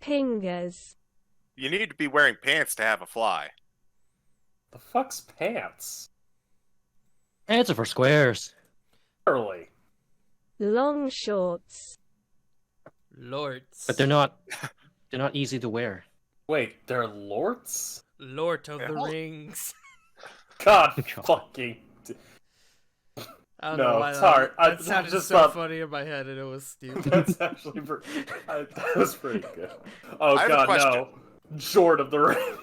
Pingers. You need to be wearing pants to have a fly. The fuck's pants? Answer for squares. Early. Long shorts. Lords. But they're not easy to wear. Wait, they're lords? Lord of the Hell. Rings. God God. fucking. I don't No, know why sorry, I that sounded just so thought- funny in my head, and it was stupid. That's actually that was pretty good. Oh I have a god, question. no. Jord of the Ring.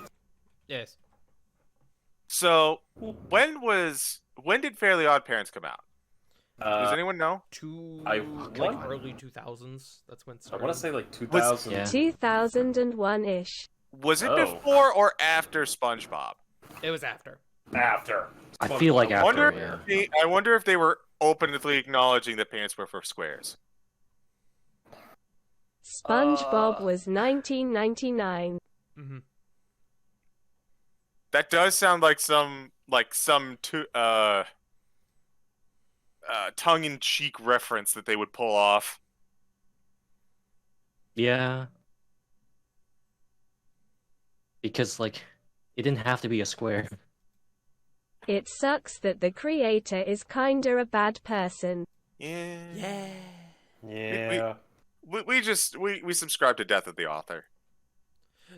Yes. So, when did Fairly Odd Parents come out? Does Uh, anyone know? Like early 2000s. That's when it I started. want to say like 2000. Yeah. 2001-ish. Was it Oh. before or after SpongeBob? It was after. After. I feel like I after, wonder, yeah. I wonder if they were openly acknowledging that pants were for squares. SpongeBob was 1999. Mm-hmm. That does sound like some tongue-in-cheek reference that they would pull off. Yeah. Because, like, it didn't have to be a square. It sucks that the creator is kinda a bad person. Yeah. Yeah. Yeah. We subscribe to Death of the Author.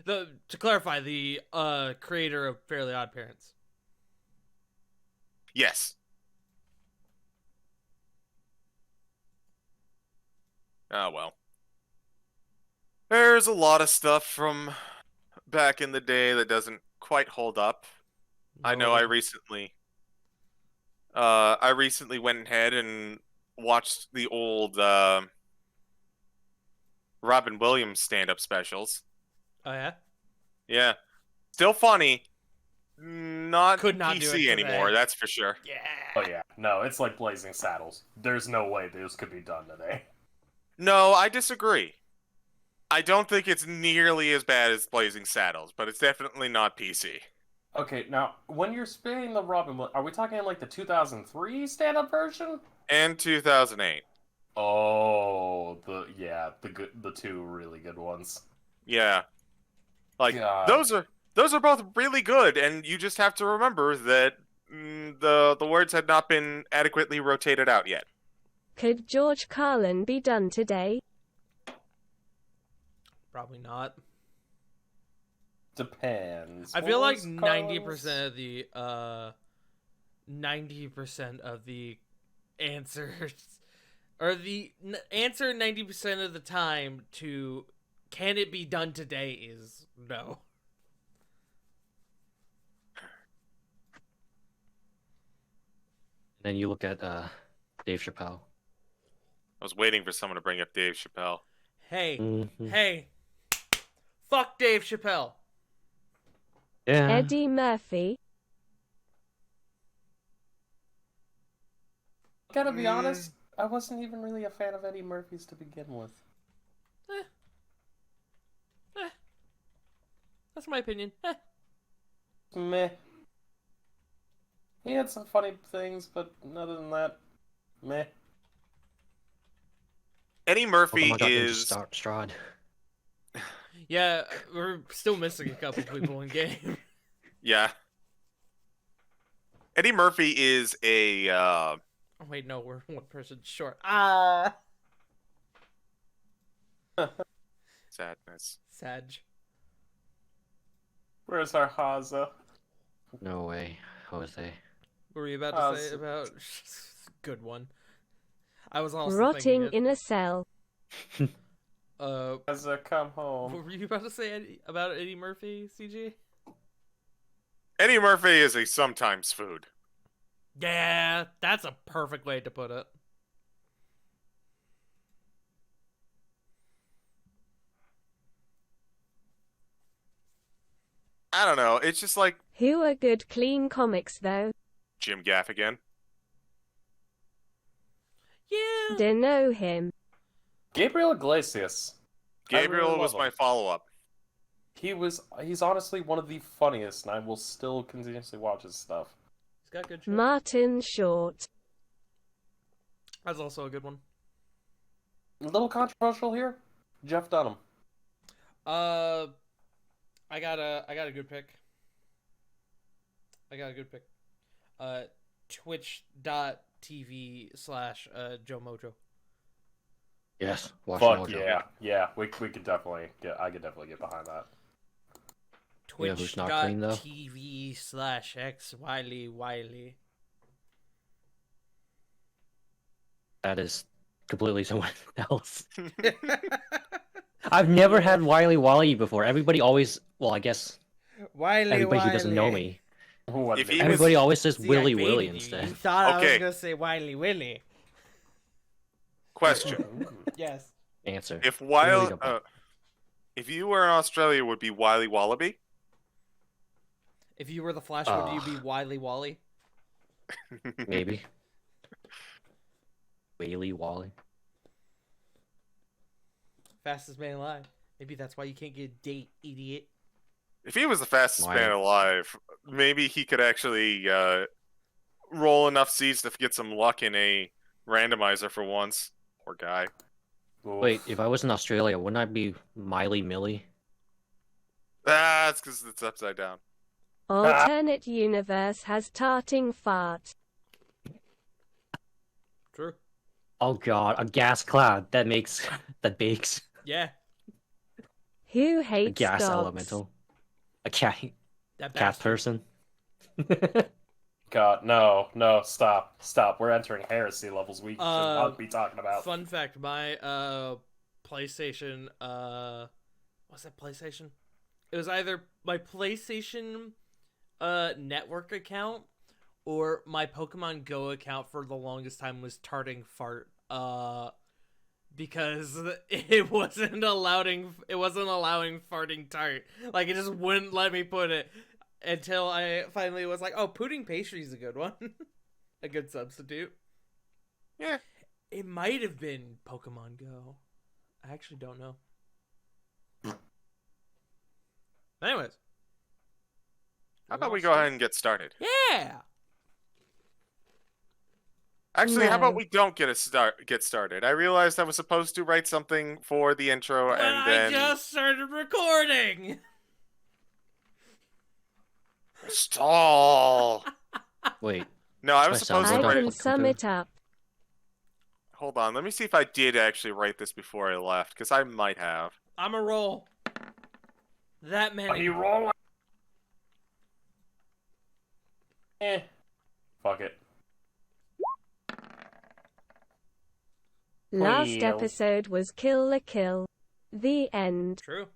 To clarify, the creator of Fairly Odd Parents. Yes. Oh well. There's a lot of stuff from back in the day that doesn't quite hold up. I know I recently went ahead and watched the old Robin Williams stand-up specials. Oh yeah. Yeah. Still funny. Not Could not do it PC today. anymore, that's for sure. Yeah. Oh yeah. No, it's like Blazing Saddles. There's no way this could be done today. No, I disagree. I don't think it's nearly as bad as Blazing Saddles, but it's definitely not PC. Okay, now when you're spinning the Robin, are we talking like the 2003 stand-up version? And 2008. Oh, the two really good ones. Yeah. Like God. those are both really good, and you just have to remember that the words had not been adequately rotated out yet. Could George Carlin be done today? Probably not. Depends. I feel What like was 90% of the 90% of the answers or the answer 90% of the time to can it be done today is no. Then you look at Dave Chappelle. I was waiting for someone to bring up Dave Chappelle. Hey, Mhm. hey. Fuck Dave Chappelle. Yeah. Eddie Murphy? Gotta be honest, I wasn't even really a fan of Eddie Murphy's to begin with. That's my opinion. Meh. He had some funny things, but other than that, meh. Eddie Murphy Pokemon got into is Strahd. Yeah, we're still missing a couple people in game. yeah. Eddie Murphy is a Oh, wait, no, we're one person short. Ah, sadness. Sag. Where's our Haza? No way, Jose. What were you about to say about? Good one. I was also Rotting thinking in a cell. Haza, come home. What were you about to say about Eddie Murphy, CG? Eddie Murphy is a sometimes food. Yeah, that's a perfect way to put it. I don't know. It's just like Who are good clean comics though? Jim Gaffigan. Yeah. Dunno him. Gabriel Iglesias. I Gabriel really was love my him. follow-up. He's honestly one of the funniest, and I will still continuously watch his stuff. He's got good shit. Martin Short. That's also a good one. A little controversial here. Jeff Dunham. I got a good pick. Twitch.tv/Joe Mojo. Yes, watch Fuck Mojo. yeah. We could definitely I could definitely get behind that. You know who's not clean, though? Twitch.tv/X Wiley. That is completely someone else. I've never had Wiley Wally before. Everybody always, well, I guess everybody who doesn't know me, What If the- he everybody was- always says See, Willy I baited Willy you. instead. You thought I was Okay. gonna say Wiley Willy. Question: Yes. Answer. If Willy the Buck. if you were in Australia, would be Wiley Wallaby? If you were the Flash, would you be Wiley Wally? Maybe. Willy Wally. Fastest man alive. Maybe that's why you can't get a date, idiot. If he was the fastest Why? man alive, maybe he could actually roll enough seeds to get some luck in a randomizer for once. Poor guy. Oof. Wait, if I was in Australia, wouldn't I be Miley Millie? That's because it's upside down. Alternate universe has tarting fart. True. Oh god, a gas cloud that that bakes. Yeah. Who A hates gas dogs? elemental. A cat That cat bastard. person. God, no, stop. We're entering heresy levels we should not be talking about. Fun fact: my PlayStation what's that PlayStation? It was either my PlayStation network account or my Pokemon Go account for the longest time was tarting fart. Because it wasn't allowing farting tart. Like it just wouldn't let me put it until I finally was like, oh, pudding pastry is a good one. A good substitute. Yeah. It might have been Pokemon Go. I actually don't know. Anyways. How about we go ahead and get started? Yeah. Actually, how about No. we don't get started? I realized I was supposed to write something for the intro, But and then I just started recording. stall. Wait, No, I was That sounds supposed to I like write. can sum it up. Hold on, let me see if I did actually write this before I left, because I might have. I'm a roll. That Are many. you rolling? Fuck it. Last Well. episode was Kill la Kill. The end. True.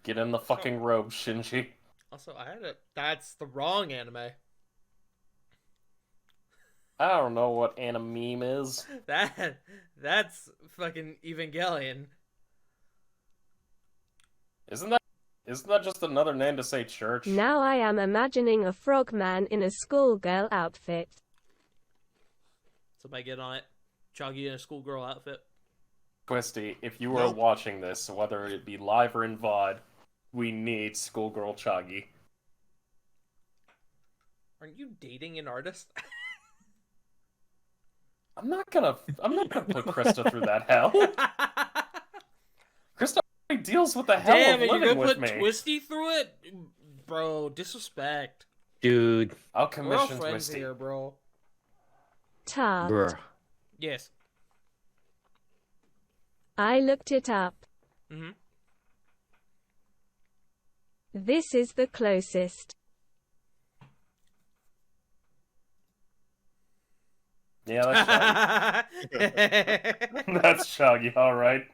Get in the fucking robe, Shinji. Also, I had it. That's the wrong anime. I don't know what anime is. That's fucking Evangelion. Isn't that just another name to say church? Now I am imagining a frogman in a schoolgirl outfit. Somebody get on it. Choggy in a schoolgirl outfit. Twisty, if you were Nope. watching this, whether it be live or in VOD, we need schoolgirl Choggy. Aren't you dating an artist? I'm not gonna put Krista through that hell. Krista already deals with the hell Damn, of and you're living gonna with put me. Twisty through it? Bro, disrespect. dude, I'll We're all commission friends Twisty. here, bro. Tart. bruh. Yes. I looked it up. Mm-hmm. This is the closest. Yeah, that's Choggy. That's Choggy, alright.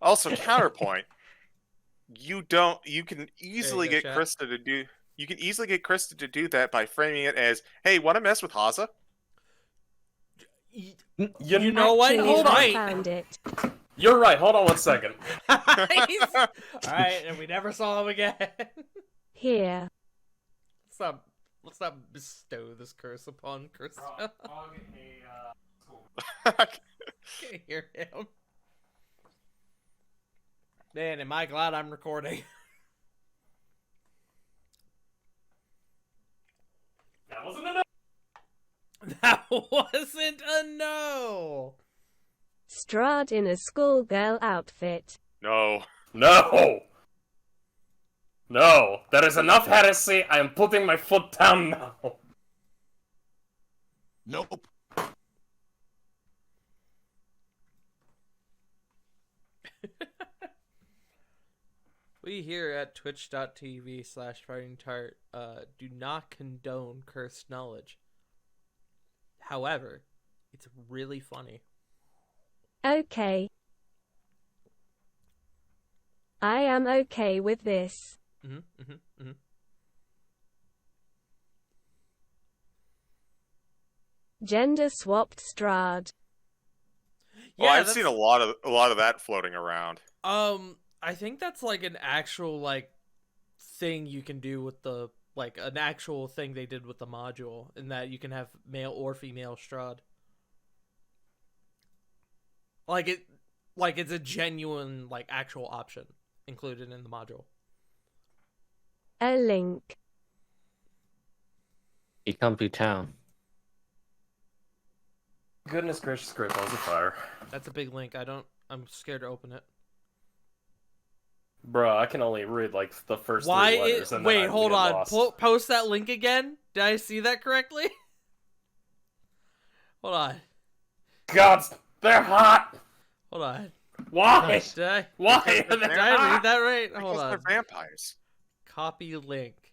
Also, counterpoint. You can easily go, get chat. Krista to do. You can easily get Krista to do that by framing it as, "Hey, want to mess with Haza?" You know what? Actually, He's I right. found it. You're right, hold on one second. Alright, and we never saw him again. Here. Let's not bestow this curse upon Krista. Can't hear him. Man, am I glad I'm recording. That wasn't enough. That wasn't a no. Strahd in a schoolgirl outfit. No. No! No! There is enough heresy. I am putting my foot down now. Nope. We here at twitch.tv/fightingtart do not condone cursed knowledge. However, it's really funny. Okay. I am okay with this. Gender swapped Strahd. Well, I've seen a lot of that floating around. I think that's like an actual like thing you can do with the like an actual thing they did with the module, in that you can have male or female Strahd. Like it's a genuine like actual option included in the module. A link. You come to town. Goodness gracious, great balls of fire. That's a big link. I'm scared to open it. Bruh, I can only read like the first three letters. And Wait, then hold get on. lost. Post that link again. Did I see that correctly? Hold on. God, they're hot. Hold on. Why? Did I Why are they read hot? that right? Hold Because on. they're vampires. Copy link.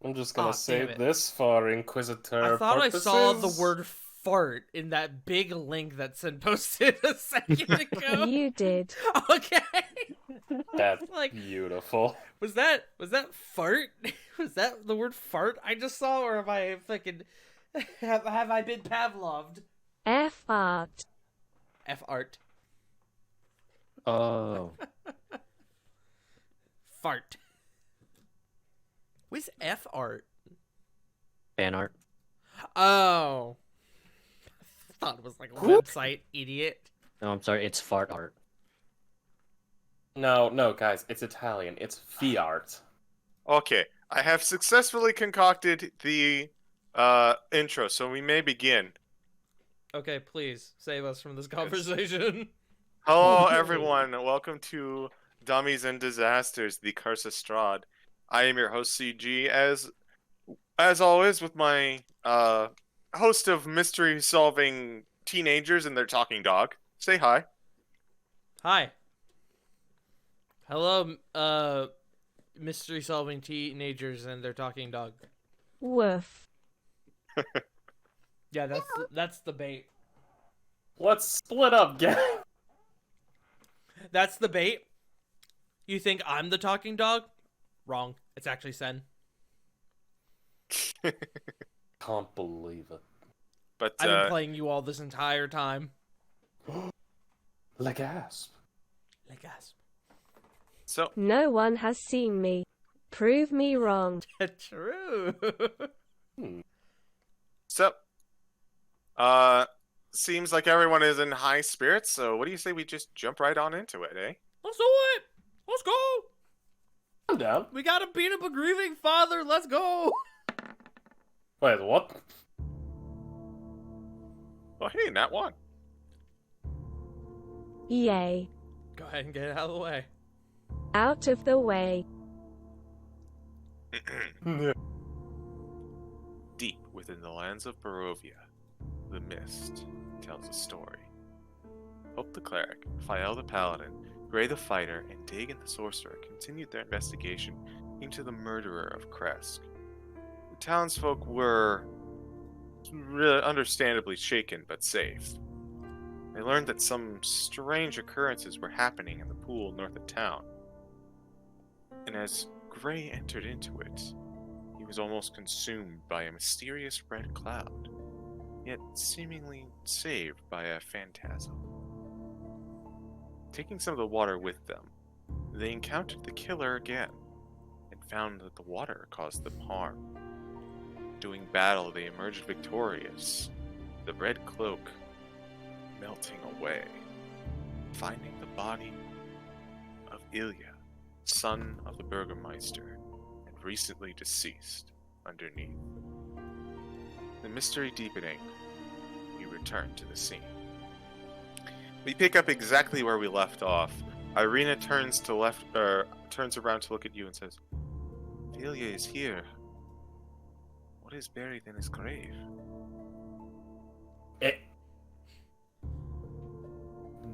I'm just gonna Aw, say damn it. this for Inquisitor I thought purposes. I saw the word fart in that big link that Sin posted a second ago. You did. Okay. That's Like, beautiful. was that fart? Was that the word fart I just saw, or have I fucking have I been Pavloved? F art. F art. Oh. Fart. What's F art? Fan art. Oh. I thought it was like a website, idiot. No, I'm sorry. It's fart art. No, guys, it's Italian. It's fiart. Okay, I have successfully concocted the intro, so we may begin. Okay, please save us from this conversation. Hello, everyone. Welcome to Dummies and Disasters, the Curse of Strahd. I am your host, CG, as always, with my host of mystery-solving teenagers and their talking dog. Say hi. Hi. Hello, mystery-solving teenagers and their talking dog. Woof. Yeah, that's the bait. Let's split up, gang. That's the bait. You think I'm the talking dog? Wrong. It's actually Sen. Can't believe it. But I've been playing you all this entire time. Le gasp. Like gasp. so No one has seen me. Prove me wrong. True. So, seems like everyone is in high spirits, so what do you say we just jump right on into it, eh? Let's do it. Let's go. I'm down. We gotta beat up a grieving father. Let's go. Wait, what? Well, hey, Nat one. Yay. Go ahead and get it out of the way. Out of the way. Deep within the lands of Barovia, the Mist tells a story. Hope the Cleric, Fael the Paladin, Gray the Fighter, and Dagon the Sorcerer continued their investigation into the murderer of Kresk. The townsfolk were understandably shaken but safe. They learned that some strange occurrences were happening in the pool north of town. And as Gray entered into it, he was almost consumed by a mysterious red cloud, yet seemingly saved by a phantasm. Taking some of the water with them, they encountered the killer again, and found that the water caused them harm. Doing battle, they emerged victorious, the red cloak melting away, finding the body of Ilya, son of the Burgermeister, and recently deceased, underneath. The mystery deepening, we return to the scene. We pick up exactly where we left off. Irina turns around to look at you and says, Delia is here. What is buried in his grave?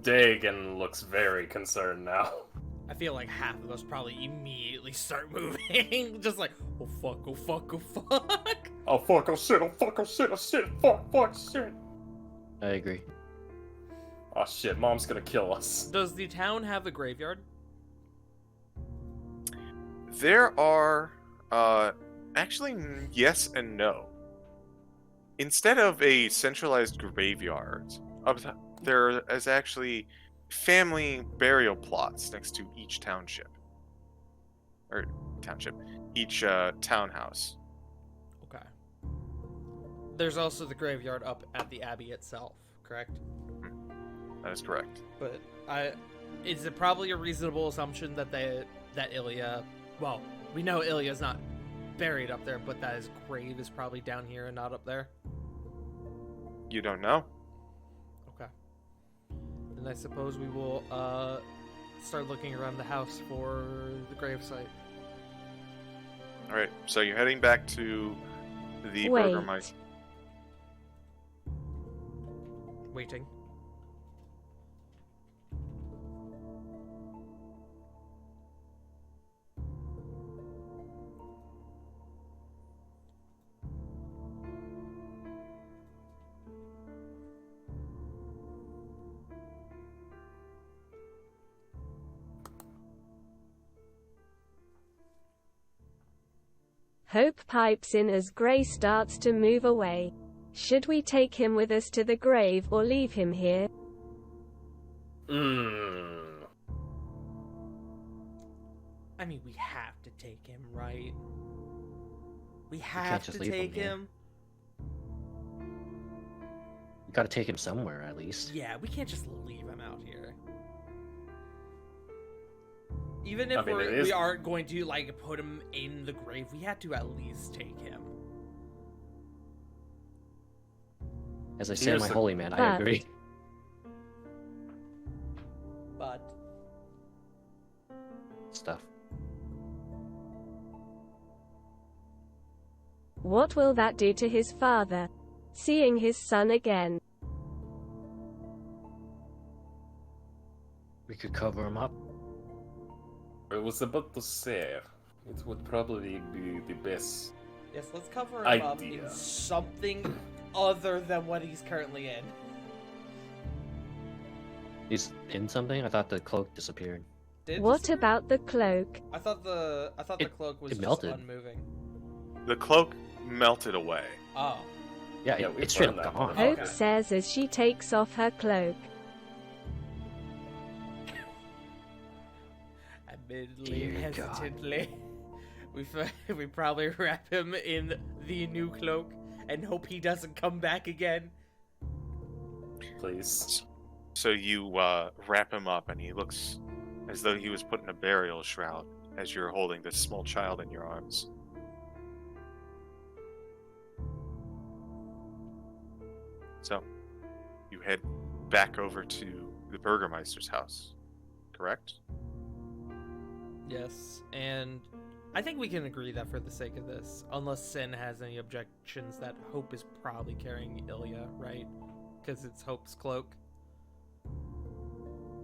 Dagon looks very concerned now. I feel like half of us probably immediately start moving. Just like, oh fuck, oh fuck, oh fuck. Oh fuck, oh shit, oh fuck, oh shit, oh shit, fuck, shit. I agree. Oh shit, mom's gonna kill us. Does the town have a graveyard? There are, actually, yes and no. Instead of a centralized graveyard, there is actually family burial plots next to each township. Each townhouse. Okay. There's also the graveyard up at the abbey itself, correct? That is correct. But is it probably a reasonable assumption that Ilya, well, we know Ilya's not buried up there, but that his grave is probably down here and not up there? You don't know? Okay. Then I suppose we will start looking around the house for the gravesite. Alright, so you're heading back to the Wait. Burgermeister. Waiting. Hope pipes in as Gray starts to move away. Should we take him with us to the grave or leave him here? I mean, we have to take him, right? We can't have just to leave him take here. him. You gotta take him somewhere, at least. Yeah, we can't just leave him out here. Even if I mean, we aren't going to, like, put him in the grave, we had to at least take him. As I say, Here's my the- holy man, I But- agree. But Stuff. What will that do to his father? Seeing his son again. We could cover him up. I was about to say, it would probably be the best. yes, let's cover him up Idea. in something other than what he's currently in. He's in something? I thought the cloak disappeared. What about the cloak? I thought the cloak was it just melted. unmoving. The cloak melted away. Oh. Yeah, Yeah, we it's straight burned up that gone. one. Hope Okay. says as she takes off her cloak. Admittedly, Dear God. hesitantly, we probably wrap him in the new cloak and hope he doesn't come back again. Please. So you wrap him up, and he looks as though he was put in a burial shroud as you're holding this small child in your arms. So, you head back over to the Burgermeister's house, correct? Yes, and I think we can agree that for the sake of this, unless Sin has any objections, that Hope is probably carrying Ilya, right? Because it's Hope's cloak.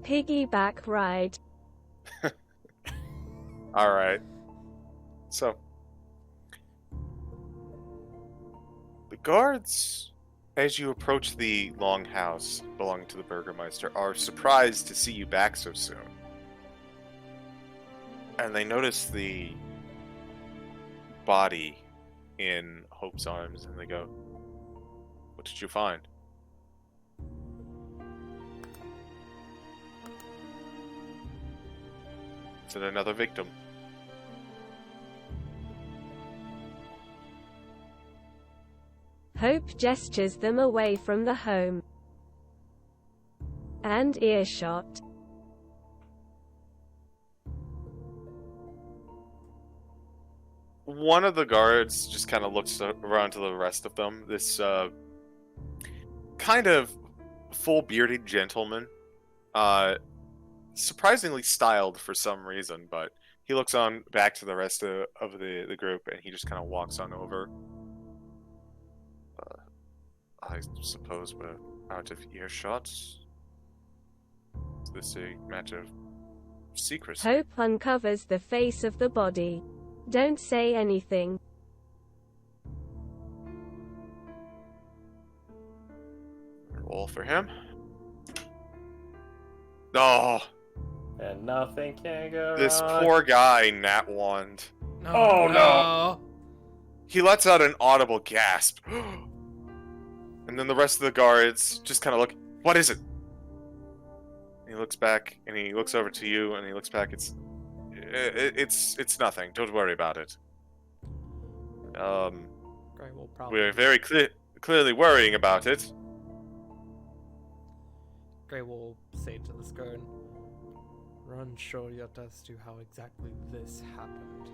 Piggyback ride. Alright. So, the guards, as you approach the long house belonging to the Burgermeister, are surprised to see you back so soon. And they notice the body in Hope's arms, and they go, "What did you find?" Is it another victim? Hope gestures them away from the home. And earshot. One of the guards just kind of looks around to the rest of them. This kind of full bearded gentleman surprisingly styled for some reason, but he looks on back to the rest of the group, and he just kind of walks on over. I suppose we're out of earshot. Is this a matter of secrecy? Hope uncovers the face of the body. Don't say anything. Roll for him. Oh, And nothing can go this wrong. poor guy, Nat Wand. Oh, no. He lets out an audible gasp. And then the rest of the guards just kind of look, what is it? And he looks back, and he looks over to you, and he looks back, it's nothing. Don't worry about it. Gray will probably. We're very clearly worrying about it. Gray will say to this guard, "We're unsure yet as to how exactly this happened,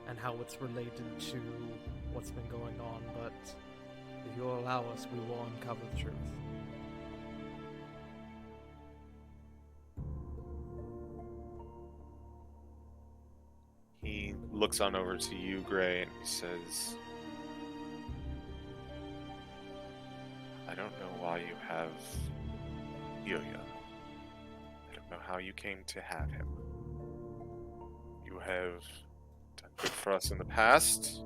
and how it's related to what's been going on, but if you'll allow us, we will uncover the truth." He looks on over to you, Gray, and he says, I don't know why you have Ilya. I don't know how you came to have him. You have done good for us in the past.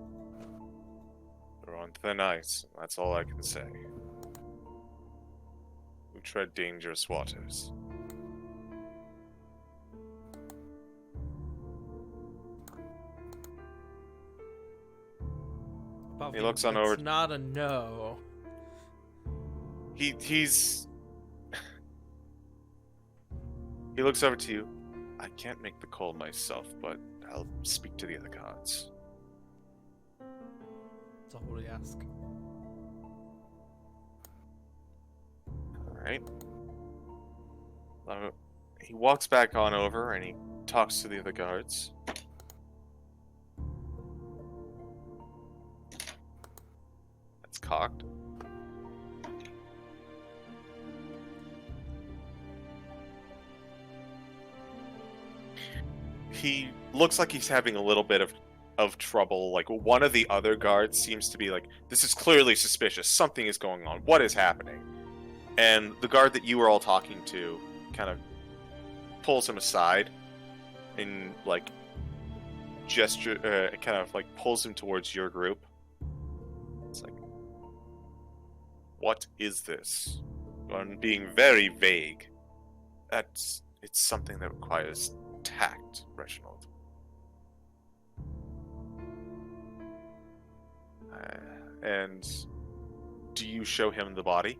We're on thin ice, and that's all I can say. We tread dangerous waters. He looks on over. It's not a no. He's he looks over to you. I can't make the call myself, but I'll speak to the other guards. That's all we ask. Alright. He walks back on over and he talks to the other guards. That's cocked. He looks like he's having a little bit of trouble. Like, one of the other guards seems to be like, this is clearly suspicious. Something is going on. What is happening? And the guard that you were all talking to kind of pulls him aside and, like, kind of, like, pulls him towards your group. It's like, what is this? I'm being very vague. It's something that requires tact, Reginald. And do you show him the body?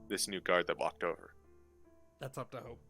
This new guard that walked over. That's up to Hope.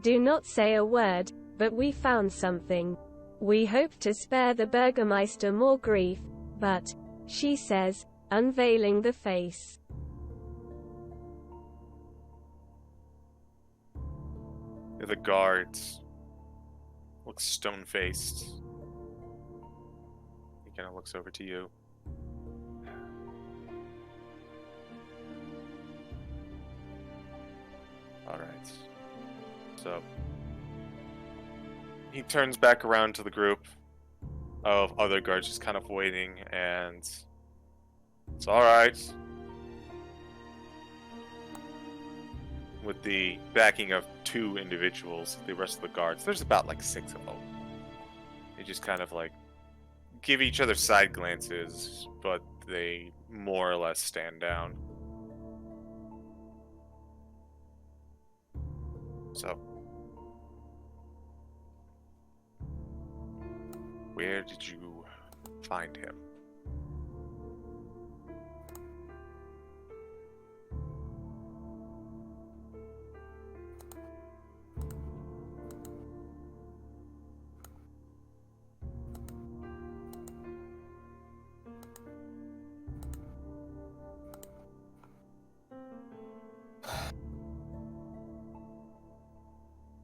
Do not say a word, but we found something. We hope to spare the Burgermeister more grief, but, she says, unveiling the face. The guards look stone-faced. He kind of looks over to you. Alright. So, he turns back around to the group of other guards just kind of waiting, and it's alright. With the backing of 2 individuals, the rest of the guards, there's about like 6 of them. They just kind of like give each other side glances, but they more or less stand down. So, where did you find him.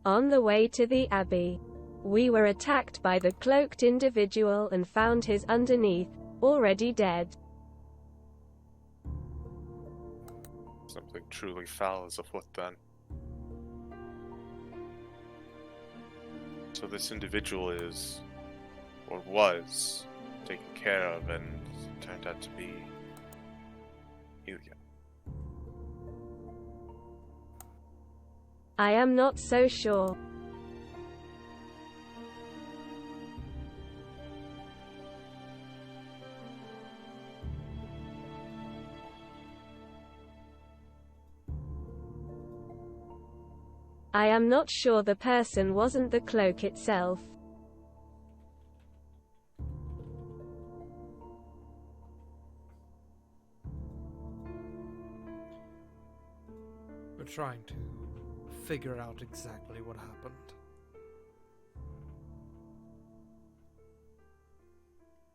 On the way to the abbey, we were attacked by the cloaked individual and found his underneath, already dead. Something truly foul is afoot then. So this individual is, or was, taken care of and turned out to be Ilya. I am not so sure. I am not sure the person wasn't the cloak itself. We're trying to figure out exactly what happened.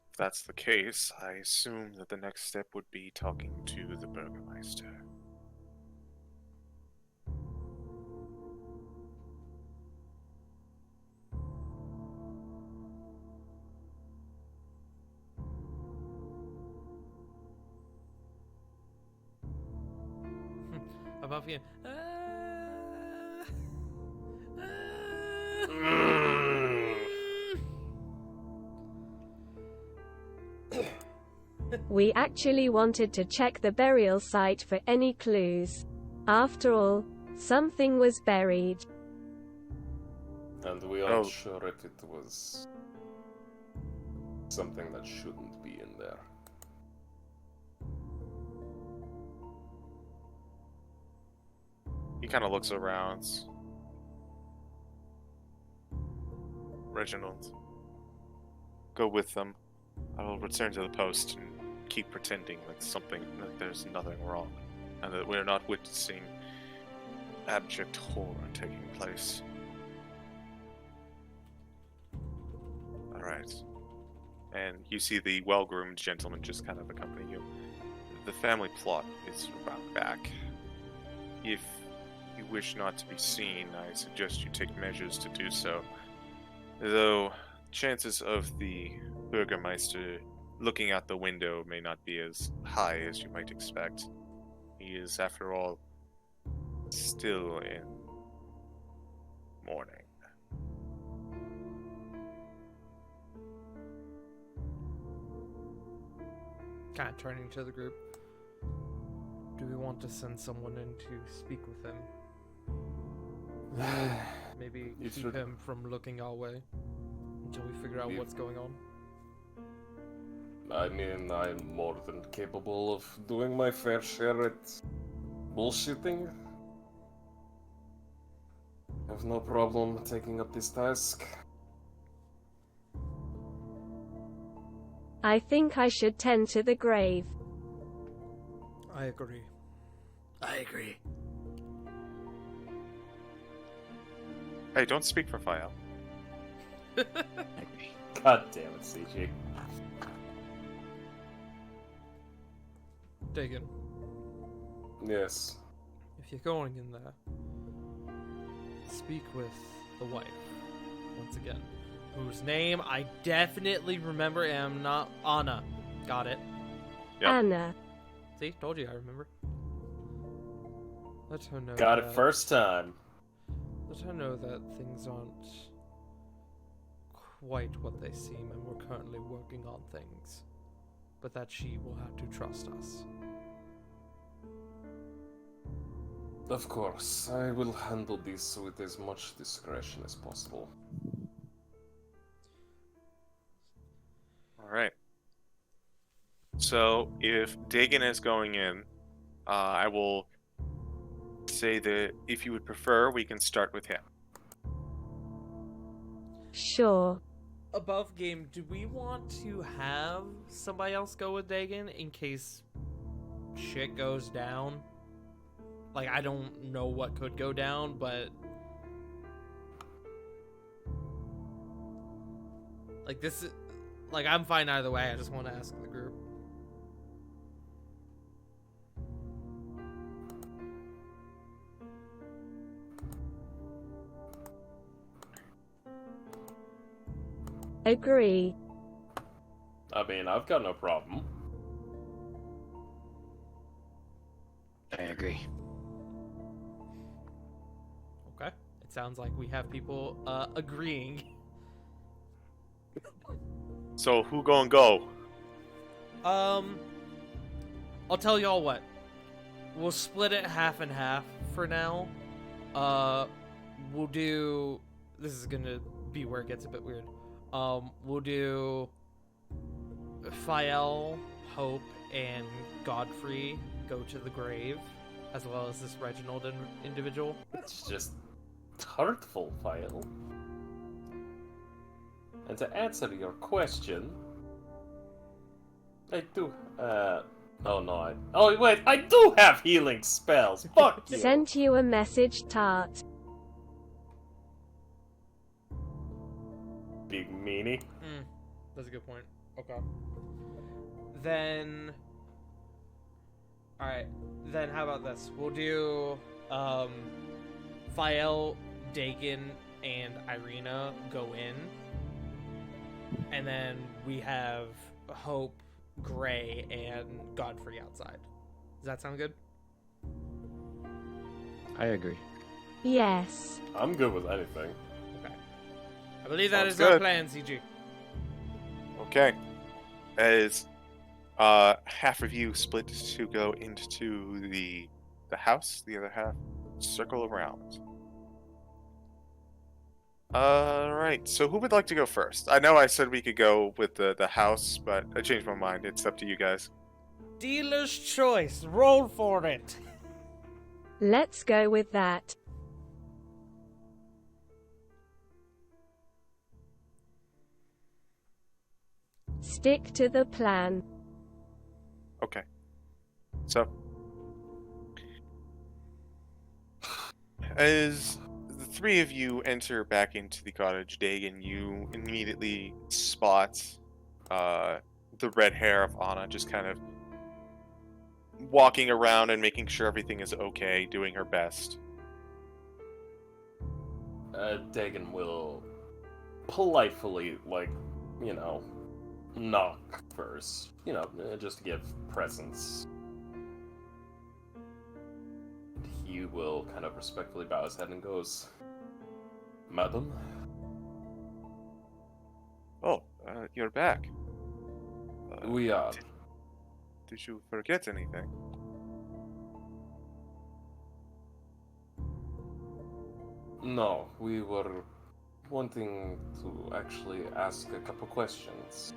If that's the case, I assume that the next step would be talking to the Burgermeister. Above you. We actually wanted to check the burial site for any clues. After all, something was buried. And we aren't sure if it was something that shouldn't be in there. He kind of looks around. Reginald, go with them. I will return to the post and keep pretending that there's nothing wrong, and that we're not witnessing abject horror taking place. Alright. And you see the well-groomed gentleman just kind of accompany you. The family plot is around back. If you wish not to be seen, I suggest you take measures to do so. Though chances of the Burgermeister looking out the window may not be as high as you might expect. He is, after all, still in mourning. Kind of turning to the group. Do we want to send someone in to speak with him? Maybe keep him from looking our way until we figure out what's going on. I mean, I'm more than capable of doing my fair share at bullshitting. I have no problem taking up this task. I think I should tend to the grave. I agree. I agree. Hey, don't speak for Fael. God damn it, CG. Dagon, Yes. if you're going in there, speak with the wife, once again, whose name I definitely remember and I'm not Anna. Got it. Yep. Anna. See, told you I remember. Let her know. Got it first time. Let her know that things aren't quite what they seem, and we're currently working on things, but that she will have to trust us. Of course, I will handle this with as much discretion as possible. Alright. So, if Dagon is going in, I will say that if you would prefer, we can start with him. Sure. above game, do we want to have somebody else go with Dagon in case shit goes down? Like, I don't know what could go down, but like this is like I'm fine either way. I just want to ask the group. Agree. I mean, I've got no problem. I agree. Okay. It sounds like we have people agreeing. So who gonna go? I'll tell y'all what. We'll split it half and half for now. We'll do. This is gonna be where it gets a bit weird. We'll do Fael, Hope, and Godfrey go to the grave, as well as this Reginald individual. That's just hurtful, Fael. And to answer your question, I do, oh no, oh wait, I do have healing spells! Fuck you! Sent you a message, Tart. Big meanie. That's a good point. Okay. Then... Alright, then how about this? We'll do, Fael, Dagon, and Irina go in. And then we have Hope, Gray, and Godfrey outside. Does that sound good? I agree. Yes. I'm good with anything. Okay. I believe that Sounds is our good. plan, CG. Okay. As half of you split to go into the house, the other half circle around. Alright, so who would like to go first? I know I said we could go with the house, but I changed my mind. It's up to you guys. Dealer's choice. Roll for it. Let's go with that. Stick to the plan. Okay. So, as the three of you enter back into the cottage, Dagon, you immediately spot the red hair of Anna just kind of walking around and making sure everything is okay, doing her best. Dagon will politely, like, you know, knock first, you know, just to give presents. He will kind of respectfully bow his head and goes, "Madam?" Oh, you're back. We are. Did you forget anything? No, we were wanting to actually ask a couple questions.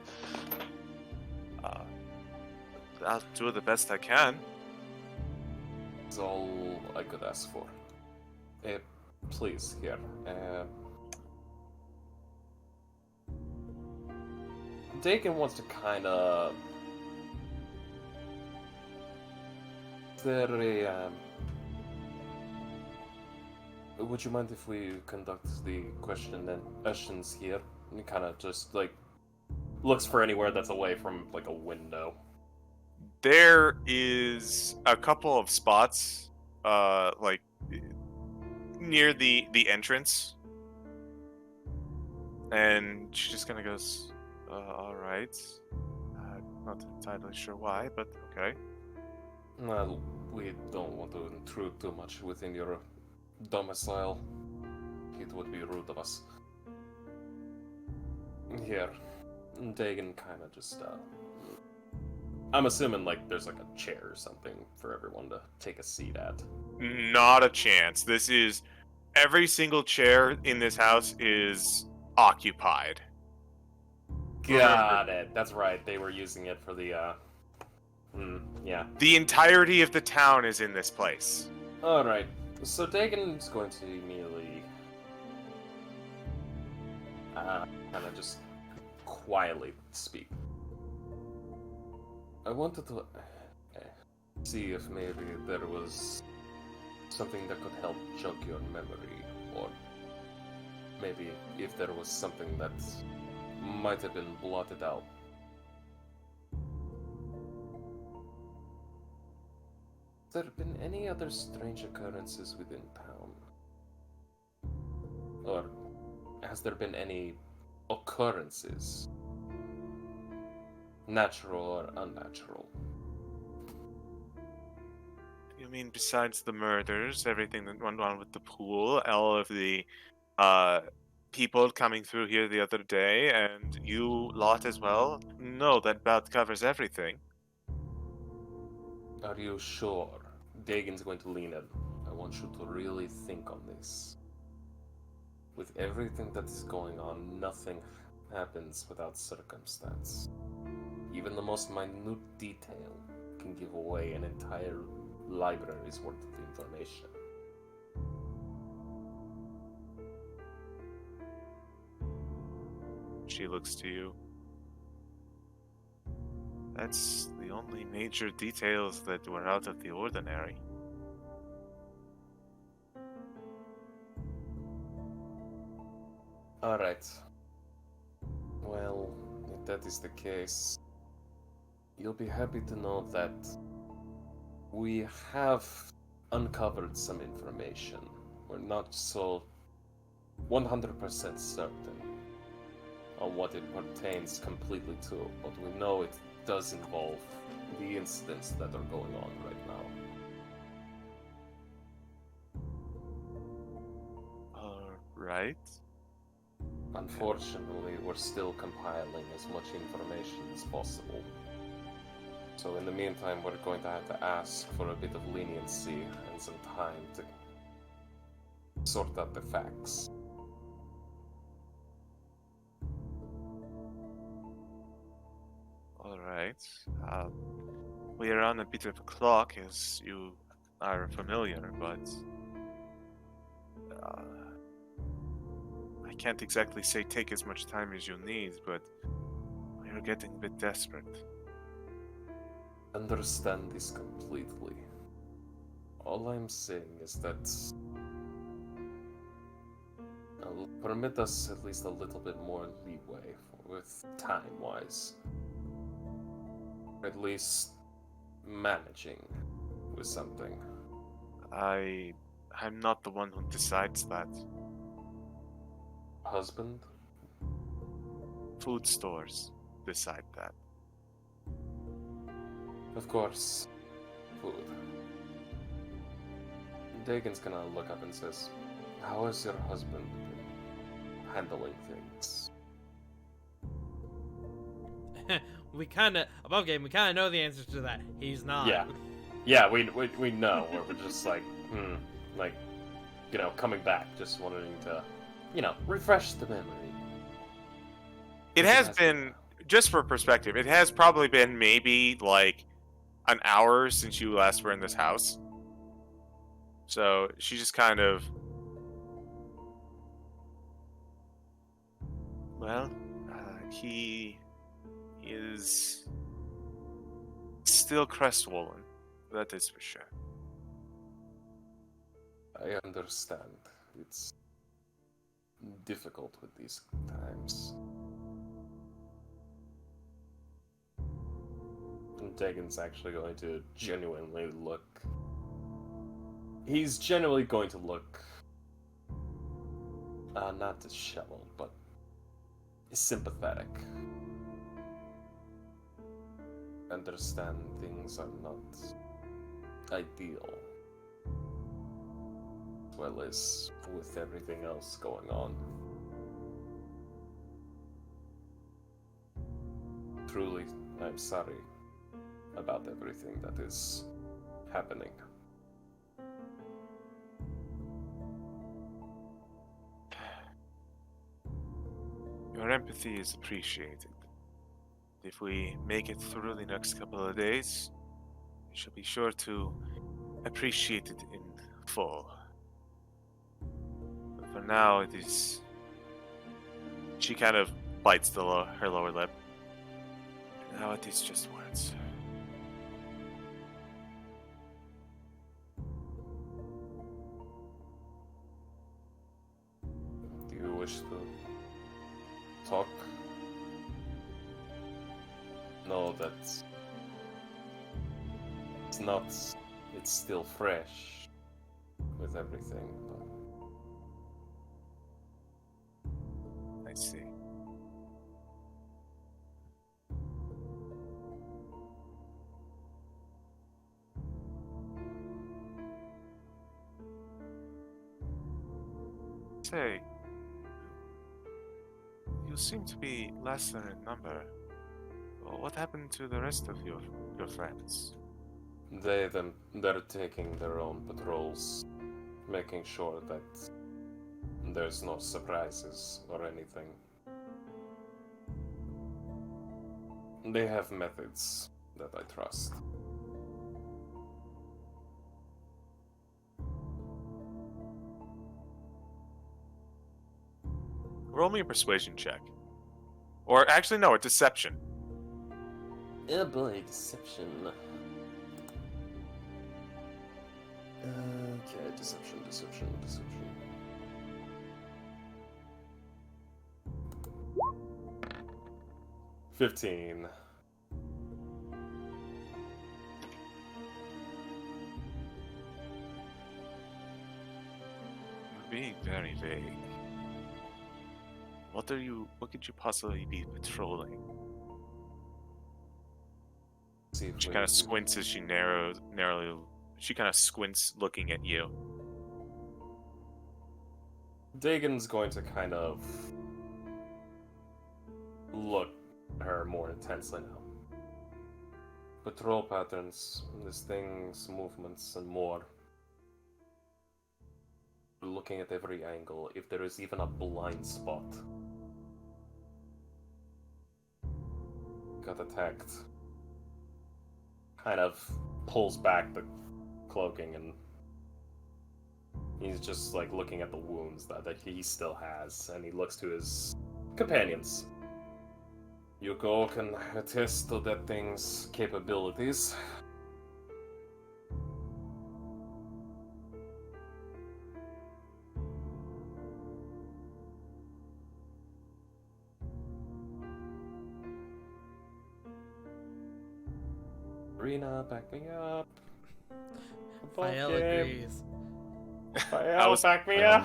I'll do the best I can. That's all I could ask for. Please, here. Dagon wants to kind of... Would you mind if we conduct the questions here? And he kind of just, like, looks for anywhere that's away from, like, a window. There is a couple of spots, like, near the entrance. And she just kind of goes, alright. Not entirely sure why, but okay. Well, we don't want to intrude too much within your domicile. It would be rude of us. Here, Dagon kind of just, I'm assuming, like, there's, like, a chair or something for everyone to take a seat at. Not a chance. This is... Every single chair in this house is occupied. Got it. That's right. They were using it for the, yeah. The entirety of the town is in this place. Alright. So Dagon's going to immediately, kind of just quietly speak. I wanted to see if maybe there was something that could help jog your memory, or maybe if there was something that might have been blotted out. Has there been any other strange occurrences within town? Or has there been any occurrences? Natural or unnatural? You mean besides the murders, everything that went on with the pool, all of the people coming through here the other day, and you lot as well? No, that about covers everything. Are you sure? Dagon's going to lean in. I want you to really think on this. With everything that is going on, nothing happens without circumstance. Even the most minute detail can give away an entire library's worth of information. She looks to you. That's the only major details that were out of the ordinary. Alright. Well, if that is the case, you'll be happy to know that we have uncovered some information. We're not so 100% certain on what it pertains completely to, but we know it does involve the incidents that are going on right now. Right. Unfortunately, we're still compiling as much information as possible. So in the meantime, we're going to have to ask for a bit of leniency and some time to sort out the facts. Alright. We are on a bit of a clock, as you are familiar, but I can't exactly say take as much time as you need, but we are getting a bit desperate. Understand this completely. All I'm saying is that permit us at least a little bit more leeway with time-wise. At least managing with something. I'm not the one who decides that. Husband? Food stores decide that. Of course. Food. Dagon's gonna look up and says, how has your husband been handling things? We kind of know the answer to that. He's not. Yeah, we know. We're just like, coming back, just wanting to, refresh the memory. It has been, just for perspective, it has probably been maybe like an hour since you last were in this house. So she just kind of, well, he is still crestfallen, that is for sure. I understand. It's difficult with these times. And Dagon's actually going to genuinely look... He's genuinely going to look... not disheveled, but sympathetic. Understand things are not ideal, as well as with everything else going on. Truly, I'm sorry about everything that is happening. Your empathy is appreciated. If we make it through the next couple of days, we shall be sure to appreciate it in full. But for now, it is... She kind of bites her lower lip. Now it is just words. Do you wish to talk? No, that's... It's not... It's still fresh with everything, but... I see. Say, you seem to be less than in number. What happened to the rest of your friends? They're taking their own patrols, making sure that there's no surprises or anything. They have methods that I trust. Roll me a persuasion check. Or actually, no, a deception. Oh boy, deception. Okay, deception. 15. You're being very vague. What could you possibly be patrolling? She kind of squints as she narrowly. She kind of squints, looking at you. Dagon's going to kind of look at her more intensely now. Patrol patterns, these things, movements, and more. Looking at every angle, if there is even a blind spot. Got attacked. Kind of pulls back the cloaking and he's just like looking at the wounds that he still has, and he looks to his companions. Yuko can attest to that thing's capabilities. Rena, back me up. Fael agrees. Fael, back me Fael up.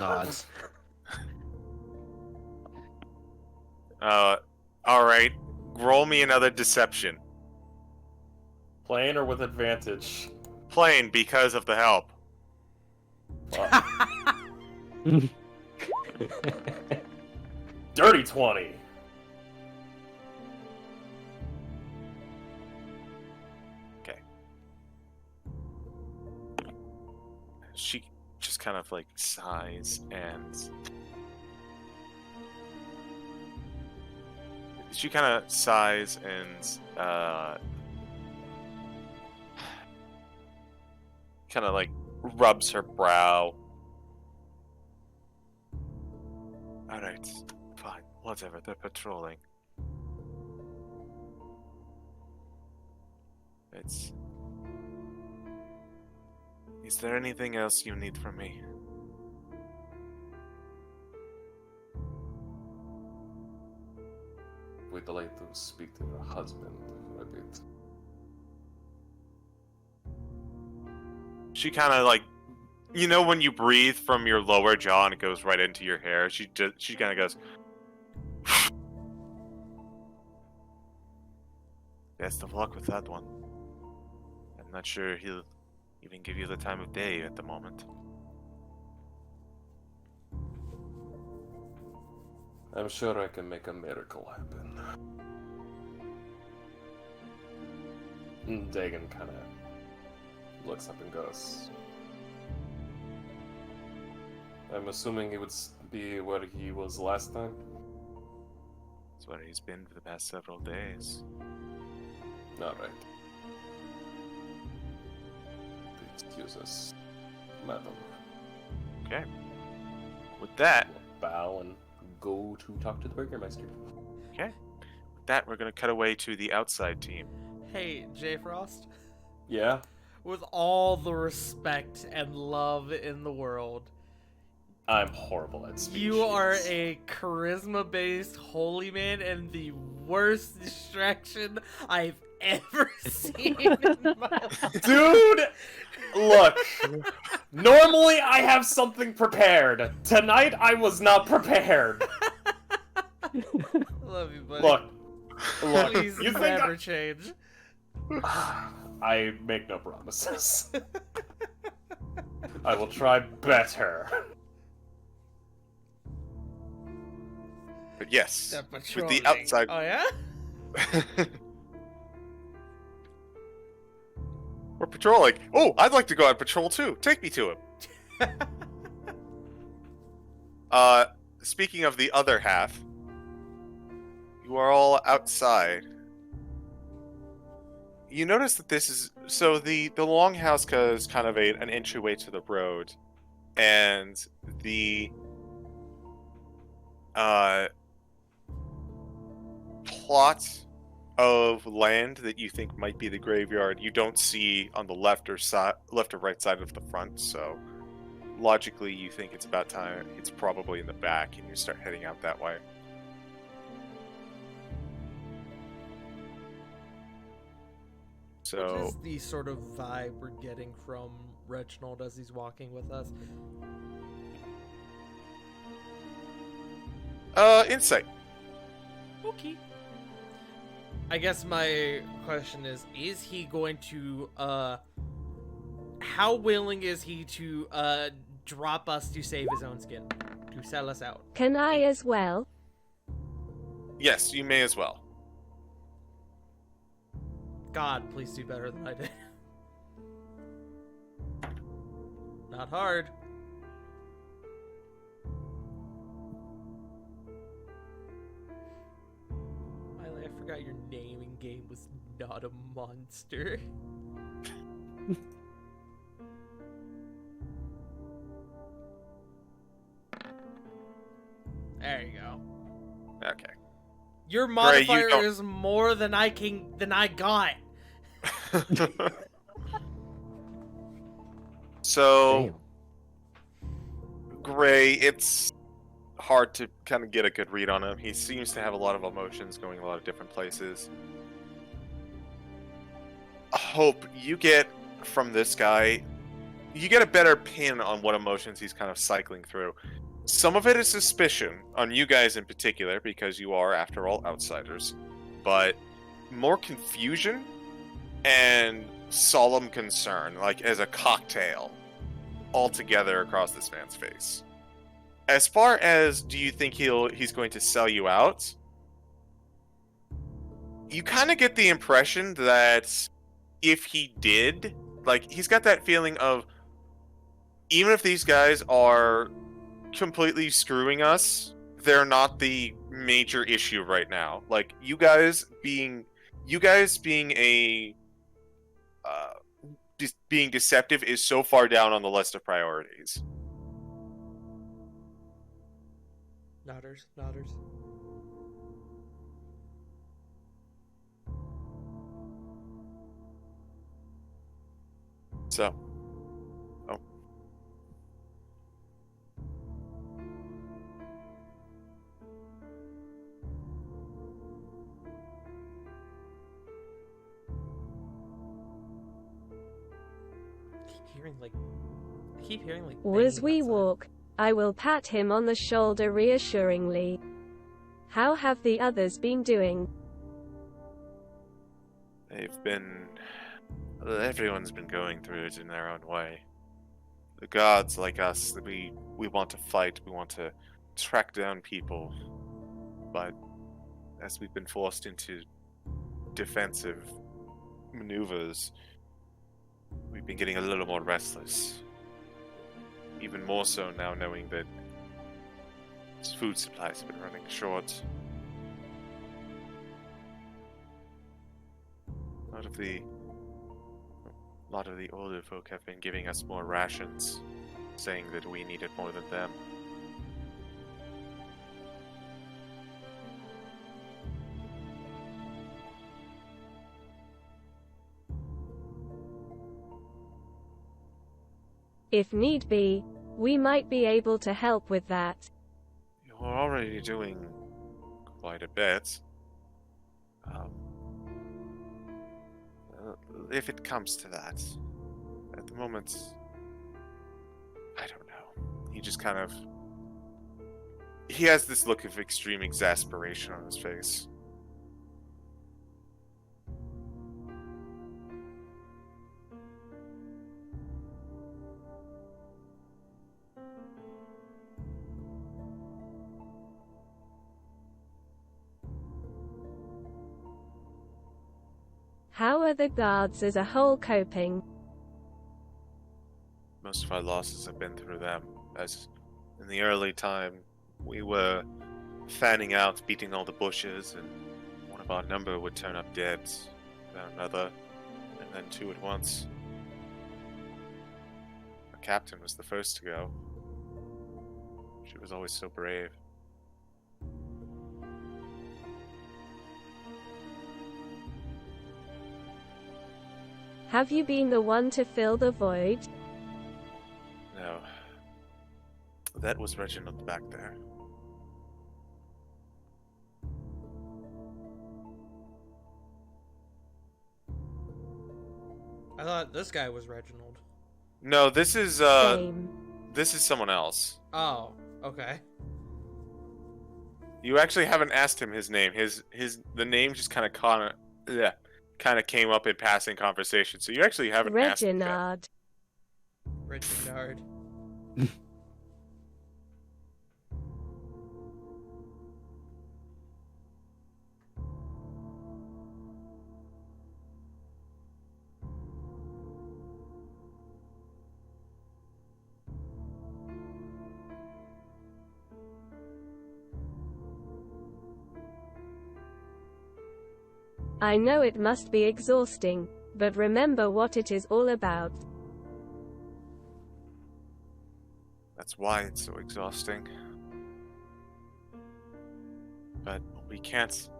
nods. Alright. Roll me another deception. Plain or with advantage? Plain, because of the help. Dirty 20. Okay. She just kind of like sighs and kind of like rubs her brow. Alright, fine, whatever, they're patrolling. Is there anything else you need from me? We'd like to speak to your husband for a bit. She kind of like, you know, when you breathe from your lower jaw and it goes right into your hair. She kind of goes. Best of luck with that one. I'm not sure he'll even give you the time of day at the moment. I'm sure I can make a miracle happen. Dagon kind of looks up and goes. I'm assuming he would be where he was last time? That's where he's been for the past several days. Alright. Excuse us, madam. Okay. With that, We'll bow and go to talk to the Burgermeister. that, we're going to cut away to the outside team. Hey, J Frost. Yeah? With all the respect and love in the world, I'm horrible at speeches. you are a charisma-based holy man and the worst distraction I've ever seen in my life. Dude! Look, normally I have something prepared. Tonight I was not prepared. Love you, buddy. Look, Please you think never change. I make no promises. I will try better. But yes, That with patrolling. the outside... Oh, yeah? We're patrolling. Oh, I'd like to go on patrol too. Take me to him. Speaking of the other half, you are all outside. You notice that this is... So the longhouse is kind of an entryway to the road. And the... plot of land that you think might be the graveyard, you don't see on the left or right side of the front, so logically you think it's about time it's probably in the back, and you start heading out that way. So What is the sort of vibe we're getting from Reginald as he's walking with us? Insight. Okay. I guess my question is he going to, how willing is he to, drop us to save his own skin? To sell us out? Can I as well? Yes, you may as well. God, please do better than I did. Not hard. Miley, I forgot your name in game was not a monster. There you go. Okay. Your Gray, modifier you don't- is more than I got. So, Gray, it's hard to kind of get a good read on him. He seems to have a lot of emotions going a lot of different places. Hope, you get from this guy, you get a better pin on what emotions he's kind of cycling through. Some of it is suspicion, on you guys in particular, because you are, after all, outsiders. But more confusion and solemn concern, like as a cocktail, all together across this man's face. As far as, do you think he's going to sell you out? You kind of get the impression that if he did, like, he's got that feeling of, even if these guys are completely screwing us, they're not the major issue right now. Like, you guys being a being deceptive is so far down on the list of priorities. Nodders. So, I keep hearing like As banging we outside. walk, I will pat him on the shoulder reassuringly. How have the others been doing? everyone's been going through it in their own way. The gods, like us, we want to fight, we want to track down people, but as we've been forced into defensive maneuvers, we've been getting a little more restless. Even more so now, knowing that food supplies have been running short. A lot of the older folk have been giving us more rations, saying that we need it more than them. If need be, we might be able to help with that. You're already doing quite a bit. If it comes to that, at the moment, I don't know. He just kind of... He has this look of extreme exasperation on his face. How are the guards as a whole coping? Most of our losses have been through them, as in the early time, we were fanning out, beating all the bushes, and one of our number would turn up dead, then another, and then two at once. Our captain was the first to go. She was always so brave. Have you been the one to fill the void? No. That was Reginald back there. I thought this guy was Reginald. No, this is Same. this is someone else. Oh, okay. You actually haven't asked him his name. The name just kind of came up in passing conversation. So you actually haven't asked him yet. Reginald. I know it must be exhausting, but remember what it is all about. That's why it's so exhausting. But we can't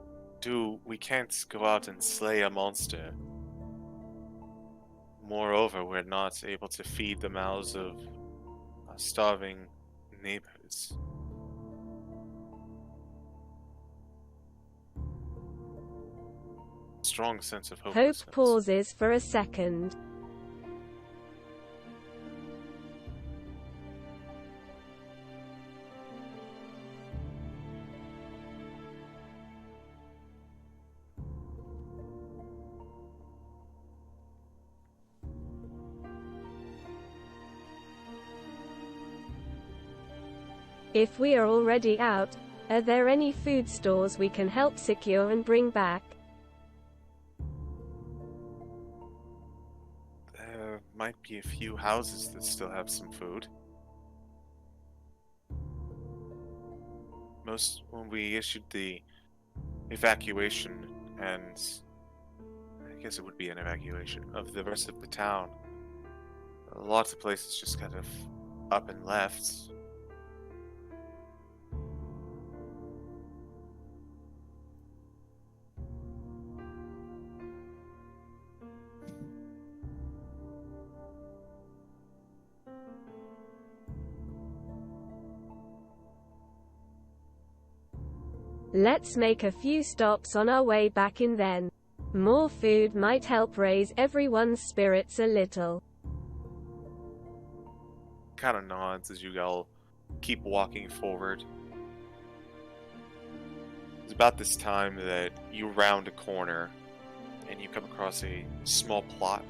go out and slay a monster. Moreover, we're not able to feed the mouths of our starving neighbors. Strong sense of hopelessness. Hope pauses for a second. If we are already out, are there any food stores we can help secure and bring back? There might be a few houses that still have some food. When we issued the evacuation, and I guess it would be an evacuation of the rest of the town, lots of places just kind of up and left. Let's make a few stops on our way back in then. More food might help raise everyone's spirits a little. Kind of nods as you all keep walking forward. It's about this time that you round a corner and you come across a small plot.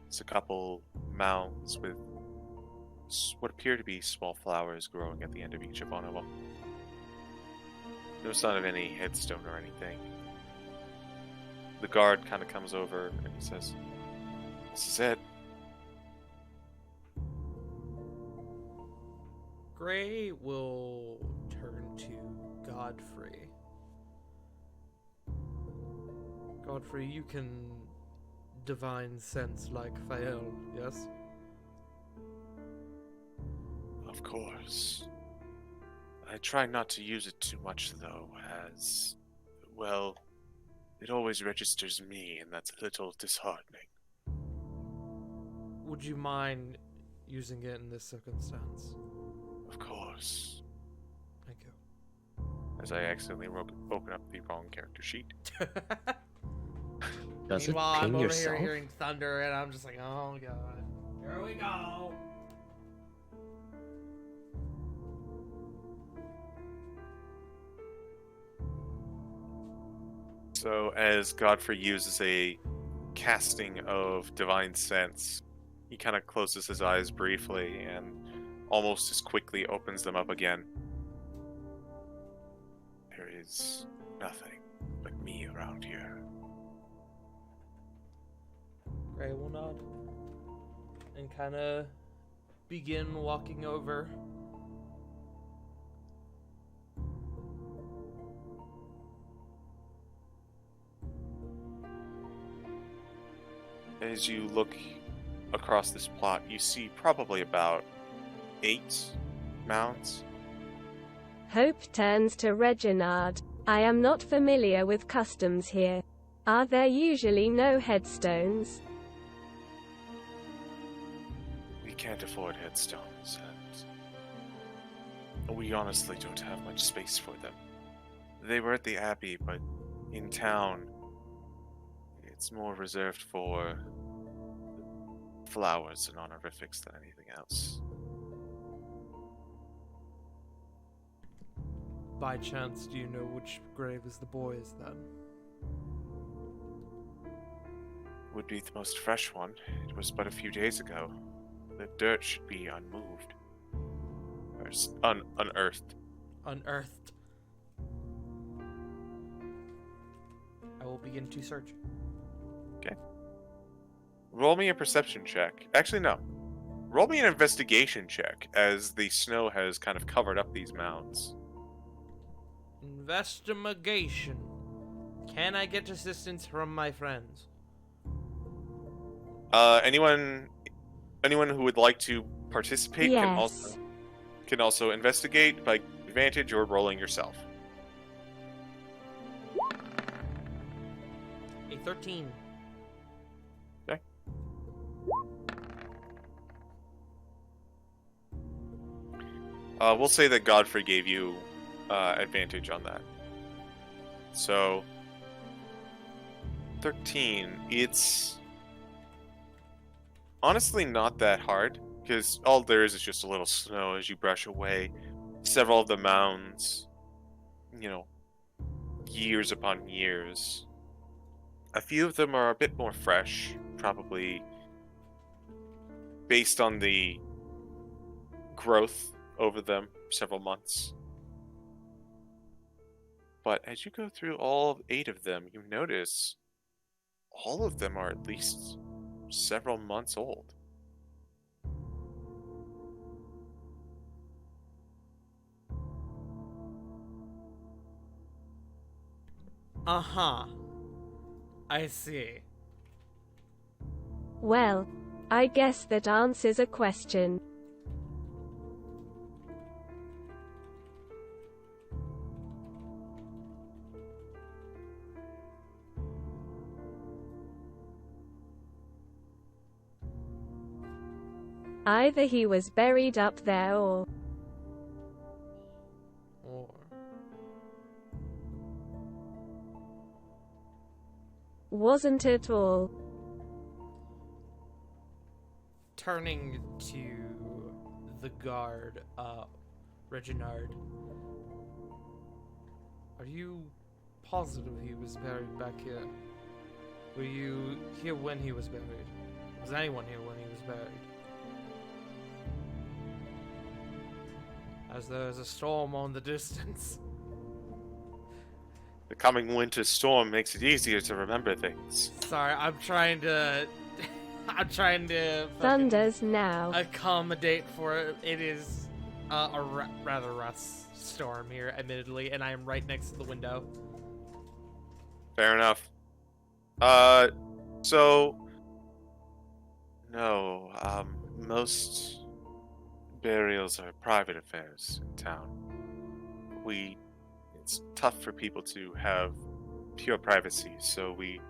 It's a couple mounds with what appear to be small flowers growing at the end of each of one of them. No sign of any headstone or anything. The guard kind of comes over and he says, "This is it." Gray will turn to Godfrey. Godfrey, you can divine sense like Fael, yes? Of course. I try not to use it too much, though, as, well, it always registers me, and that's a little disheartening. would you mind using it in this circumstance? Of course. Thank you. As I accidentally open up the wrong character sheet. Does it Meanwhile, I'm ping over yourself? here hearing thunder, and I'm just like, oh god, here we go. So as Godfrey uses a casting of divine sense, he kind of closes his eyes briefly and almost as quickly opens them up again. There is nothing but me around here. Gray will nod and kind of begin walking over. As you look across this plot, you see probably about 8 mounds. Hope turns to Reginald. I am not familiar with customs here. Are there usually no headstones? We can't afford headstones, and we honestly don't have much space for them. They were at the Abbey, but in town, it's more reserved for flowers and honorifics than anything else. By chance, do you know which grave is the boy's then? Would be the most fresh one. It was but a few days ago. The dirt should be unmoved. Or unearthed. Unearthed. I will begin to search. Roll me a perception check. Actually, no. Roll me an investigation check, as the snow has kind of covered up these mounds. Investigation. Can I get assistance from my friends? Anyone who would like to participate Yes. can also investigate by advantage or rolling yourself. A 13. We'll say that Godfrey gave you advantage on that. So, 13. It's honestly not that hard, because all there is just a little snow as you brush away several of the mounds, years upon years. A few of them are a bit more fresh, probably based on the growth over them several months. But as you go through all 8 of them, you notice all of them are at least several months old. Uh-huh. I see. Well, I guess that answers a question. Either he was buried up there or wasn't at all. Turning to the guard, Reginald. Are you positive he was buried back here? Were you here when he was buried? Was anyone here when he was buried? As there is a storm on the distance. The coming winter storm makes it easier to remember things. Sorry, I'm trying to fucking Thunders now. accommodate for it. It is a rather rough storm here, admittedly, and I am right next to the window. Fair enough. Most burials are private affairs in town. It's tough for people to have pure privacy, so we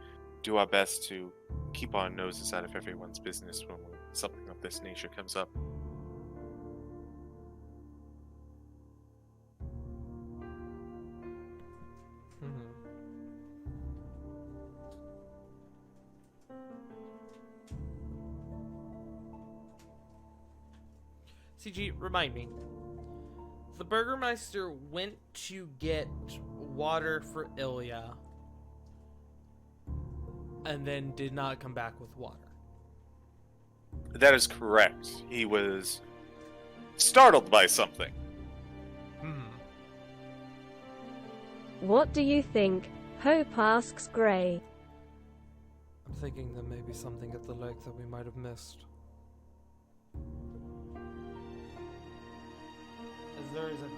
do our best to keep our noses out of everyone's business when something of this nature comes up. CG, remind me. The Burgermeister went to get water for Ilya and then did not come back with water. That is correct. He was startled by something. What do you think? Hope asks Gray. I'm thinking there may be something at the lake that we might have missed. As there is a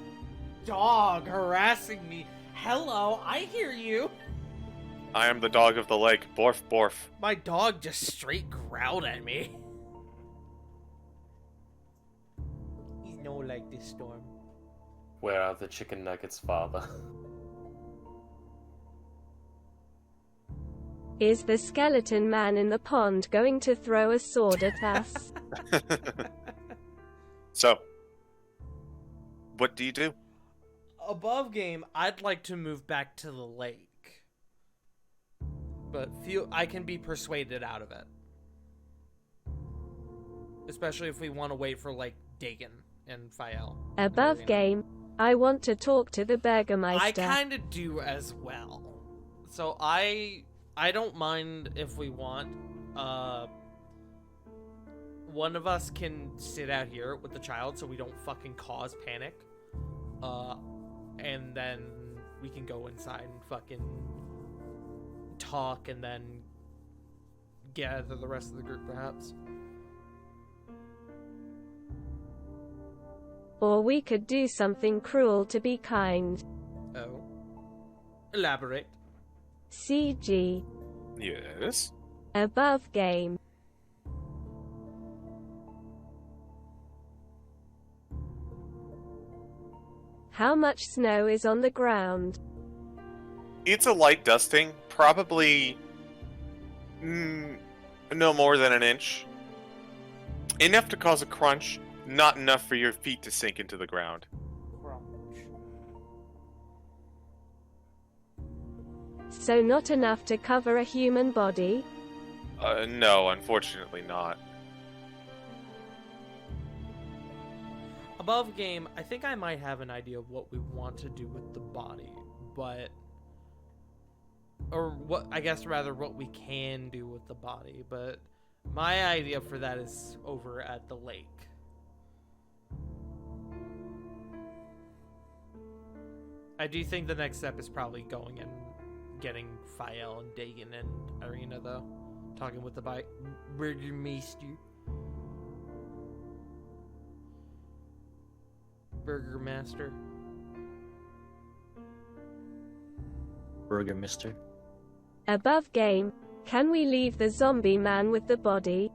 dog harassing me. Hello, I hear you. I am the dog of the lake. Borf, borf. My dog just straight growled at me. He's no like this storm. Where are the chicken nuggets, father? Is the skeleton man in the pond going to throw a sword at us? So, what do you do? Above game, I'd like to move back to the lake. But I can be persuaded out of it. Especially if we want to wait for, like, Dagon and Fael. Above game, I want to talk to the Burgermeister. I kind of do as well. So I don't mind if we want. One of us can sit out here with the child so we don't fucking cause panic. And then we can go inside and fucking talk and then gather the rest of the group, perhaps. Or we could do something cruel to be kind. Oh. Elaborate. CG. Yes? Above game. How much snow is on the ground? It's a light dusting. Probably no more than an inch. Enough to cause a crunch, not enough for your feet to sink into the ground. So not enough to cover a human body? No, unfortunately not. Above game, I think I might have an idea of what we want to do with the body, but... Or what, I guess rather what we can do with the body, but my idea for that is over at the lake. I do think the next step is probably going and getting Fael and Dagon and Arena, though. Talking with the Burgermeister. Burgermaster. Burgermeister. Above game, can we leave the zombie man with the body?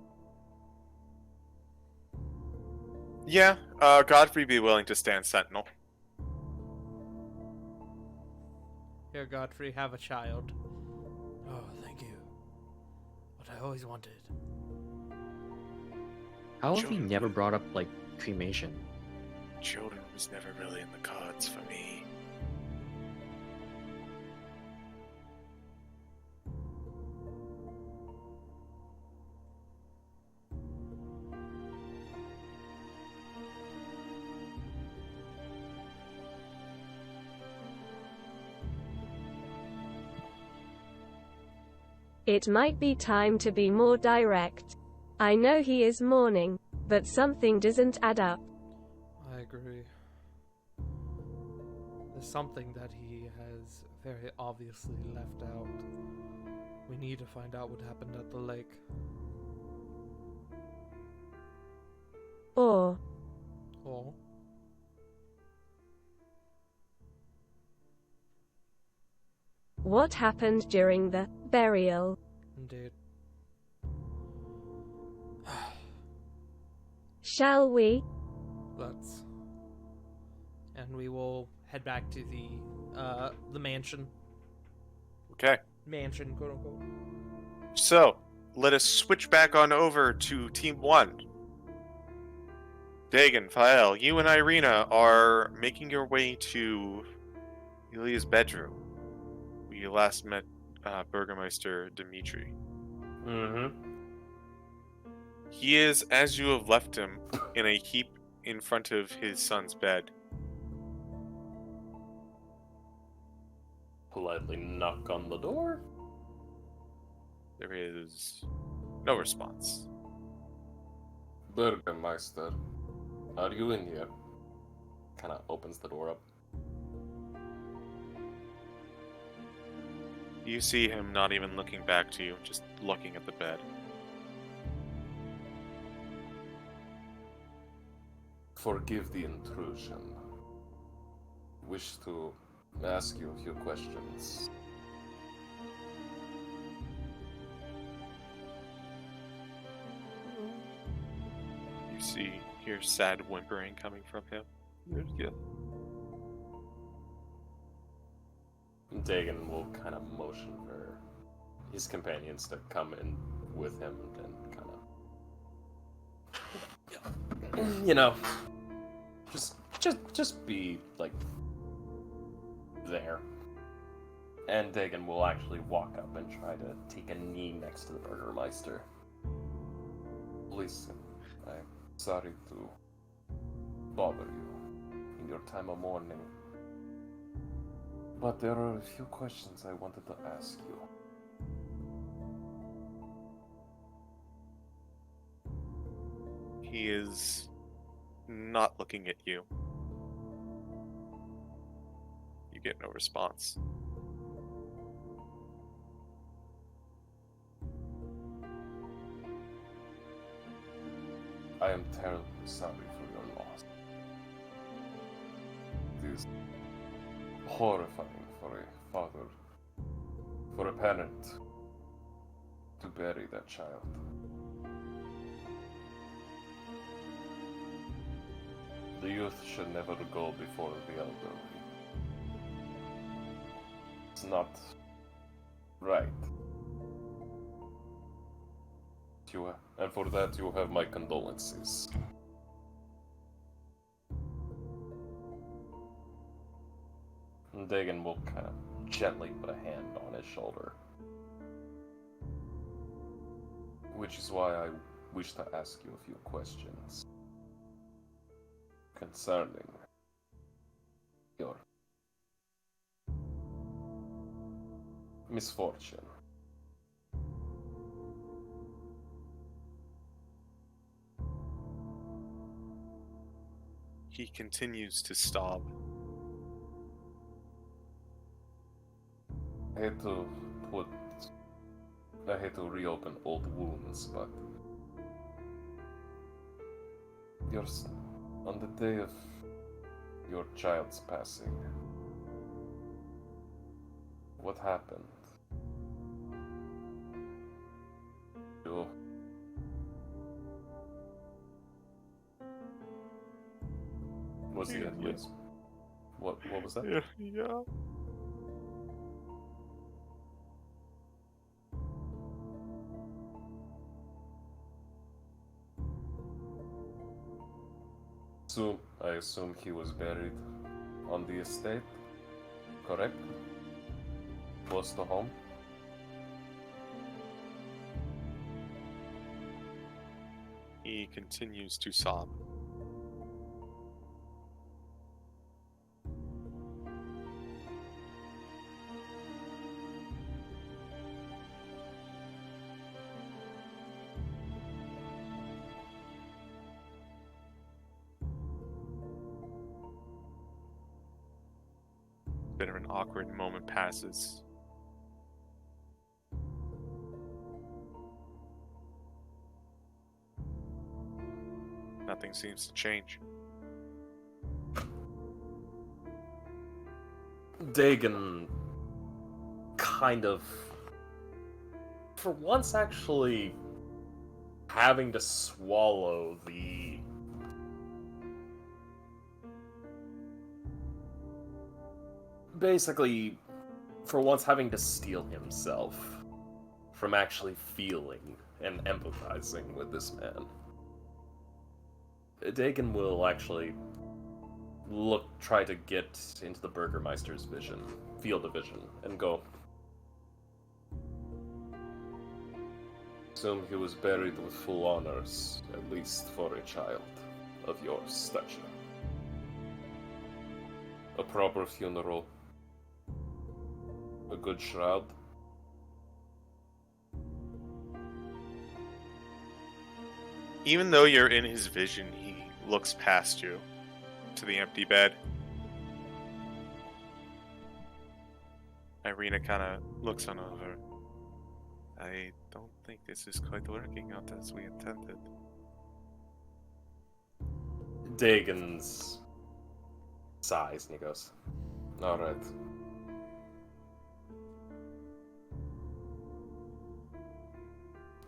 Yeah, Godfrey be willing to stand sentinel. Here, Godfrey, have a child. Oh, thank you. What I always wanted. How have we never brought up, like, cremation? Children was never really in the cards for me. It might be time to be more direct. I know he is mourning, but something doesn't add up. I agree. There's something that he has very obviously left out. We need to find out what happened at the lake. Or what happened during the burial? Indeed. Shall we? Let's. And we will head back to the mansion. Okay. Mansion, quote unquote. So, let us switch back on over to Team 1. Dagon, Fael, you and Irina are making your way to Ilya's bedroom. We last met Burgermeister Dimitri. Mm-hmm. He is, as you have left him, in a heap in front of his son's bed. Politely knock on the door. There is no response. Burgermeister, are you in here? Kind of opens the door up. You see him not even looking back to you, just looking at the bed. Forgive the intrusion. Wish to ask you a few questions. You hear sad whimpering coming from him. Yeah. Dagon will kind of motion for his companions to come in with him and kind of, you know, just be like there. And Dagon will actually walk up and try to take a knee next to the Burgermeister. Listen, I'm sorry to bother you in your time of mourning, but there are a few questions I wanted to ask you. He is not looking at you. You get no response. I am terribly sorry for your loss. It is horrifying for a father, for a parent, to bury that child. The youth should never go before the elderly. It's not right. And for that, you have my condolences. And Dagon will kind of gently put a hand on his shoulder. Which is why I wish to ask you a few questions concerning your misfortune. He continues to sob. I hate to reopen old wounds, but on the day of your child's passing, what happened? You was it? Yes. What was that? Yeah. So I assume he was buried on the estate, correct? Close to home? He continues to sob. Bit of an awkward moment passes. Nothing seems to change. Dagon kind of, for once, actually having to swallow the basically, for once, having to steel himself from actually feeling and empathizing with this man. Dagon will actually try to get into the Burgermeister's field of vision, and go. Assume he was buried with full honors, at least for a child of your stature. A proper funeral. A good shroud. Even though you're in his vision, he looks past you to the empty bed. Irina kind of looks on over. I don't think this is quite working out as we intended. Dagon's sighs and he goes, alright.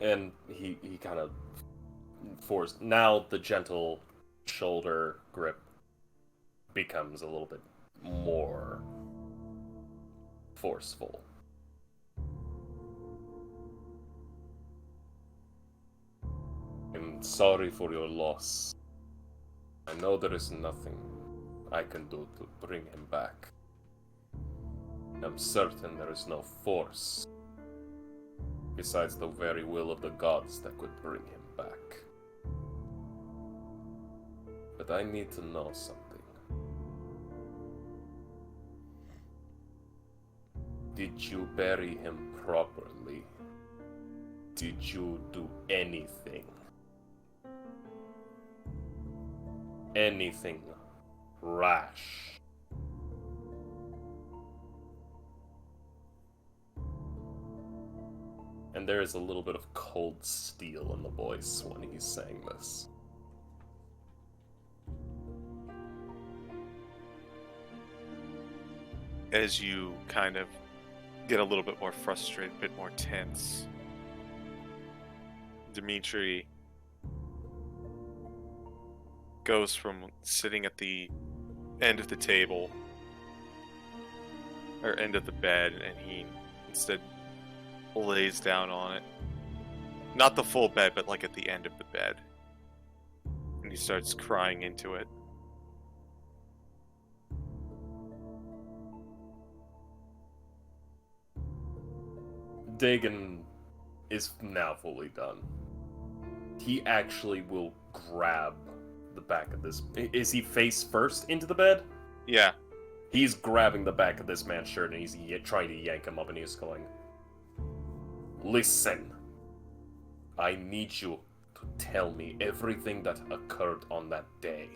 And he kind of forced. Now the gentle shoulder grip becomes a little bit more forceful. I'm sorry for your loss. I know there is nothing I can do to bring him back. I'm certain there is no force besides the very will of the gods that could bring him back. But I need to know something. Did you bury him properly? Did you do anything? Anything rash? And there is a little bit of cold steel in the voice when he's saying this. As you kind of get a little bit more frustrated, a bit more tense, Dimitri goes from sitting at the end of the table, or end of the bed, and he instead lays down on it. Not the full bed, but like at the end of the bed. And he starts crying into it. Dagon is now fully done. He actually will grab the back of this. Is he face first into the bed? Yeah. He's grabbing the back of this man's shirt and he's trying to yank him up, and he's going, listen, I need you to tell me everything that occurred on that day.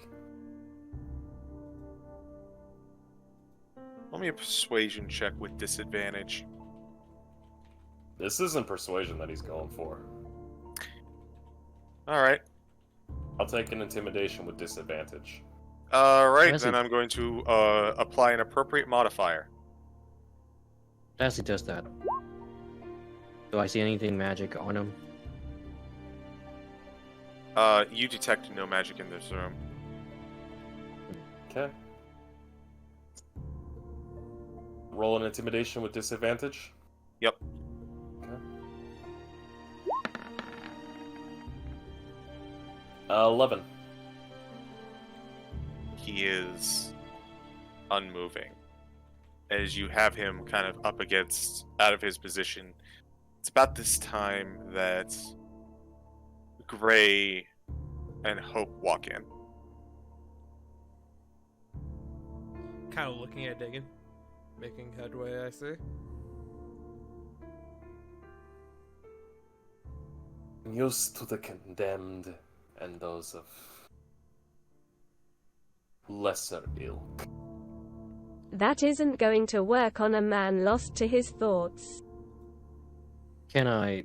Let me a persuasion check with disadvantage. This isn't persuasion that he's going for. Alright. I'll take an intimidation with disadvantage. Alright, then I'm going to apply an appropriate modifier. As he does that, do I see anything magic on him? You detect no magic in this room. Okay. Roll an intimidation with disadvantage? Yep. Okay. 11. He is unmoving. As you have him kind of up against, out of his position, it's about this time that Gray and Hope walk in. Kind of looking at Dagon. Making headway, I see. News to the condemned and those of lesser ilk. That isn't going to work on a man lost to his thoughts. Can I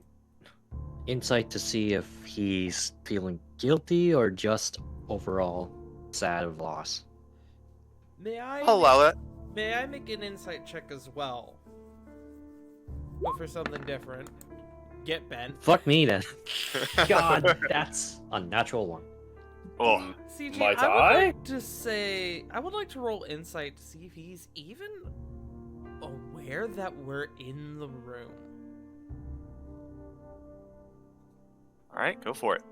insight to see if he's feeling guilty or just overall sad of loss? I'll allow that. May I make an insight check as well? But for something different. Get bent. Fuck me then. God, that's a natural one. Oh, CG, Might I would I? like to say, I would like to roll insight to see if he's even aware that we're in the room. Alright, go for it.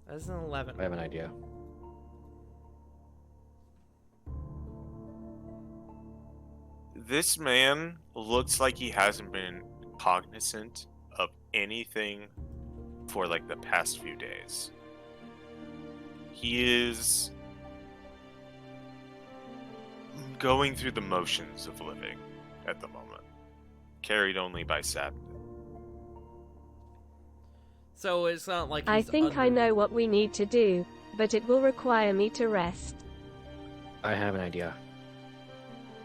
That's an 11. I have an idea. This man looks like he hasn't been cognizant of anything for like the past few days. He is going through the motions of living at the moment, carried only by sadness. So it's not like I he's think I under- know what we need to do, but it will require me to rest. I have an idea.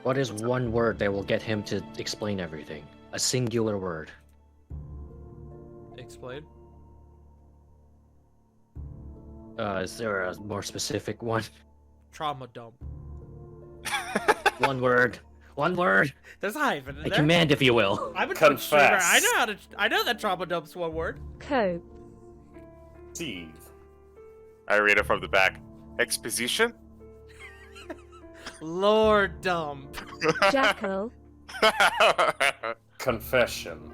What is one word that will get him to explain everything? A singular word. Explain. Is there a more specific one? Trauma dump. One word. One word. There's a hyphen in A there. command, if you will. I'm a Twitch streamer. Confess. I know that trauma dump's one word. Cope. Seethe. I read it from the back. Exposition? Lord dump. Jackal. Confession.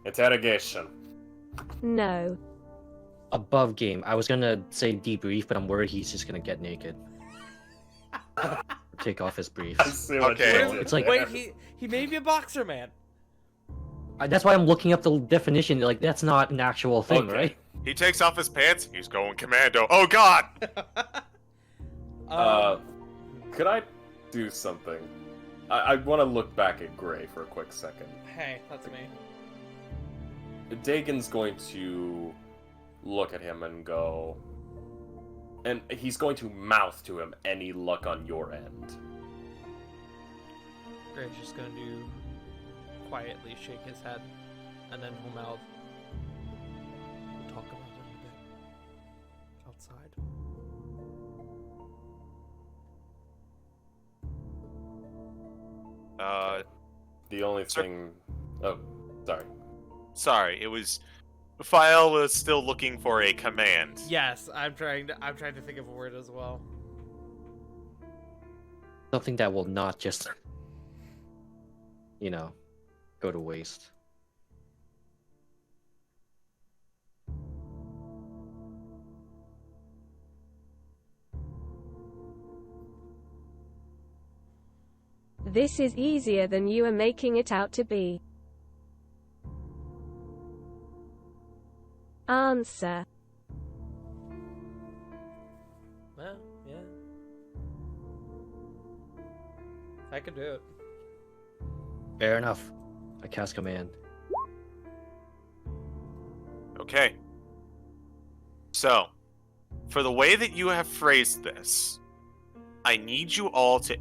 Interrogation. No. Above game. I was gonna say debrief, but I'm worried he's just gonna get naked. Take off his I briefs. see what Okay. you're doing It's like- there. Wait, he may be a boxer man. That's why I'm looking up the definition. Like, that's not an actual thing, Okay. right? He takes off his pants. He's going commando. Oh God! Could I do something? I want to look back at Gray for a quick second. Hey, that's me. Dagon's going to look at him and go... And he's going to mouth to him, any luck on your end. Gray's just gonna do quietly shake his head, and then he'll mouth. We'll talk about it in a bit. Outside. The only Sir- thing... Oh, sorry. Sorry, it was... File was still looking for a command. Yes, I'm trying to think of a word as well. Something that will not just, you know, go to waste. This is easier than you are making it out to be. Answer. Well, yeah. I could do it. Fair enough. I cast command. Okay. So, for the way that you have phrased this, I need you all to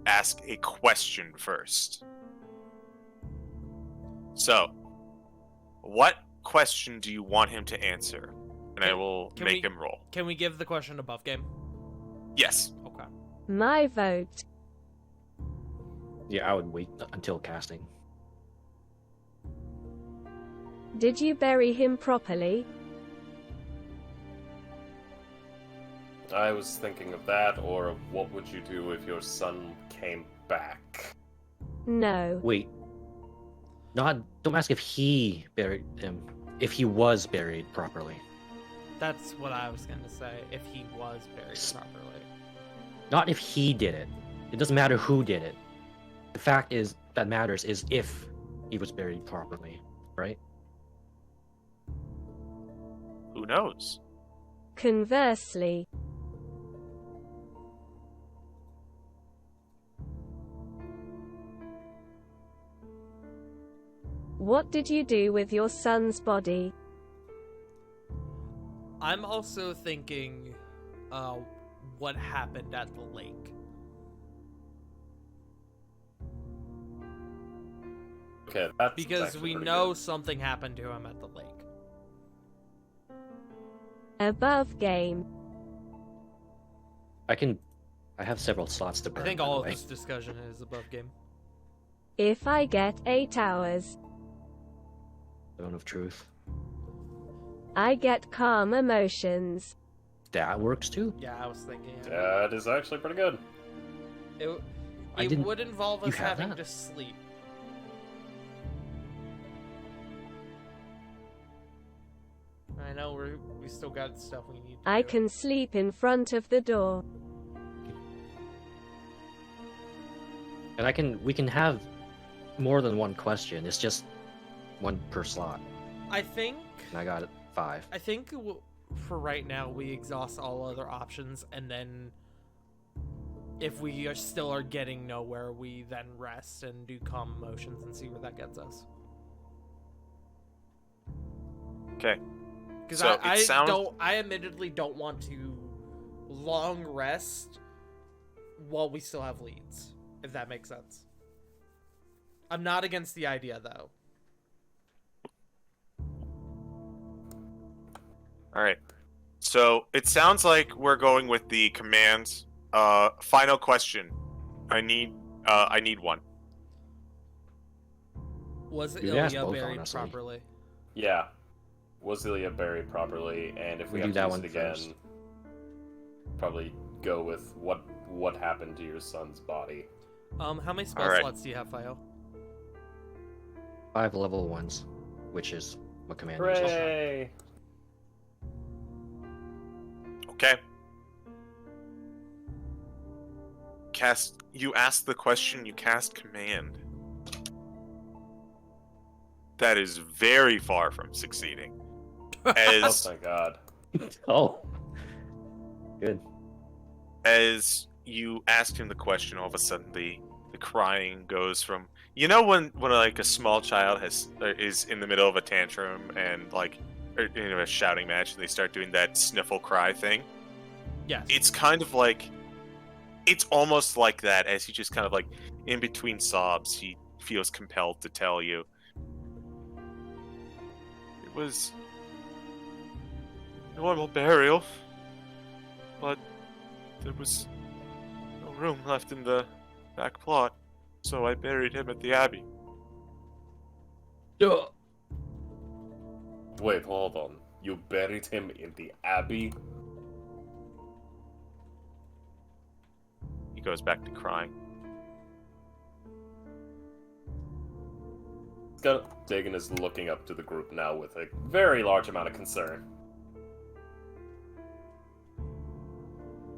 ask a question first. So, what question do you want him to answer? And I will Can make we- him roll. Can we give the question above game? Yes. Okay. My vote. Yeah, I would wait until casting. Did you bury him properly? I was thinking of that, or what would you do if your son came back? No. Wait. Don't ask if he buried him. If he was buried properly. That's what I was gonna say. If he was buried properly. Not if he did it. It doesn't matter who did it. The fact is that matters is if he was buried properly, right? Who knows? Conversely. What did you do with your son's body? I'm also thinking, what happened at the lake. Okay, that's Because actually we pretty know good. something happened to him at the lake. Above game. I have several slots to burn. I think by the all of way. this discussion is above game. If I get 8 hours, Zone of truth. I get calm emotions. That works too. Yeah, I was thinking. That is actually pretty good. It I it didn't- would involve you us have having that? to sleep. I know we still got stuff we need to I do. can sleep in front of the door. And we can have more than one question. It's just one per slot. I think And I got 5. I think for right now we exhaust all other options, and then if we still are getting nowhere, we then rest and do calm emotions and see where that gets us. Okay. Because So it sounds- I admittedly don't want to long rest while we still have leads, if that makes sense. I'm not against the idea, though. All right. So it sounds like we're going with the commands. Final question. I need one. Was You asked Ilya both, buried honestly. properly? Yeah. Was Ilya buried properly? And if we We have do to that use it one again, first. probably go with what happened to your son's body. How many spell Alright. slots do you have, Fio? 5 level 1s, which is what commanders are. Hooray! Okay. You ask the question, you cast command. That is very far from succeeding. Oh As my god. Oh. Good. as you ask him the question, all of a sudden the crying goes from, you know, when like a small child is in the middle of a tantrum and like in a shouting match and they start doing that sniffle cry thing. Yes. It's kind of like, it's almost like that, as he just kind of like in between sobs he feels compelled to tell you it was normal burial, but there was no room left in the back plot, so I buried him at the Abbey. Wait, hold on. You buried him in the Abbey? He goes back to crying. Dagon is looking up to the group now with a very large amount of concern.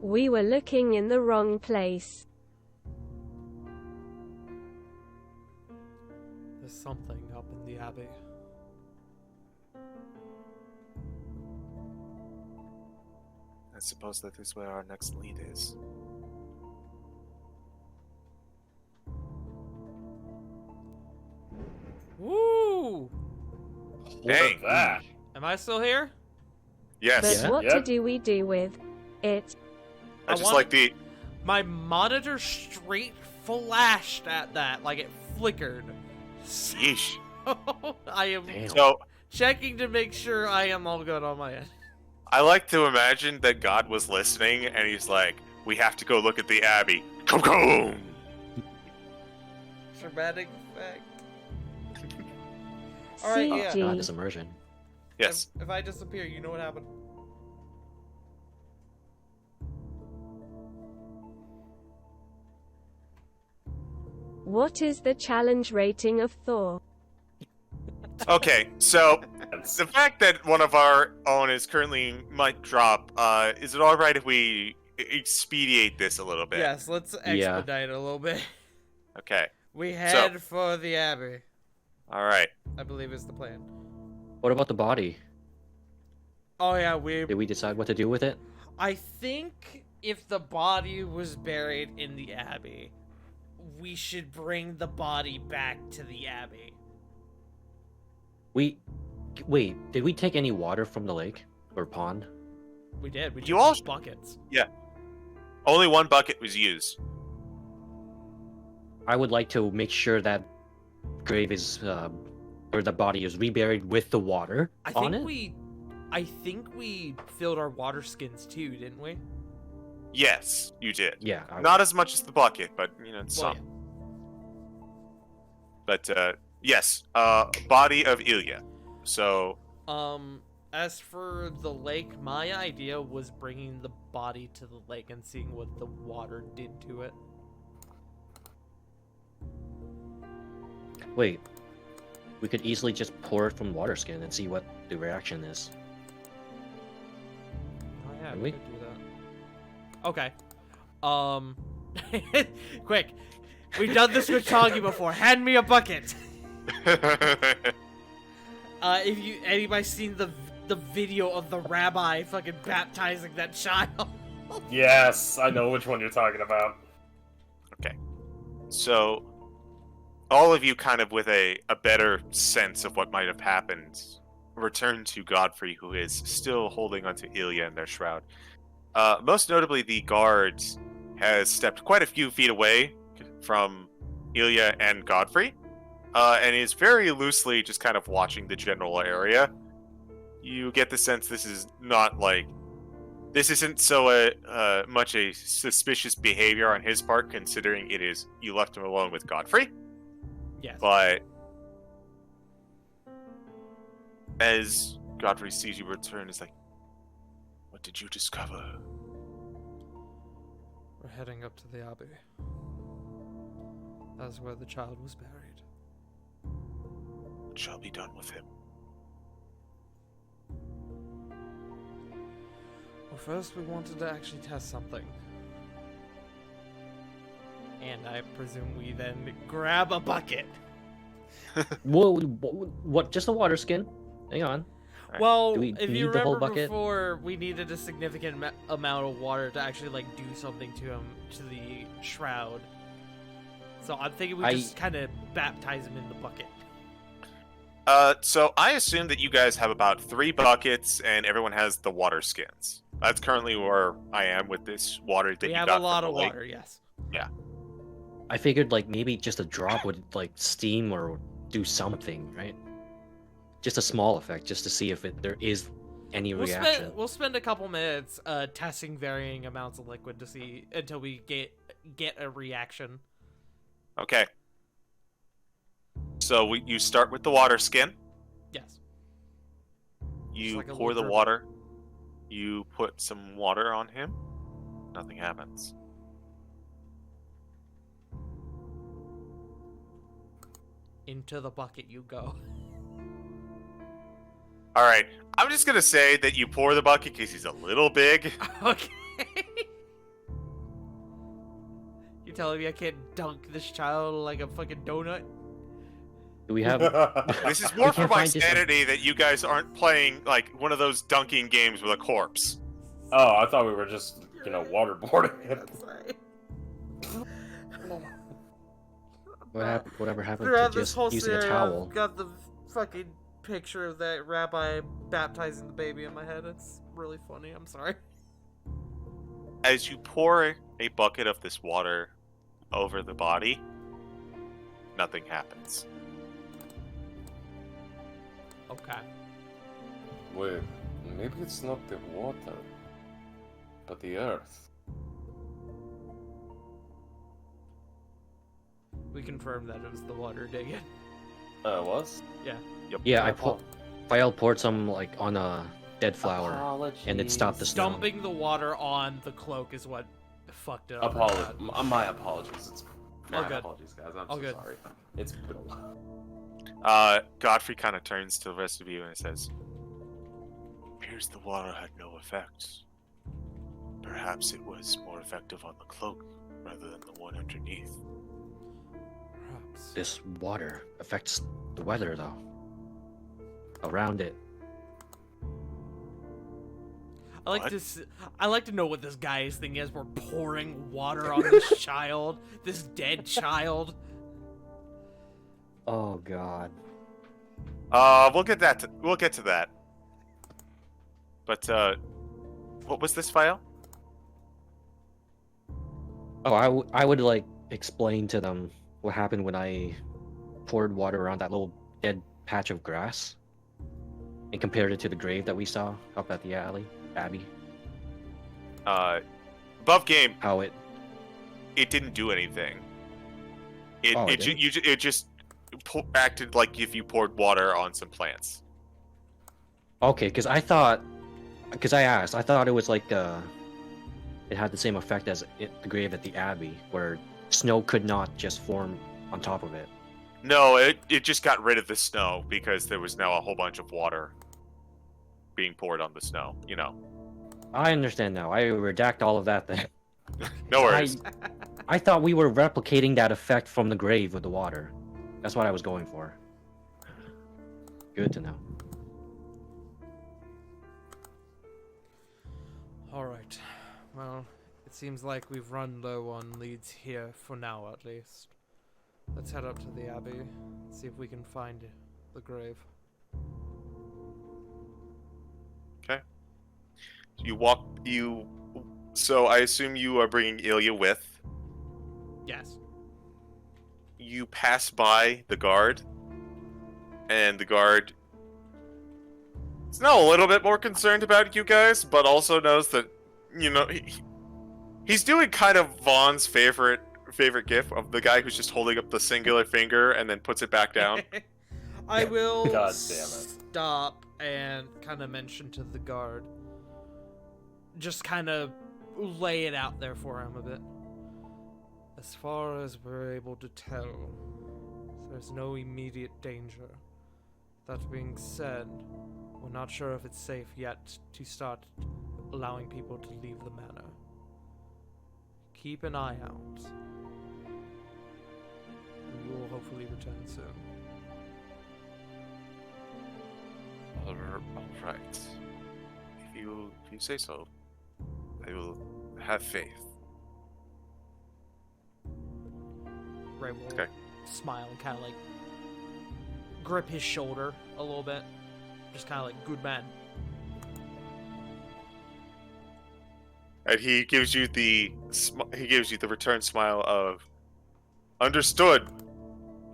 We were looking in the wrong place. There's something up in the Abbey. I suppose that is where our next lead is. Woo! Dang. Look at that. Am I still here? Yes. But Yeah. what Yep. do we do with it? I I just want- like the My monitor straight flashed at that, like it flickered. yeesh. I am Damn. So checking to make sure I am all good on my end. I like to imagine that God was listening and he's like, we have to go look at the Abbey. Come, come! Dramatic effect. Alright, yeah. CG. God, this immersion. Yes. If I disappear, you know what happened. What is the challenge rating of Thor? Okay, so the fact that one of our own is currently might drop, is it alright if we expedite this a little bit? Yes, let's expedite it a little bit. Okay, We head for the Abbey, alright. I believe is the plan. What about the body? Oh yeah, Did we decide what to do with it? I think if the body was buried in the Abbey, we should bring the body back to the Abbey. Wait, did we take any water from the lake or pond? We did. We You took all- buckets. Only one bucket was used. I would like to make sure that grave is, or the body is reburied with the water on it. I think we filled our water skins too, didn't we? Yes, you did. Yeah. Not as much as the bucket, but, you know, some. Well, But, yes, body of Ilya. So, as for the lake, my idea was bringing the body to the lake and seeing what the water did to it. Wait. We could easily just pour it from water skin and see what the reaction is. we? Do that. Okay. Quick. We've done this with Chongi before. Hand me a bucket. If anybody seen the video of the rabbi fucking baptizing that child? Yes, I know which one you're talking about. Okay. So, all of you kind of with a better sense of what might have happened return to Godfrey, who is still holding onto Ilya in their shroud. Most notably, the guard has stepped quite a few feet away from Ilya and Godfrey, and is very loosely just kind of watching the general area. You get the sense this is not like... This isn't so much a suspicious behavior on his part, considering it is you left him alone with Godfrey. Yes. But as Godfrey sees you return, he's like, "What did you discover?" We're heading up to the Abbey. That's where the child was buried. What shall be done with him? Well, first we wanted to actually test something. And I presume we then grab a bucket. Whoa, what? Just a water skin? Hang on. Well, Do we if need you the whole remember bucket? before, we needed a significant amount of water to actually like do something to him, to the shroud. So I'm thinking we just kind of baptize him in the bucket. So I assume that you guys have about 3 buckets, and everyone has the water skins. That's currently where I am with this water that We you have got a lot from of the lake. water, yes. Yeah. I figured like maybe just a drop would like steam or do something, right? Just a small effect, just to see if there is any reaction. We'll spend a couple minutes testing varying amounts of liquid to see until we get a reaction. Okay. So you start with the water skin. Yes. You like a pour the little water. You put some water on him. Nothing happens. Into the bucket you go. All right. I'm just gonna say that you pour the bucket because he's a little big. Okay. You telling me I can't dunk this child like a fucking donut? Do we have? This is more for can't my find just a- sanity that you guys aren't playing like one of those dunking games with a corpse. Oh, I thought we were just, waterboarding it. Whatever happened Throughout to this just whole using a scenario, towel? I've got the fucking picture of that rabbi baptizing the baby in my head. It's really funny. I'm sorry. As you pour a bucket of this water over the body, nothing happens. Okay. Wait, maybe it's not the water, but the earth. We confirmed that it was the water digging. It was? Yeah. Yep. Yeah, Fael poured some like on a dead flower, Apologies. and it stopped the snow. Dumping the water on the cloak is what fucked it up. My apologies. My good. apologies, guys. I'm All so good. sorry. It's been a while. Godfrey kind of turns to the rest of you and says, "Appears the water had no effect. Perhaps it was more effective on the cloak rather than the one underneath." Perhaps. This water affects the weather, though. Around it. I like to know what this guy's thing is. We're pouring water on this child, this dead child. Oh God. We'll get to that. But what was this file? Oh, I would like explain to them what happened when I poured water around that little dead patch of grass and compared it to the grave that we saw up at the Abbey. Above game, How it it didn't do anything. it It just acted like if you poured water on some plants. Okay, because I asked, I thought it was like it had the same effect as the grave at the Abbey, where snow could not just form on top of it. No, it just got rid of the snow because there was now a whole bunch of water being poured on the snow, I understand now. I redact all of that then. No worries. I thought we were replicating that effect from the grave with the water. That's what I was going for. Good to know. Alright. Well, it seems like we've run low on leads here, for now at least. Let's head up to the Abbey, see if we can find the grave. Okay. So I assume you are bringing Ilya with. Yes. You pass by the guard, and the guard is now a little bit more concerned about you guys, but also knows that, he's doing kind of Vaughn's favorite gif of the guy who's just holding up the singular finger and then puts it back down. I will God damn it. stop and kind of mention to the guard. Just kind of lay it out there for him a bit. As far as we're able to tell, there's no immediate danger. That being said, we're not sure if it's safe yet to start allowing people to leave the manor. Keep an eye out. We will hopefully return soon. All right. If you say so, I will have faith. Ray will Okay. smile and kind of like grip his shoulder a little bit. Just kind of like, good man. And he gives you the return smile of understood,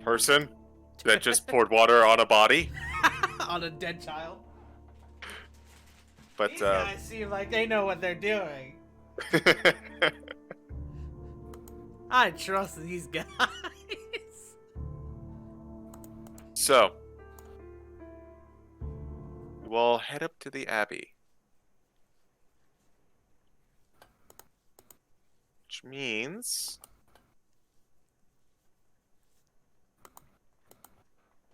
person that just poured water on a body. On a dead child. But These guys seem like they know what they're doing. I trust these guys. So we'll head up to the Abbey. Which means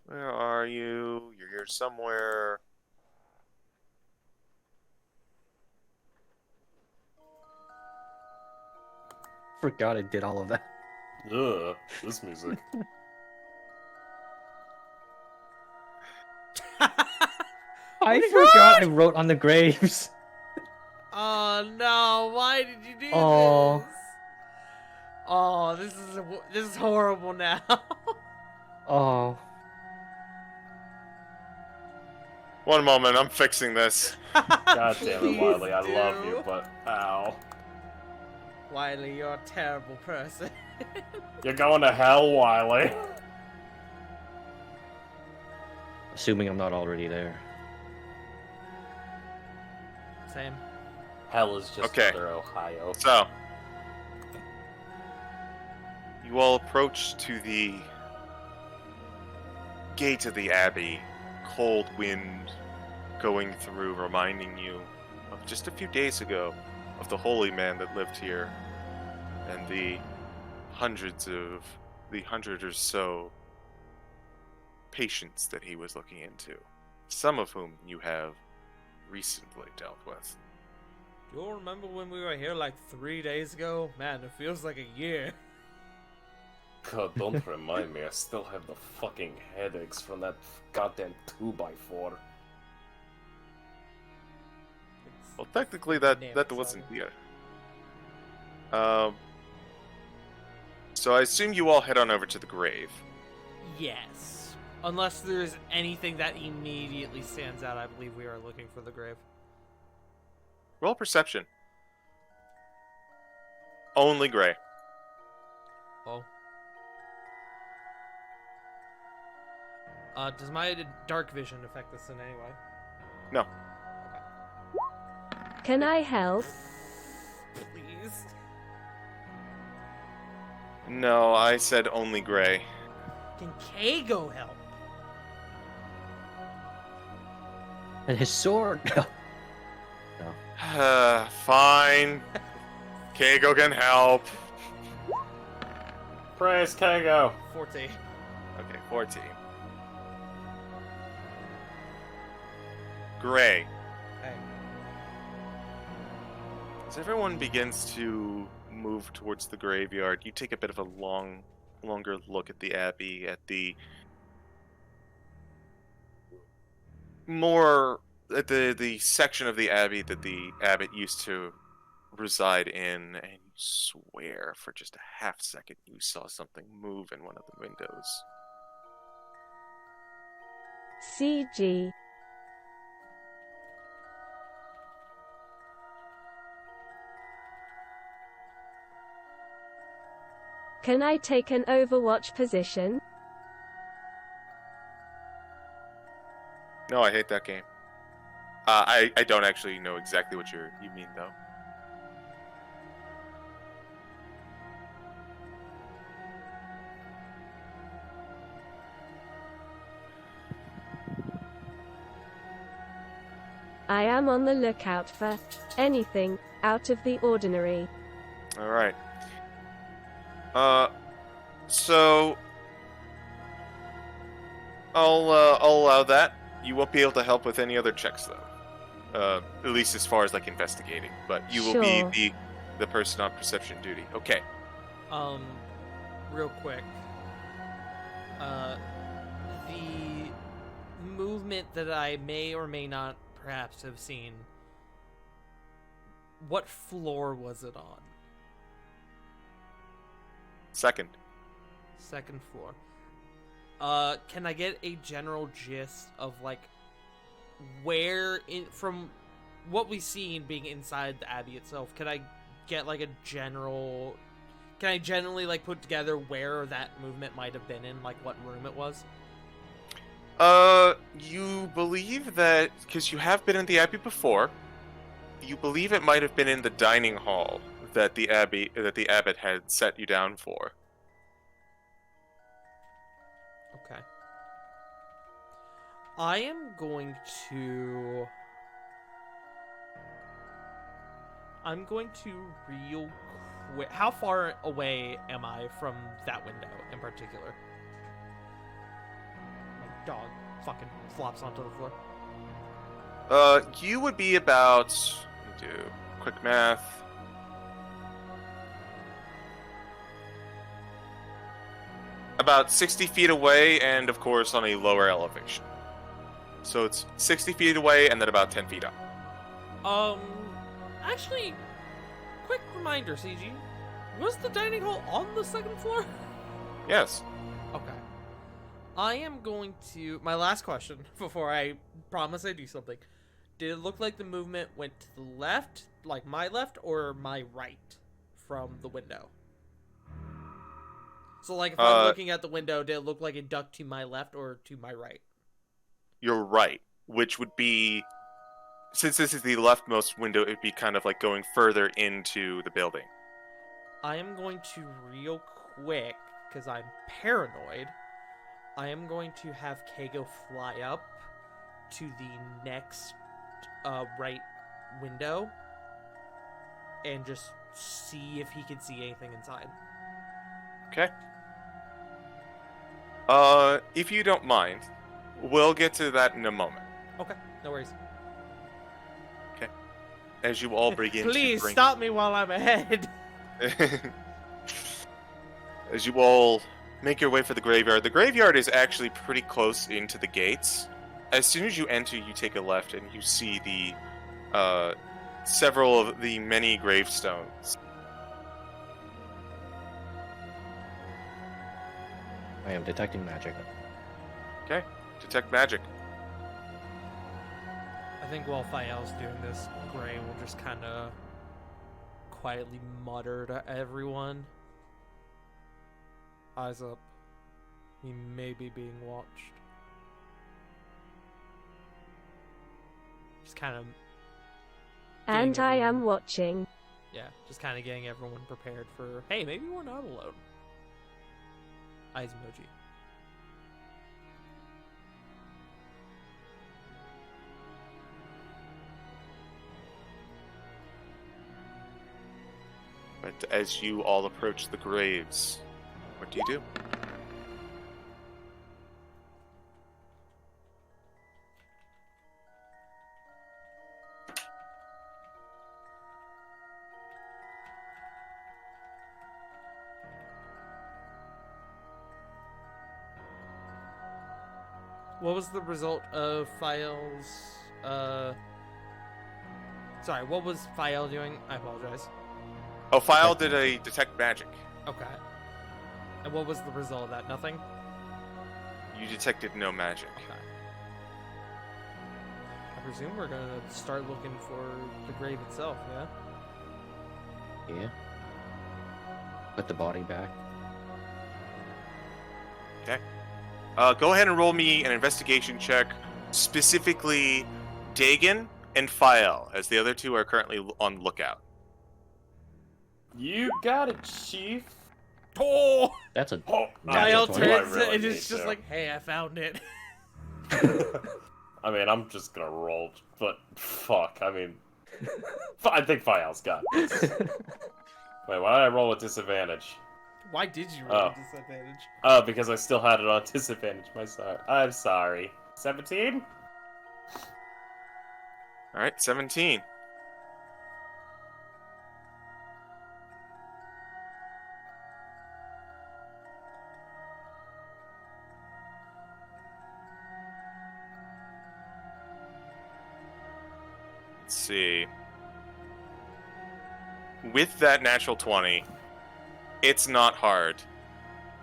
where are you? You're here somewhere. Forgot I did all of that. Ugh, this music. I forgot I wrote on the graves. Oh no! Why did you do Oh. this? Oh, this is horrible now. Oh. One moment, I'm fixing this. God damn it, Please Wiley, I love do. you, but ow. Wiley, you're a terrible person. You're going to hell, Wiley. Assuming I'm not already there. Same. Hell is just Okay. other Ohio. So you all approach to the gate of the Abbey, cold wind going through, reminding you of just a few days ago of the holy man that lived here and the hundred or so patients that he was looking into, some of whom you have recently dealt with. Do you all remember when we were here like 3 days ago? Man, it feels like a year. God, don't remind me, I still have the fucking headaches from that goddamn 2x4. Well, technically that Damn, wasn't sorry. here. So I assume you all head on over to the grave. Yes. Unless there's anything that immediately stands out, I believe we are looking for the grave. Roll perception. Only Gray. Oh. Does my dark vision affect this in any way? No. Can I help? Please. No, I said only Gray. Can Kago help? And his sword. Fine. Kago can help. Praise Kago! 14. Okay, 14. Gray, Hey. As everyone begins to move towards the graveyard, you take a bit of a longer look at the abbey, at the section of the abbey that the abbot used to reside in, and you swear for just a half second you saw something move in one of the windows. CG. Can I take an Overwatch position? No, I hate that game. I don't actually know exactly what you mean though. I am on the lookout for anything out of the ordinary. All right. So I'll allow that. You won't be able to help with any other checks though. At least as far as like investigating. But you will be Sure. the person on perception duty. Okay. Real quick. The movement that I may or may not perhaps have seen. What floor was it on? Second. Second floor. Can I get a general gist of like where from what we've seen being inside the abbey itself? Can I get like a general? Can I generally like put together where that movement might have been in, like what room it was? You believe that because you have been in the abbey before, you believe it might have been in the dining hall that the abbot had set you down for. Okay. I am going to real quick. How far away am I from that window in particular? My dog fucking flops onto the floor. You would be about, let me do quick math. About 60 feet away, and of course on a lower elevation. So it's 60 feet away and then about 10 feet up. Actually, quick reminder, CG. Was the dining hall on the second floor? Yes. Okay. I am going to... My last question, before I promise I do something. Did it look like the movement went to the left, like my left, or my right from the window? So, like, if I'm looking at the window, did it look like it ducked to my left or to my right? You're right, which would be... Since this is the leftmost window, it'd be kind of like going further into the building. I am going to real quick, because I'm paranoid, I am going to have Kago fly up to the next right window and just see if he can see anything inside. Okay. If you don't mind, we'll get to that in a moment. Okay, no worries. As you all begin Please to bring... stop me while I'm ahead. As you all make your way for the graveyard is actually pretty close into the gates. As soon as you enter, you take a left and you see the several of the many gravestones. I am detecting magic. Okay, detect magic. I think while Fael's doing this, Gray will just kind of quietly mutter to everyone. Eyes up. He may be being watched. Just kind of... And I am watching. Yeah, just kind of getting everyone prepared for, hey, maybe we're not alone. Eyes emoji. But as you all approach the graves, what do you do? what was the result of File's, sorry, what was File doing? I apologize. Oh, File did a detect magic. Okay. And what was the result of that? Nothing? You detected no magic. Okay. I presume we're gonna start looking for the grave itself, yeah? Yeah. Put the body back. Okay. Go ahead and roll me an investigation check, specifically Dagon and Fael, as the other two are currently on lookout. You got it, Chief. Oh! That's a Oh, Dial that's a turns really and it's need just to. like, hey, I found it. I mean, I'm just gonna roll, but fuck. I mean, I think File's got this. Wait, why did I roll with disadvantage? Why did you roll disadvantage? Oh, because I still had it on disadvantage. I'm sorry. 17? All right, 17. Let's see. With that natural 20, it's not hard.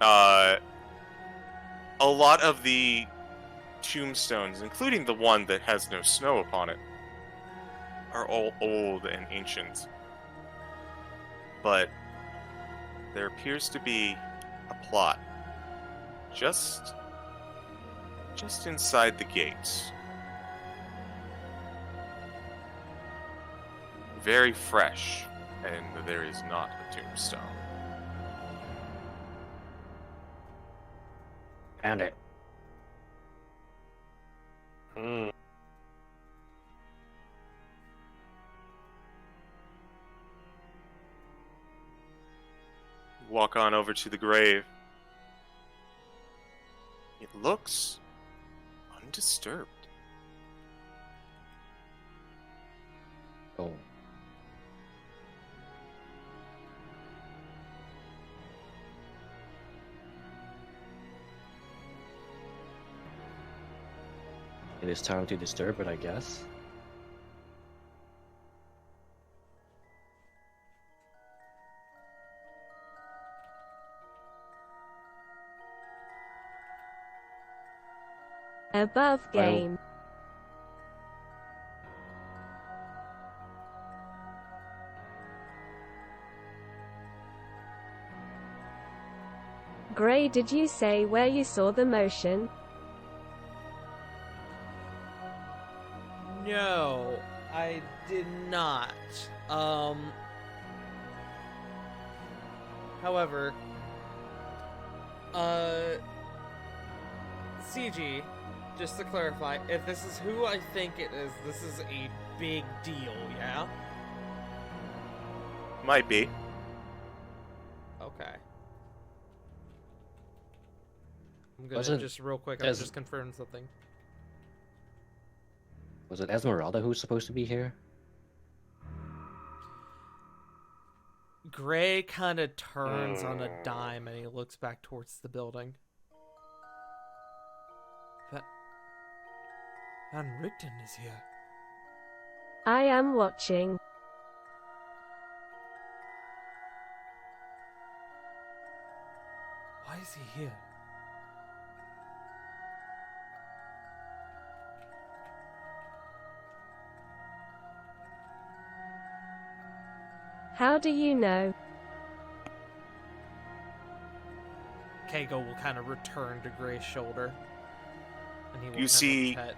A lot of the tombstones, including the one that has no snow upon it, are all old and ancient. But there appears to be a plot just inside the gates. Very fresh, and there is not a tombstone. Found it. Hmm. Walk on over to the grave. It looks undisturbed. Oh. It is time to disturb it, I guess. Above Well- game. Gray, did you say where you saw the motion? No, I did not. However, CG, just to clarify, if this is who I think it is, this is a big deal, yeah? Might be. Okay. I'm gonna Wasn't just real quick, I'm as- just confirming something. Was it Esmeralda who's supposed to be here? Gray kind of turns on a dime and he looks back towards the building. Van Richten is here. I am watching. Why is he here? How do you know? Kago will kind of return to Gray's shoulder. And he will You kind of see- pet.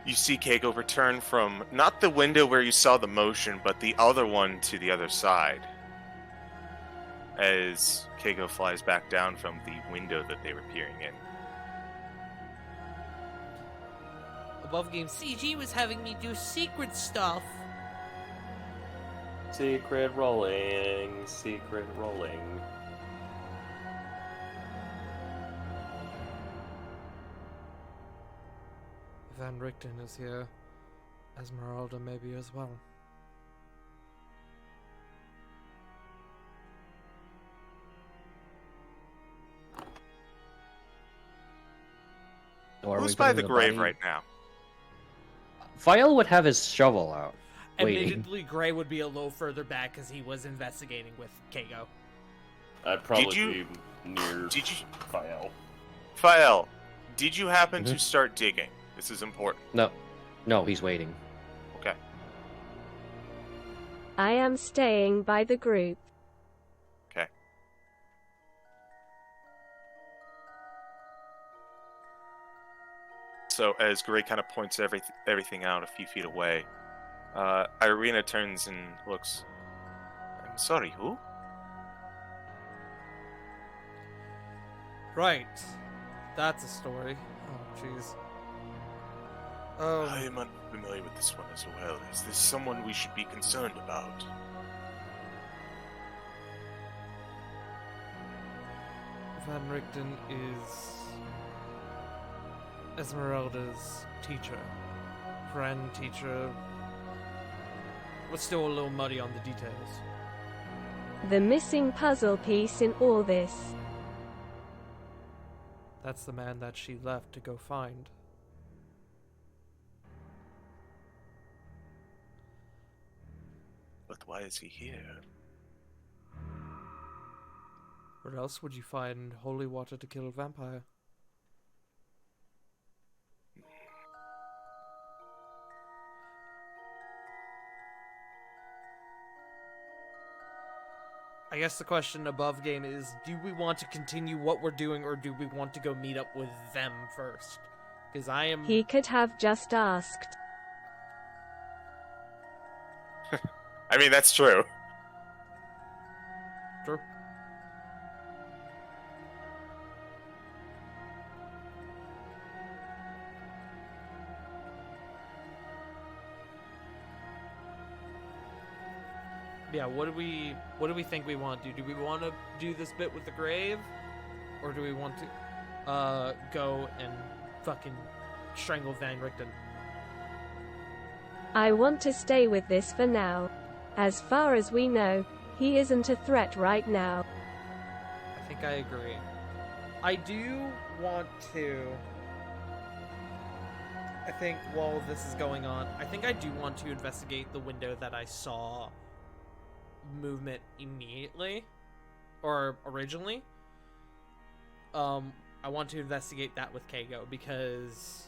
You see Keiko return from not the window where you saw the motion, but the other one to the other side. As Keiko flies back down from the window that they were peering in. Above game, CG was having me do secret stuff. Secret rolling, secret rolling. Van Richten is here. Esmeralda maybe as well. Or are we Who's by putting the grave body- right now? Fael would have his shovel out. Waiting. Admittedly, Gray would be a little further back because he was investigating with Kago. I'd probably Did you- be near Did you, Fael. Fael? Did you happen Mhm. to start digging? This is important. No, he's waiting. Okay. I am staying by the group. Okay. So as Gray kind of points everything out a few feet away, Irina turns and looks. I'm sorry, who? Right. That's a story. Oh, jeez. I am unfamiliar with this one as well. Is this someone we should be concerned about? Van Richten is Esmeralda's teacher. Friend, teacher. We're still a little muddy on the details. The missing puzzle piece in all this. That's the man that she left to go find. But why is he here? Where else would you find holy water to kill a vampire? I guess the question above game is, do we want to continue what we're doing or do we want to go meet up with them first? Because I am... He could have just asked. I mean, that's true. True. Yeah, what do we think we want to do? Do we want to do this bit with the grave? Or do we want to go and fucking strangle Van Richten? I want to stay with this for now. As far as we know, he isn't a threat right now. I think I agree. I do want to... I think while this is going on, I think I do want to investigate the window that I saw movement immediately. Or originally. I want to investigate that with Kago because...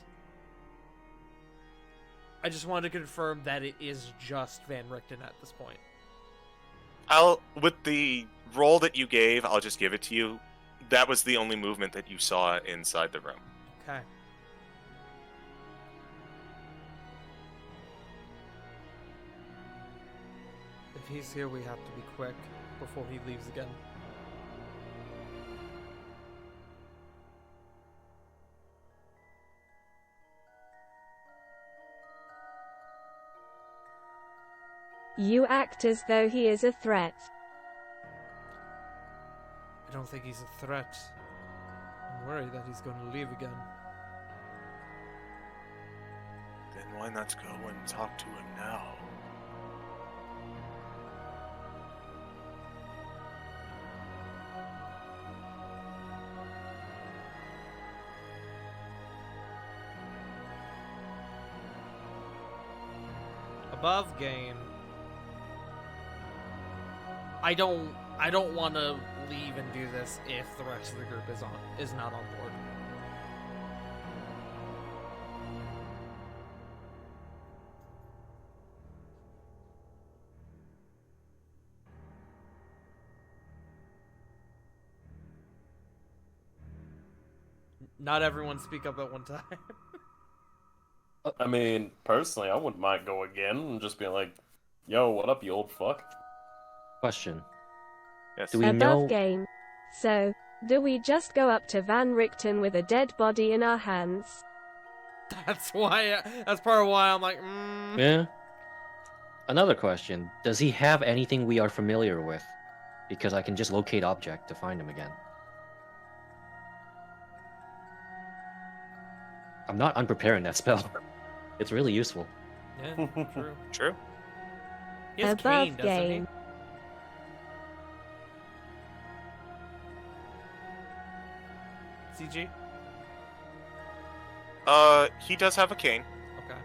I just wanted to confirm that it is just Van Richten at this point. With the roll that you gave, I'll just give it to you. That was the only movement that you saw inside the room. Okay. If he's here, we have to be quick before he leaves again. You act as though he is a threat. I don't think he's a threat. I'm worried that he's going to leave again. Then why not go and talk to him now? Above game. I don't want to leave and do this if the rest of the group is not on board. Not everyone speak up at one time. I mean, personally, I wouldn't mind go again and just be like, yo, what up, you old fuck? Question. Yes. Do we Above know... game. So, do we just go up to Van Richten with a dead body in our hands? That's part of why I'm like, Yeah. Another question. Does he have anything we are familiar with? Because I can just locate object to find him again. I'm not unpreparing that spell. It's really useful. Yeah, true. True. He has Above Kane, doesn't game. he? CG? He does have a cane. Okay.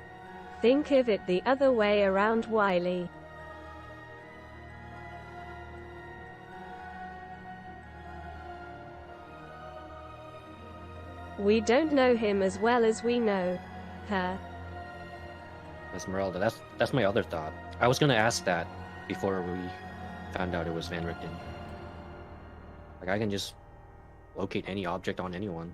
Think of it the other way around, Wiley. We don't know him as well as we know her. Esmeralda, that's my other thought. I was gonna ask that before we found out it was Van Richten. Like, I can just locate any object on anyone,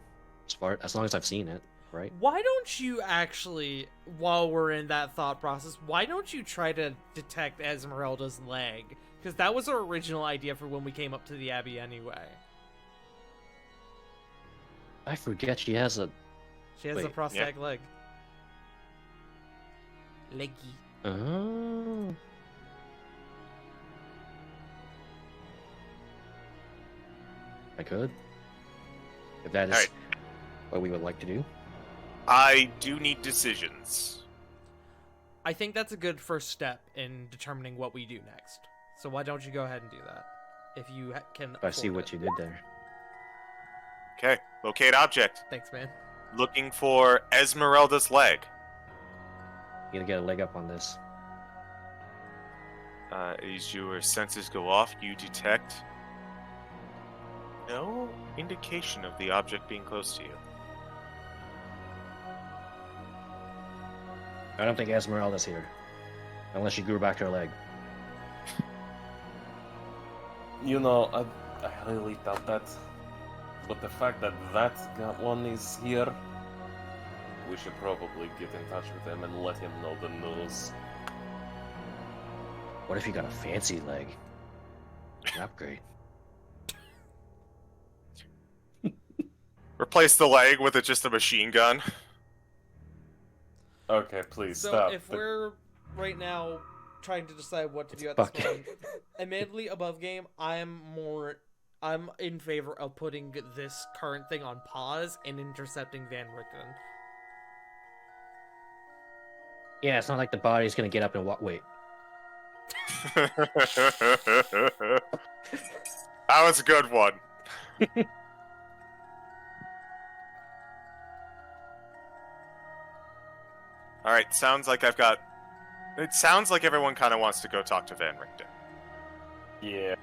as long as I've seen it, right? Why don't you actually, while we're in that thought process, why don't you try to detect Esmeralda's leg? Because that was our original idea for when we came up to the Abbey anyway. I forget she has a... She has a prosthetic leg. Leggy. Oh. I could. If that is Alright. what we would like to do. I do need decisions. I think that's a good first step in determining what we do next. So why don't you go ahead and do that? If you can. I see what you did there. Okay, locate object. Thanks, man. Looking for Esmeralda's leg. You gotta get a leg up on this. As your senses go off, you detect no indication of the object being close to you. I don't think Esmeralda's here. Unless she grew back her leg. You know, I highly doubt that. But the fact that one is here, we should probably get in touch with him and let him know the news. What if he got a fancy leg? An upgrade. Replace the leg with just a machine gun. Okay, please So stop. if we're right now trying to decide what to do at Fuck. this moment, admittedly above game, I'm in favor of putting this current thing on pause and intercepting Van Richten. Yeah, it's not like the body's gonna get up and walk. Wait. That was a good one. Alright, sounds like it sounds like everyone kind of wants to go talk to Van Richten. Yeah.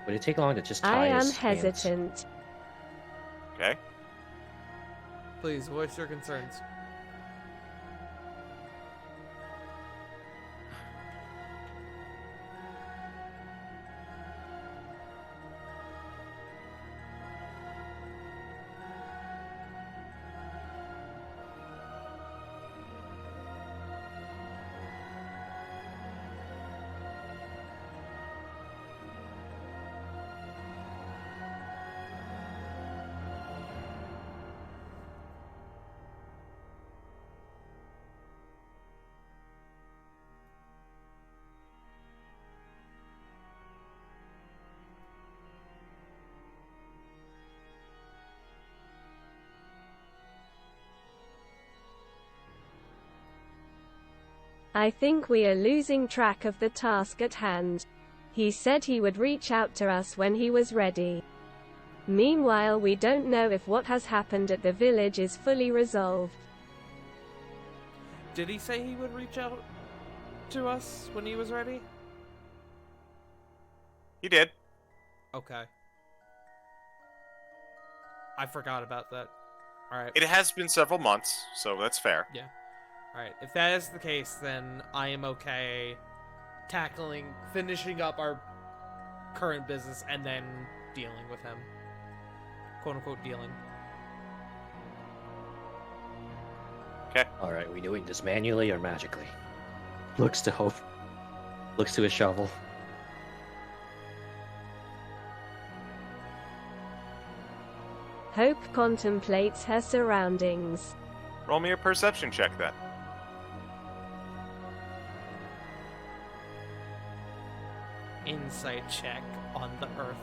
Would it take long to just I tie am his hands? hesitant. Okay? Please voice your concerns. I think we are losing track of the task at hand. He said he would reach out to us when he was ready. Meanwhile, we don't know if what has happened at the village is fully resolved. Did he say he would reach out to us when he was ready? He did. Okay. I forgot about that. Alright. It has been several months, so that's fair. Yeah. Alright, if that is the case, then I am okay finishing up our current business and then dealing with him. Quote unquote dealing. Okay. Alright, we doing this manually or magically? Looks to hope. Looks to his shovel. Hope contemplates her surroundings. Roll me a perception check then. Insight check on the earth.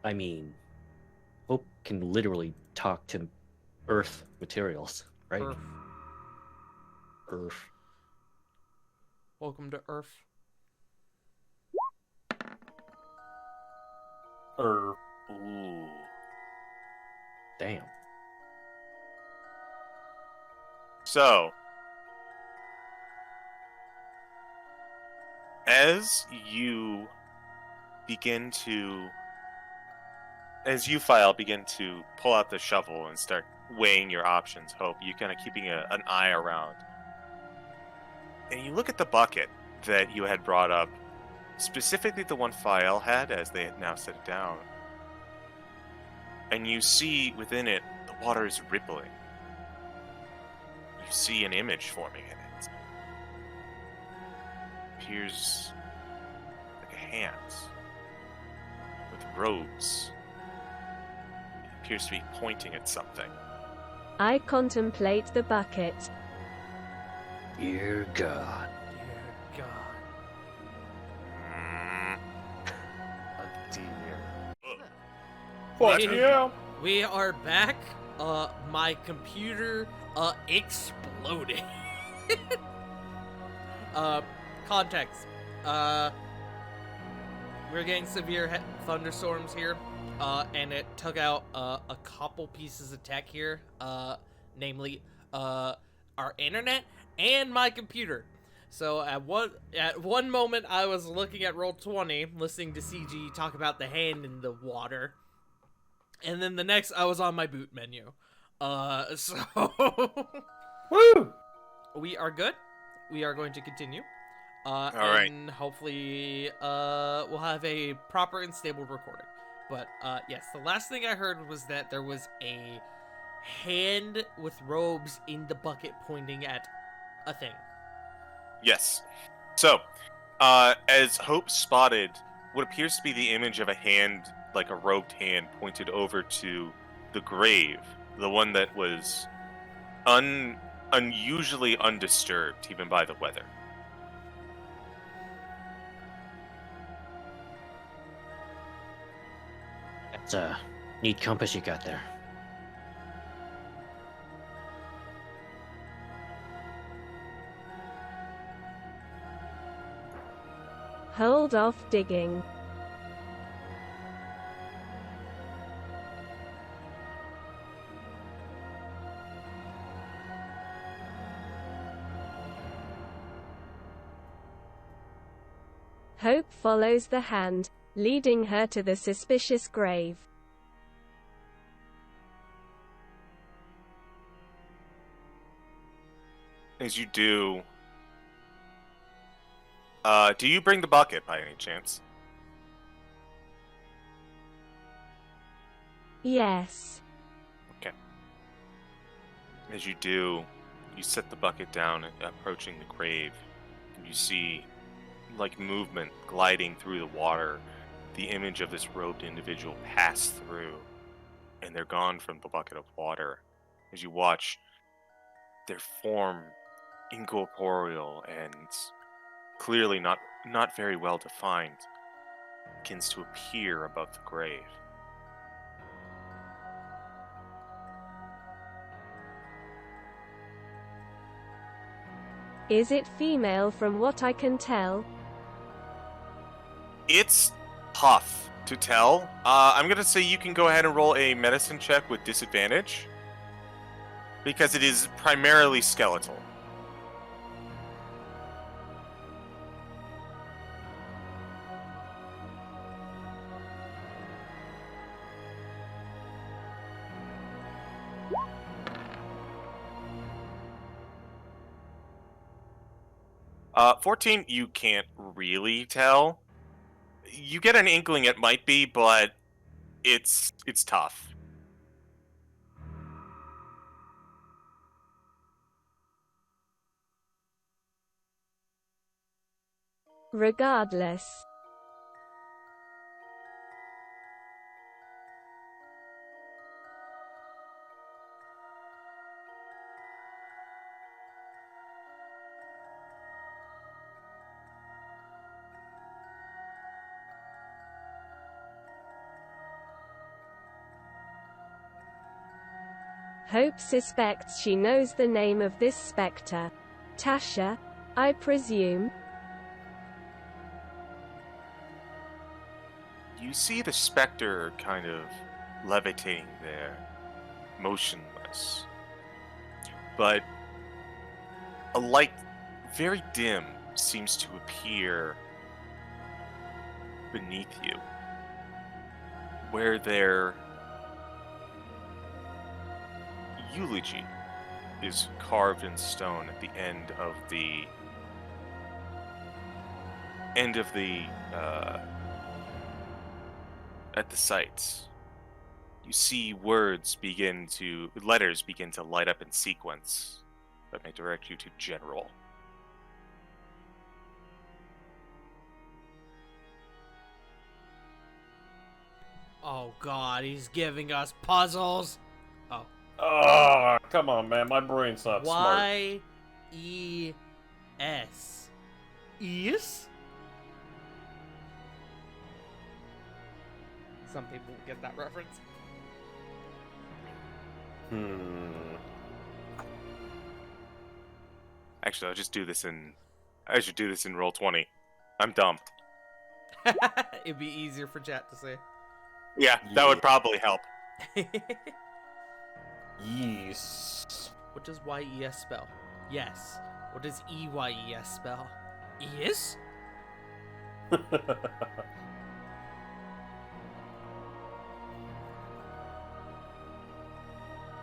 I mean, Hope can literally talk to Earth materials, right? Earth. Earth. Welcome to Earth. Or Ooh. Damn. So, as you file begin to pull out the shovel and start weighing your options, Hope, you kind of keeping an eye around. And you look at the bucket that you had brought up, specifically the one File had, as they had now set it down. And you see within it, the water is rippling. You see an image forming in it. Appears like a hand with robes. It appears to be pointing at something. I contemplate the bucket. Dear God. Dear God. a deer. What? Yeah. We are back. My computer exploded. Context. We're getting severe thunderstorms here, and it took out a couple pieces of tech here, namely our internet and my computer. So at one moment I was looking at Roll20, listening to CG talk about the hand in the water, and then the next I was on my boot menu. So Woo! we are good. We are going to continue. All right. And hopefully, we'll have a proper and stable recording. But, yes, the last thing I heard was that there was a hand with robes in the bucket pointing at a thing. Yes. So, as Hope spotted what appears to be the image of a hand, like a robed hand, pointed over to the grave, the one that was unusually undisturbed, even by the weather. That's a neat compass you got there. Hold off digging. Hope follows the hand, leading her to the suspicious grave. As you do you bring the bucket by any chance? Yes. Okay. As you do, you set the bucket down, approaching the grave, and you see, like movement gliding through the water, the image of this robed individual pass through, and they're gone from the bucket of water. As you watch their form, incorporeal and clearly not very well defined, begins to appear above the grave. Is it female from what I can tell? It's tough to tell. I'm gonna say you can go ahead and roll a medicine check with disadvantage, because it is primarily skeletal. Uh, 14, you can't really tell. You get an inkling it might be, but it's tough. Regardless. Hope suspects she knows the name of this spectre. Tasha, I presume. You see the specter kind of levitating there, motionless. But a light, very dim, seems to appear beneath you, where their eulogy is carved in stone at the at the sites. You see letters begin to light up in sequence that may direct you to General. Oh god, he's giving us puzzles. Oh. Ah, come on, man. My brain's not smart. Y-E-S. Yes? Some people will get that reference. Actually, I should do this in Roll20. I'm dumb. It'd be easier for chat to say. Yeah, that would probably help. Yes. What does Y-E-S spell? Yes. What does E-Y-E-S spell? Yes?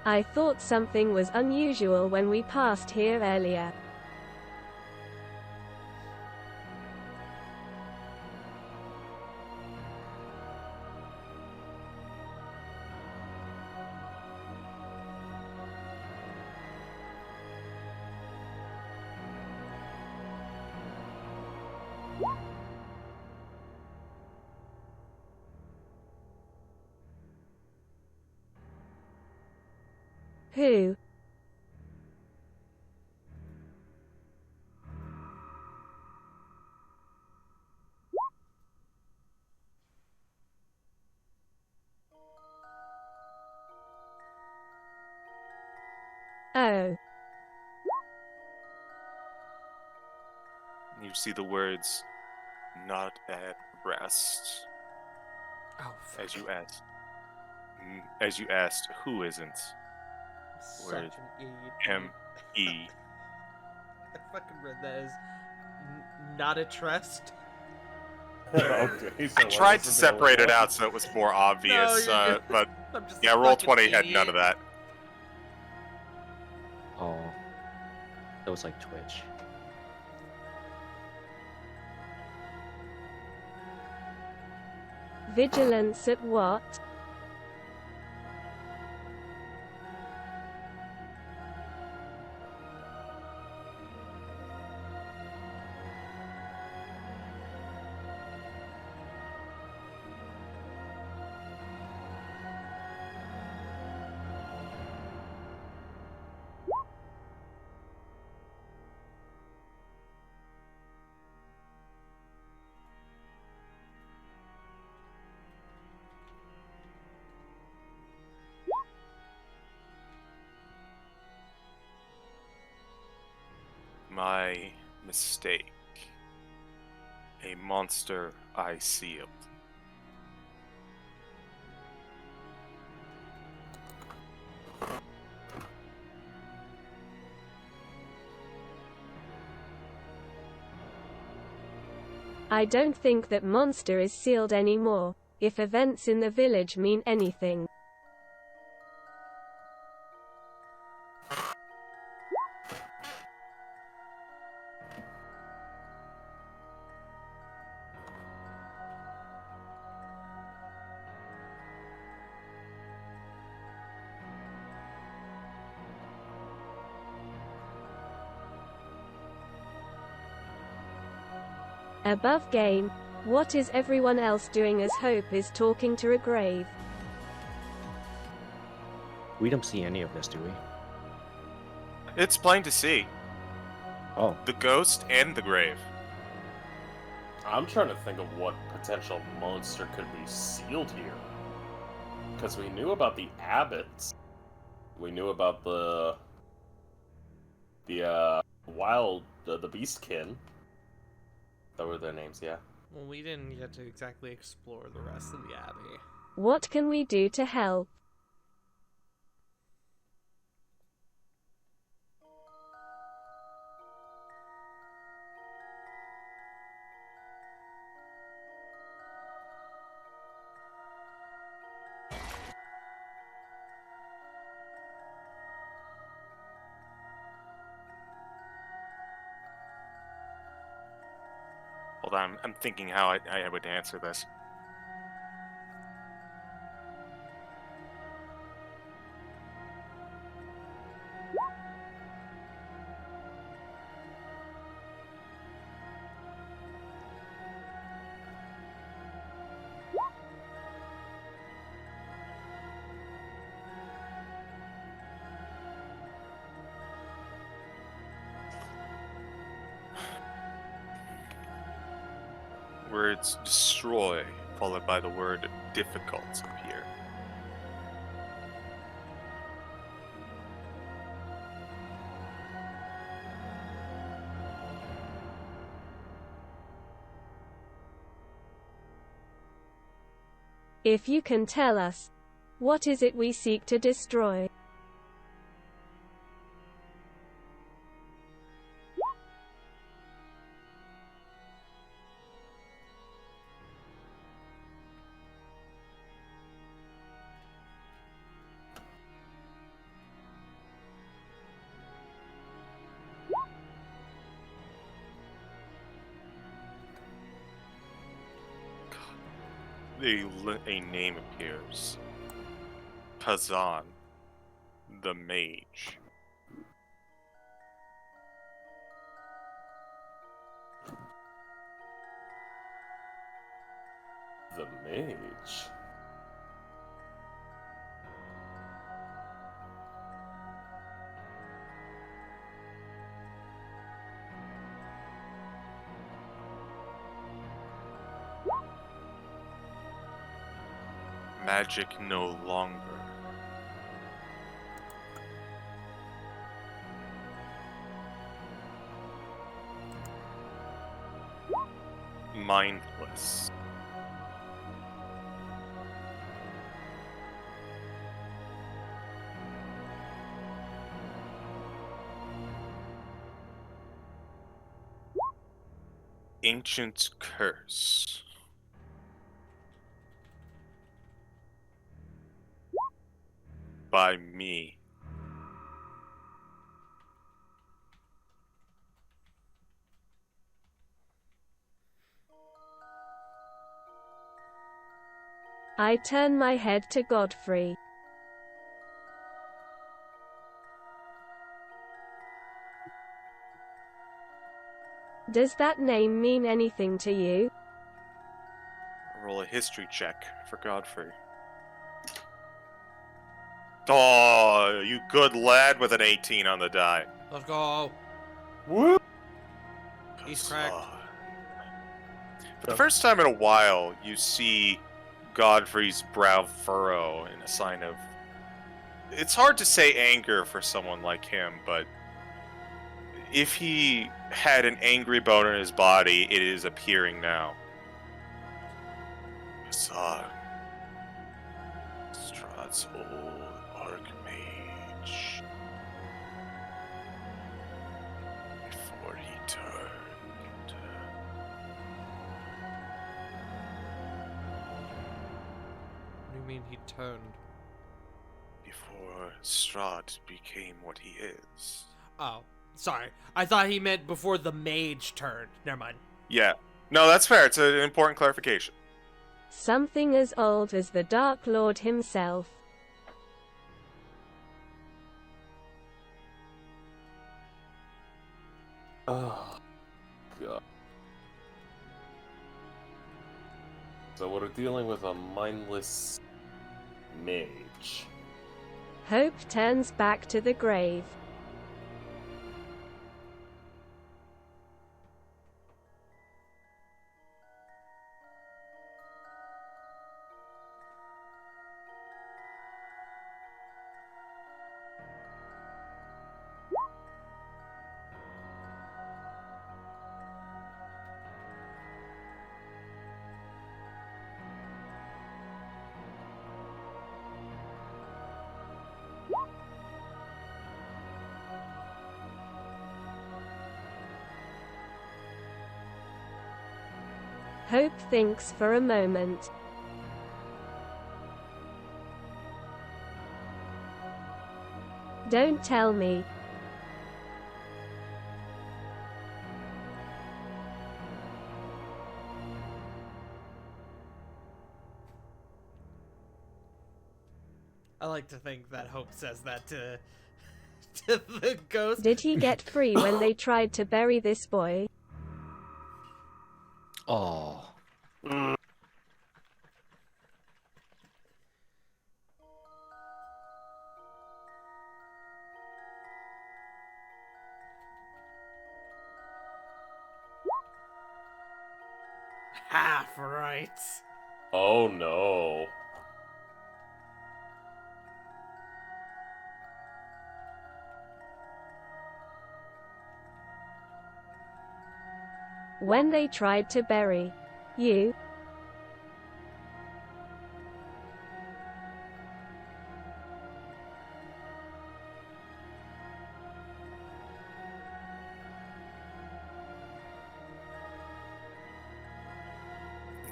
I thought something was unusual when we passed here earlier. Who? Oh. You see the words, "Not at rest," Oh, fuck. as you asked, who isn't? Such Word. an idiot. M-E. I fucking read that as not a trust. Okay, so I tried to separate it out so it was more obvious, you're good. but I'm just yeah, a fucking Roll20 had idiot. none of that. Oh, that was like Twitch. Vigilance at what? My mistake. A monster I sealed. I don't think that monster is sealed anymore, if events in the village mean anything. Above game, what is everyone else doing as Hope is talking to a grave? We don't see any of this, do we? It's plain to see. Oh, The ghost and the grave. I'm trying to think of what potential monster could be sealed here. Because we knew about the abbots. We knew about the wild, the beastkin. That were their names, yeah. Well, we didn't get to exactly explore the rest of the abbey. What can we do to help? Hold on, I'm thinking how I would answer this. Words destroy, followed by the word difficult appear. If you can tell us, what is it we seek to destroy? A name appears. Kazan, the mage. The mage. Magic no longer. Mindless. Ancient curse. By me. I turn my head to Godfrey. Does that name mean anything to you? Roll a history check for Godfrey. Oh, you good lad with an 18 on the die. Let's go. Woo! He's cracked. For the first time in a while, you see Godfrey's brow furrow in a sign of... It's hard to say anger for someone like him, but if he had an angry bone in his body, it is appearing now. Kazan, Strahd's old archmage. Before he turned. What do you mean he turned? Before Strahd became what he is. Oh, sorry. I thought he meant before the mage turned. Never mind. Yeah. No, that's fair. It's an important clarification. Something as old as the Dark Lord himself. Oh, God. So we're dealing with a mindless mage. Hope turns back to the grave. Hope thinks for a moment. Don't tell me. I like to think that Hope says that to to the ghost. Did he get free when they tried to bury this boy? Oh. Half right. Oh no. When they tried to bury you?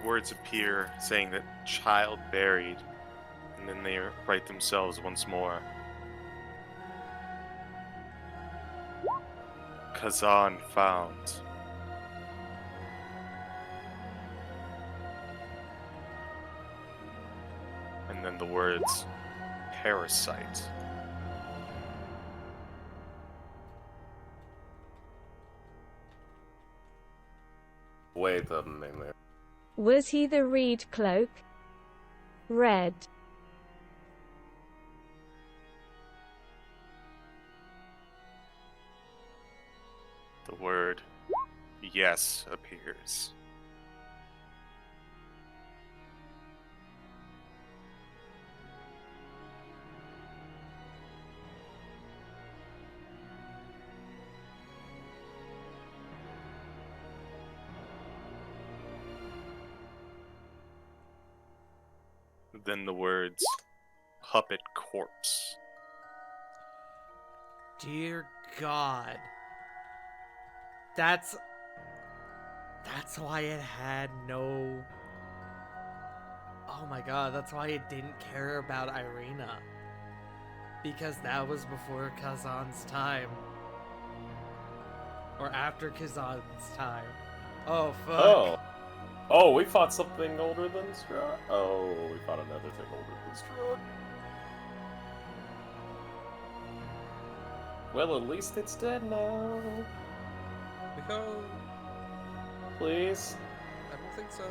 Words appear saying that child buried, and then they write themselves once more. Kazan found. And then the words parasite. Wait a minute. Was he the reed cloak? Red. The word yes appears. Then the words puppet corpse. Dear God. That's why it had no... Oh my god, that's why it didn't care about Irina. Because that was before Kazan's time. Or after Kazan's time. Oh, fuck. Oh. Oh, we fought something older than Strahd? Oh, we fought another thing older than Strahd. Well, at least it's dead now. No, Please. I don't think so.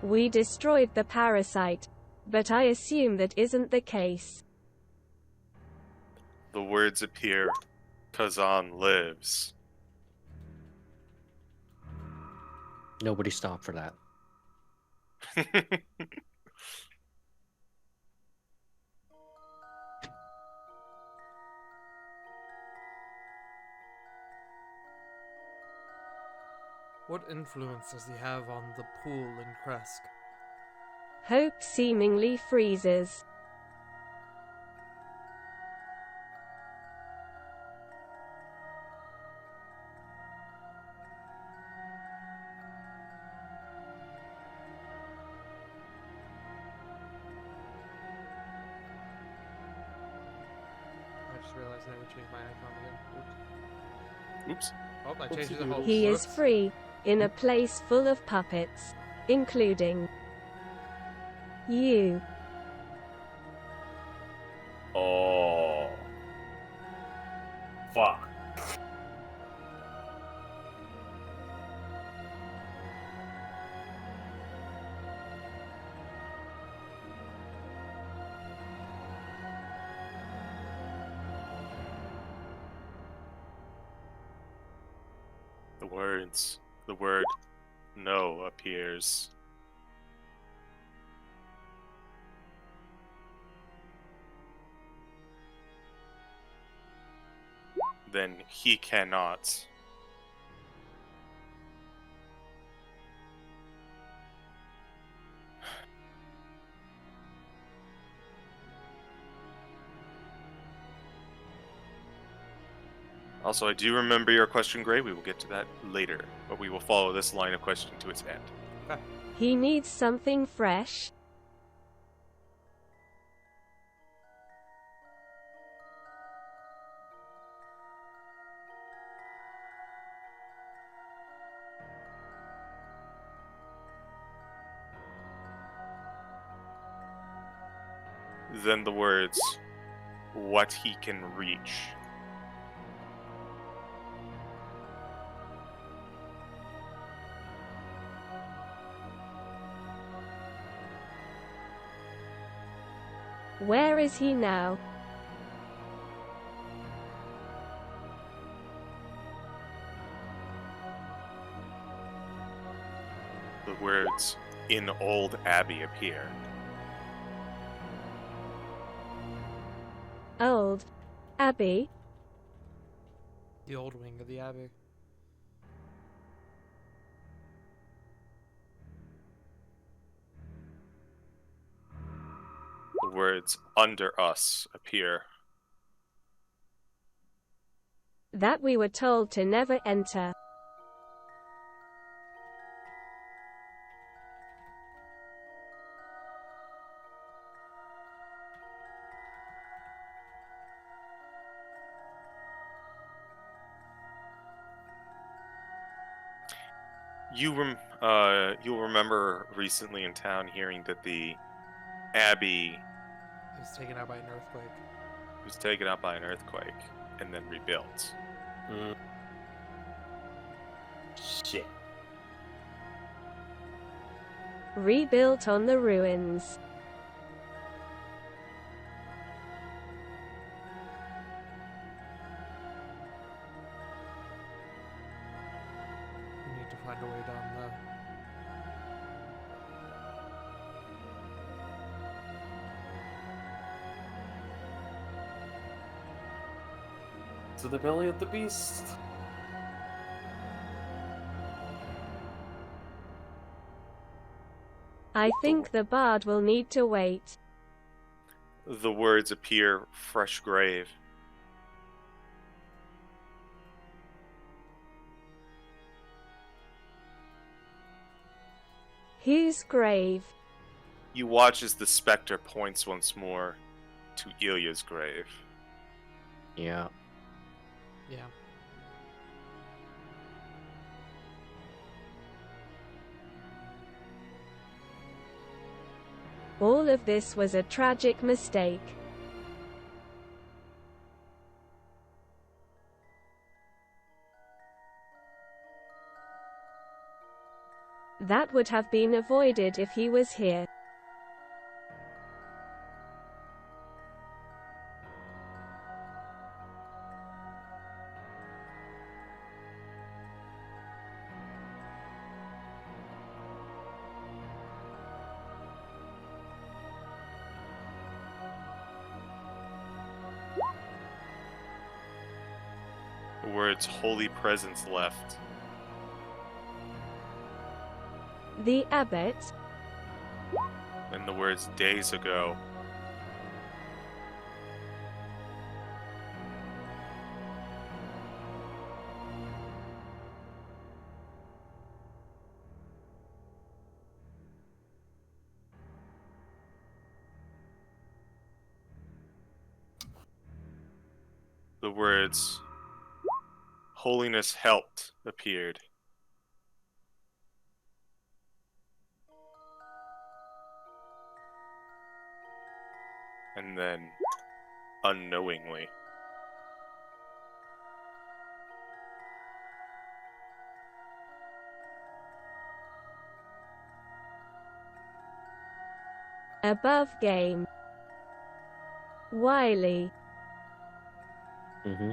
We destroyed the parasite, but I assume that isn't the case. The words appear. Kazan lives. Nobody stopped for that. What influence does he have on the pool in Kresk? Hope seemingly freezes. I just realized I never changed my icon again. Oops. Oh, I changed the whole... He is Whoops. free, in a place full of puppets, including you. Oh. Fuck. The word no appears. Then he cannot. Also, I do remember your question, Gray. We will get to that later, but we will follow this line of questioning to its end. He needs something fresh. Then the words, what he can reach. Where is he now? The words, in Old Abbey appear. Old Abbey? The old wing of the Abbey. The words, under us appear. That we were told to never enter. You'll remember recently in town hearing that the Abbey It was taken out by an earthquake. was taken out by an earthquake and then rebuilt. Shit. Rebuilt on the ruins. We need to find a way down there. To the belly of the beast. I think the bard will need to wait. The words appear, fresh grave. Whose grave? You watch as the specter points once more to Ilya's grave. Yeah. Yeah. All of this was a tragic mistake. That would have been avoided if he was here. The words holy presence left. The abbot? And the words days ago. The words holiness helped appeared. And then, unknowingly, Above game. Wiley. Mm-hmm.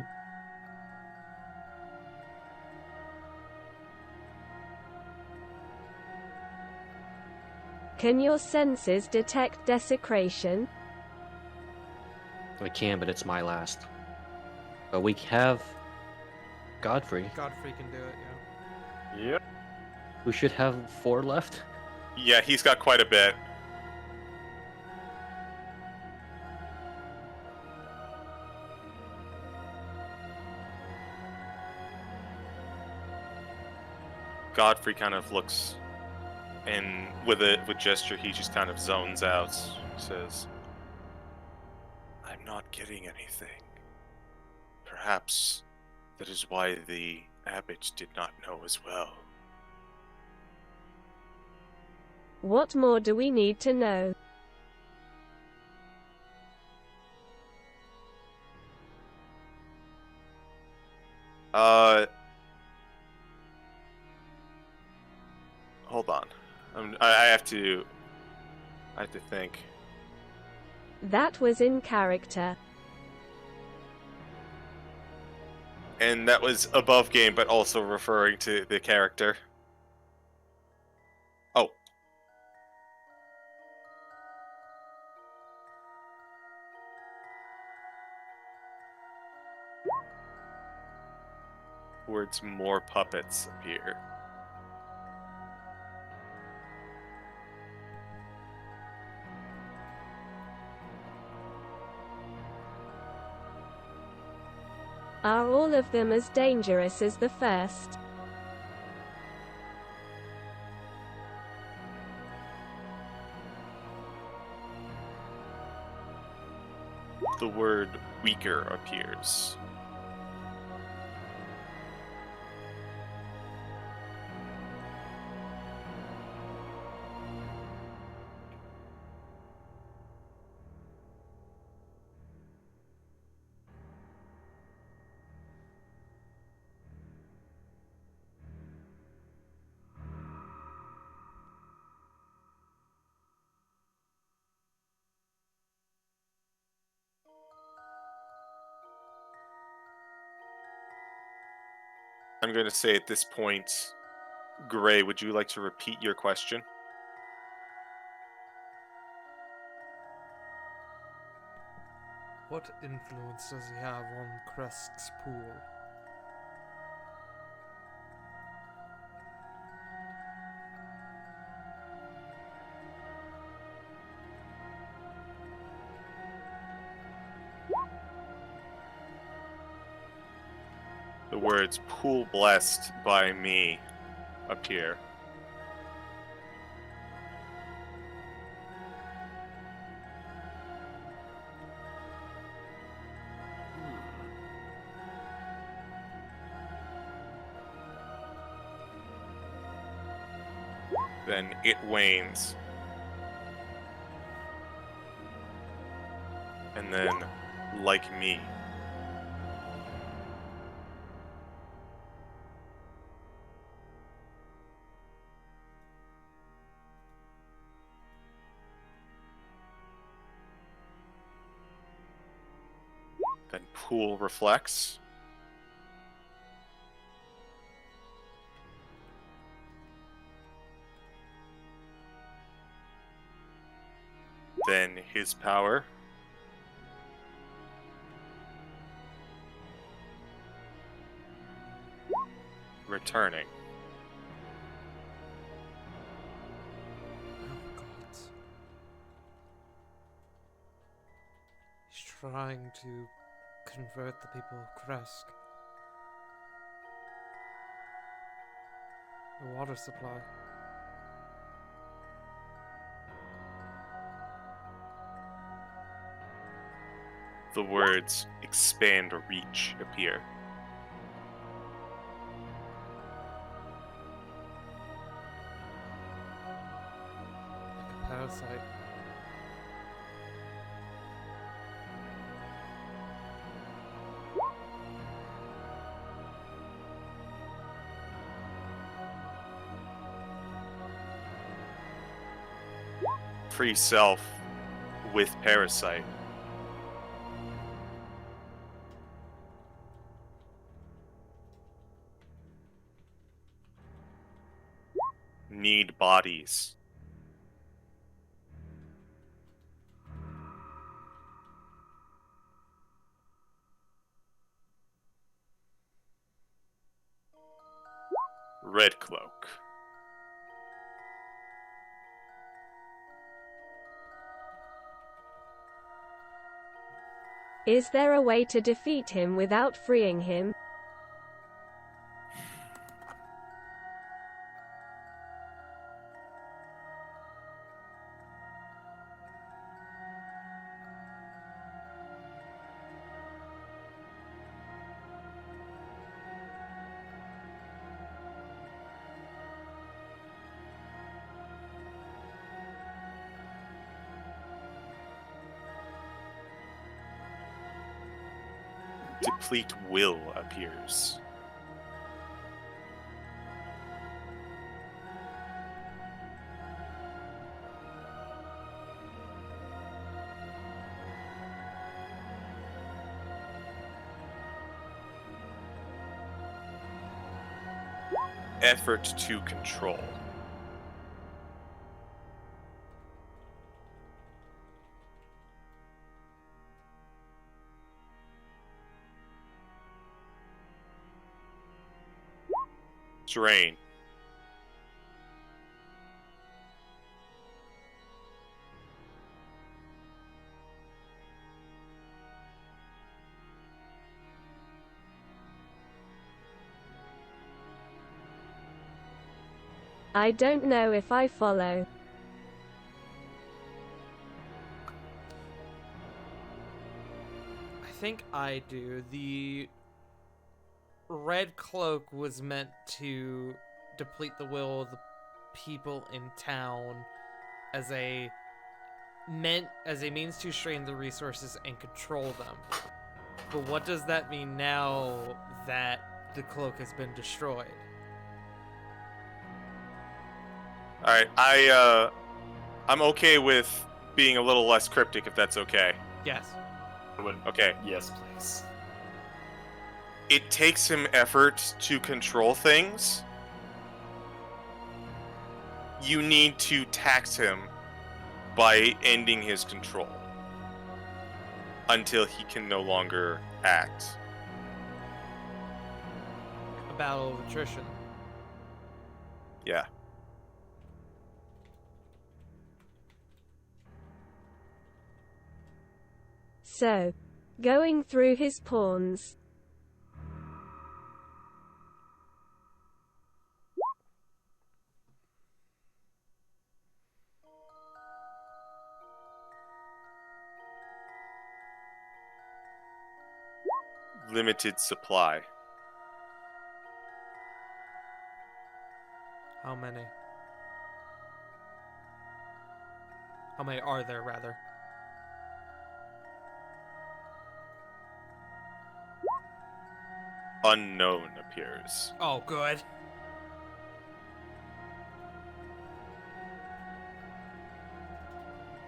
Can your senses detect desecration? I can, but it's my last. But we have Godfrey, Godfrey can do it, yeah. Yep. who should have 4 left. yeah, he's got quite a bit. Godfrey kind of looks, and with gesture, he just kind of zones out. Says, "I'm not getting anything. Perhaps that is why the abbot did not know as well." What more do we need to know? Hold on. I have to think. That was in character. And that was above game, but also referring to the character. Oh. Words more puppets appear. Are all of them as dangerous as the first? The word weaker appears. I'm going to say at this point, Gray, would you like to repeat your question? What influence does he have on Kresk's pool? The words "pool blessed by me" appear. Then it wanes. And then, like me. Then pool reflects. Then his power. Returning. Oh god. He's trying to convert the people of Kresk. The water supply. The words "expand reach" appear. Like a parasite. Free self with parasite. Need bodies. Red Cloak. Is there a way to defeat him without freeing him? Deplete Will appears. Effort to control. Drain. I don't know if I follow. I think I do. The red cloak was meant to deplete the will of the people in town as a means to strain the resources and control them. But what does that mean now that the cloak has been destroyed? Alright, I'm okay with being a little less cryptic if that's okay. Yes. Okay. Yes, please. It takes him effort to control things. You need to tax him by ending his control until he can no longer act. A battle of attrition. Yeah. So, going through his pawns. Limited supply. How many? How many are there, rather? Unknown appears. Oh, good.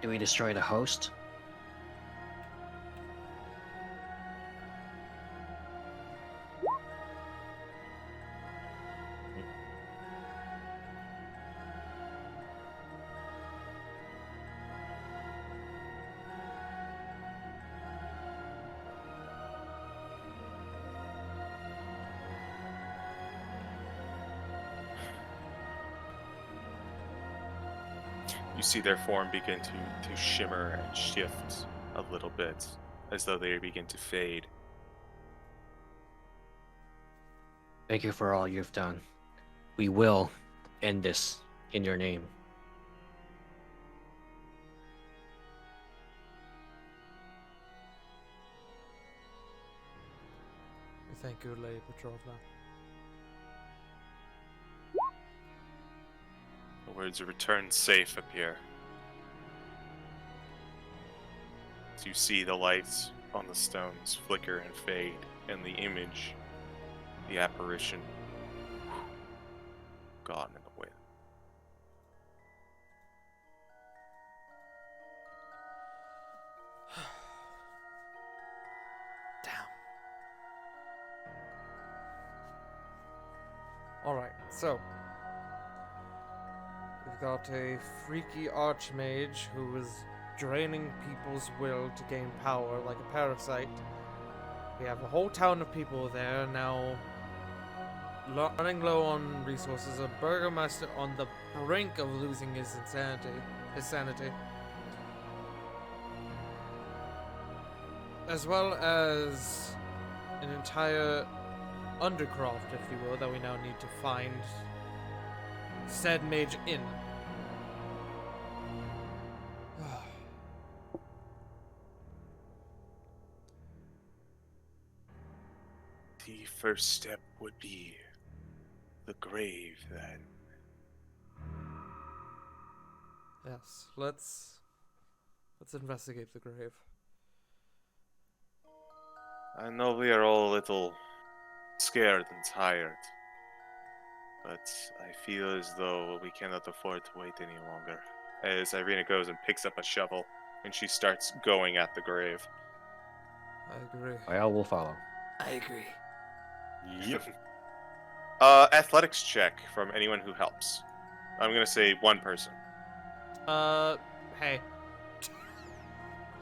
Do we destroy the host? You see their form begin to shimmer and shift a little bit, as though they begin to fade. Thank you for all you've done. We will end this in your name. We thank you, Lady Petrovna. The words of return safe appear. As you see the lights on the stones flicker and fade, and the image, the apparition, gone in the wind. Damn. Alright, so we've got a freaky archmage who is draining people's will to gain power like a parasite. We have a whole town of people there now running low on resources. A burgomaster on the brink of losing his sanity. As well as an entire undercroft, if you will, that we now need to find said mage in. The first step would be the grave, then. Yes, let's investigate the grave. I know we are all a little scared and tired, but I feel as though we cannot afford to wait any longer. As Irina goes and picks up a shovel, and she starts going at the grave. I agree. I will follow. I agree. Yep. Athletics check from anyone who helps. I'm gonna say one person. Hey.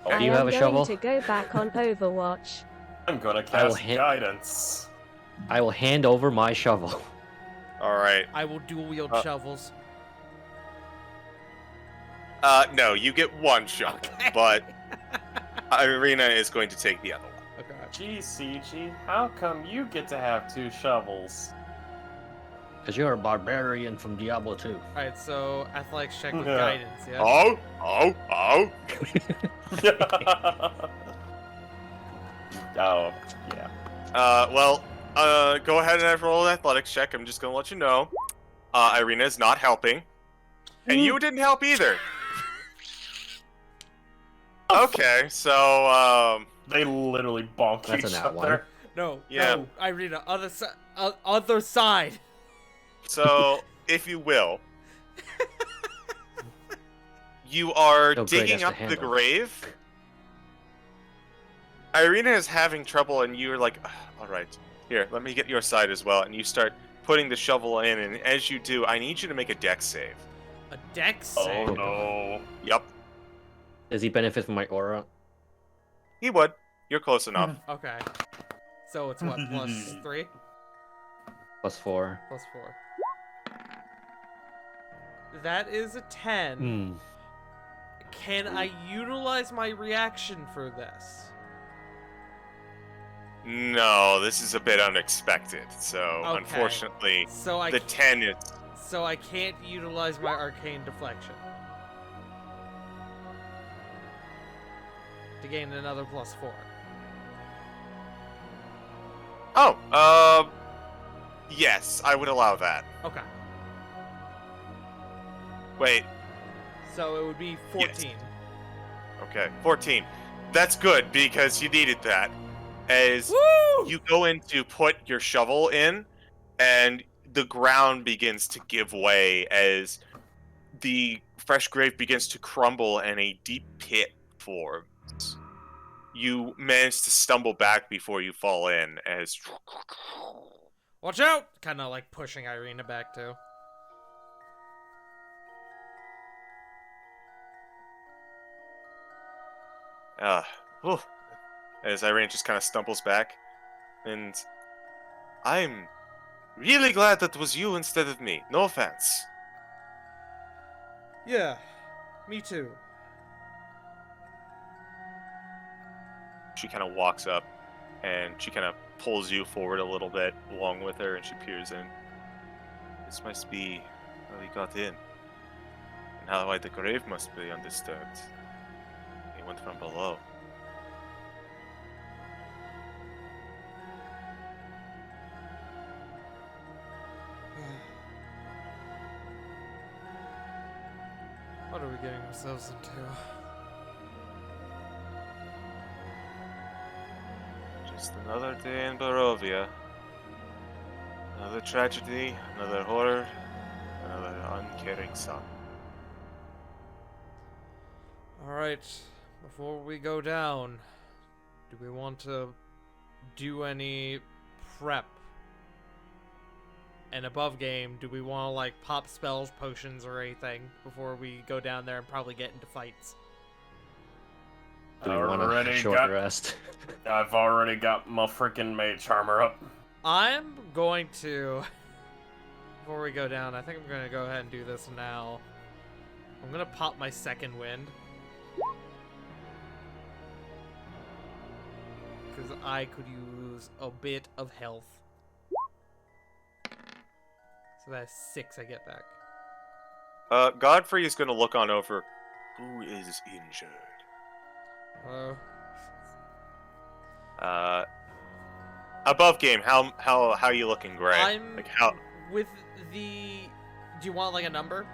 Oh, I you am have a going shovel? to go back on Overwatch. I'm gonna I will cast guidance. I will hand over my shovel. All right. I will dual wield shovels. No, you get one shovel, Okay. but Irina is going to take the other one. Okay. Gee, CG, how come you get to have 2 shovels? Because you're a barbarian from Diablo 2. Alright, so athletics check with Yeah. guidance, yeah? Oh! Oh, yeah. Go ahead and roll an athletics check. I'm just gonna let you know. Irina is not helping. And you didn't help either. Okay, so, They literally bonk That's a each nat other. one. No, Yeah. no, Irina, other side. so, if you will, you are Oh, great, digging that's the up the handle. grave. Irina is having trouble, and you're like, alright, here, let me get your side as well. And you start putting the shovel in, and as you do, I need you to make a dex save. A dex Oh save. no. Yup, Does he benefit from my aura? he would. You're close enough. Okay. So it's what, plus 3? +4. Plus 4. That is a 10. Hmm. Can I utilize my reaction for this? No, this is a bit unexpected. So, Okay. unfortunately, So I the 10 is... so I can't utilize my arcane deflection to gain another plus 4. Oh, yes, I would allow that. Okay. Wait, So it would be 14. okay, 14. That's good, because you needed that. As Woo! you go in to put your shovel in, and the ground begins to give way as the fresh grave begins to crumble and a deep pit forms. You manage to stumble back before you fall in as... Watch out! Kind of like pushing Irina back too. Whew. As Irene just kind of stumbles back. And I'm really glad that was you instead of me. No offense. Yeah, me too. She kind of walks up and she kind of pulls you forward a little bit along with her and she peers in. This must be how he got in. And how why the grave must be undisturbed. He went from below. What are we getting ourselves into? Just another day in Barovia. Another tragedy, another horror, another uncaring son. Alright, before we go down, do we want to do any prep? And above game, do we want to like pop spells, potions, or anything before we go down there and probably get into fights? Do we want a Already short got- rest? I've already got my freaking mage armor up. I'm going to, before we go down, I think I'm going to go ahead and do this now. I'm going to pop my second wind. Because I could use a bit of health. So that's 6 I get back. Godfrey is going to look on over. Who is injured? Hello? Above game, how you looking, Gray? I'm Like how? with the. Do you want like a number?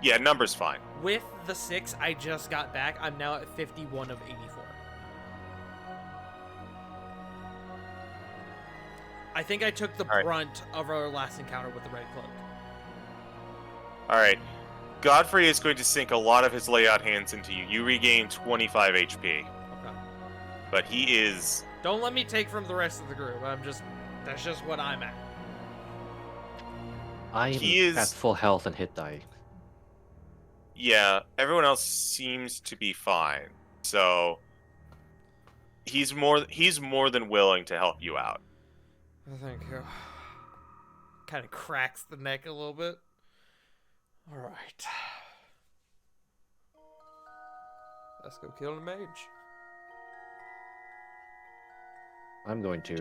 Yeah, number's fine. With the 6 I just got back, I'm now at 51 of 84. I think I took the All right. brunt of our last encounter with the Red Cloak. All right. Godfrey is going to sink a lot of his layout hands into you. You regain 25 HP. Okay. But he is... Don't let me take from the rest of the group. That's just what I'm at. I'm He is- at full health and hit die. Yeah, everyone else seems to be fine. So he's more than willing to help you out. Thank you. Kind of cracks the neck a little bit. All right. Let's go kill the mage. I'm going to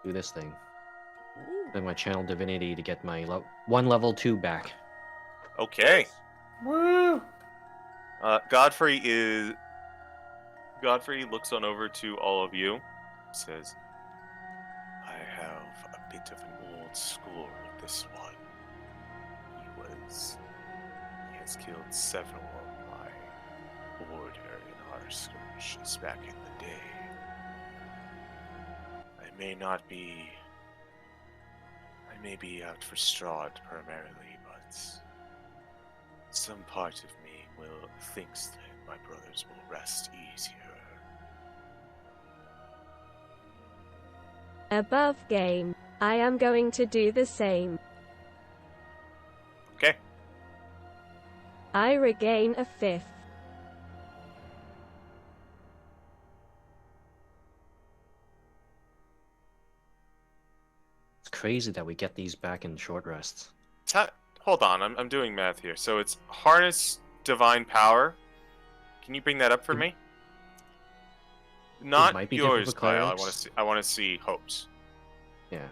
do this thing. Then my channel divinity to get my one level 2 back. Okay. Woo! Godfrey looks on over to all of you. Says, I have a bit of an old score with this one. He has killed several of my order in our skirmishes back in the day. I may be out for Strahd primarily, but some part of me thinks that my brothers will rest easier. Above game. I am going to do the same. Okay. I regain a 5th. It's crazy that we get these back in short rests. Hold on, I'm doing math here. So it's harness divine power. Can you bring that up for me? Not might be yours, different for Kyle. clerics. I want to see Hope's. Yeah.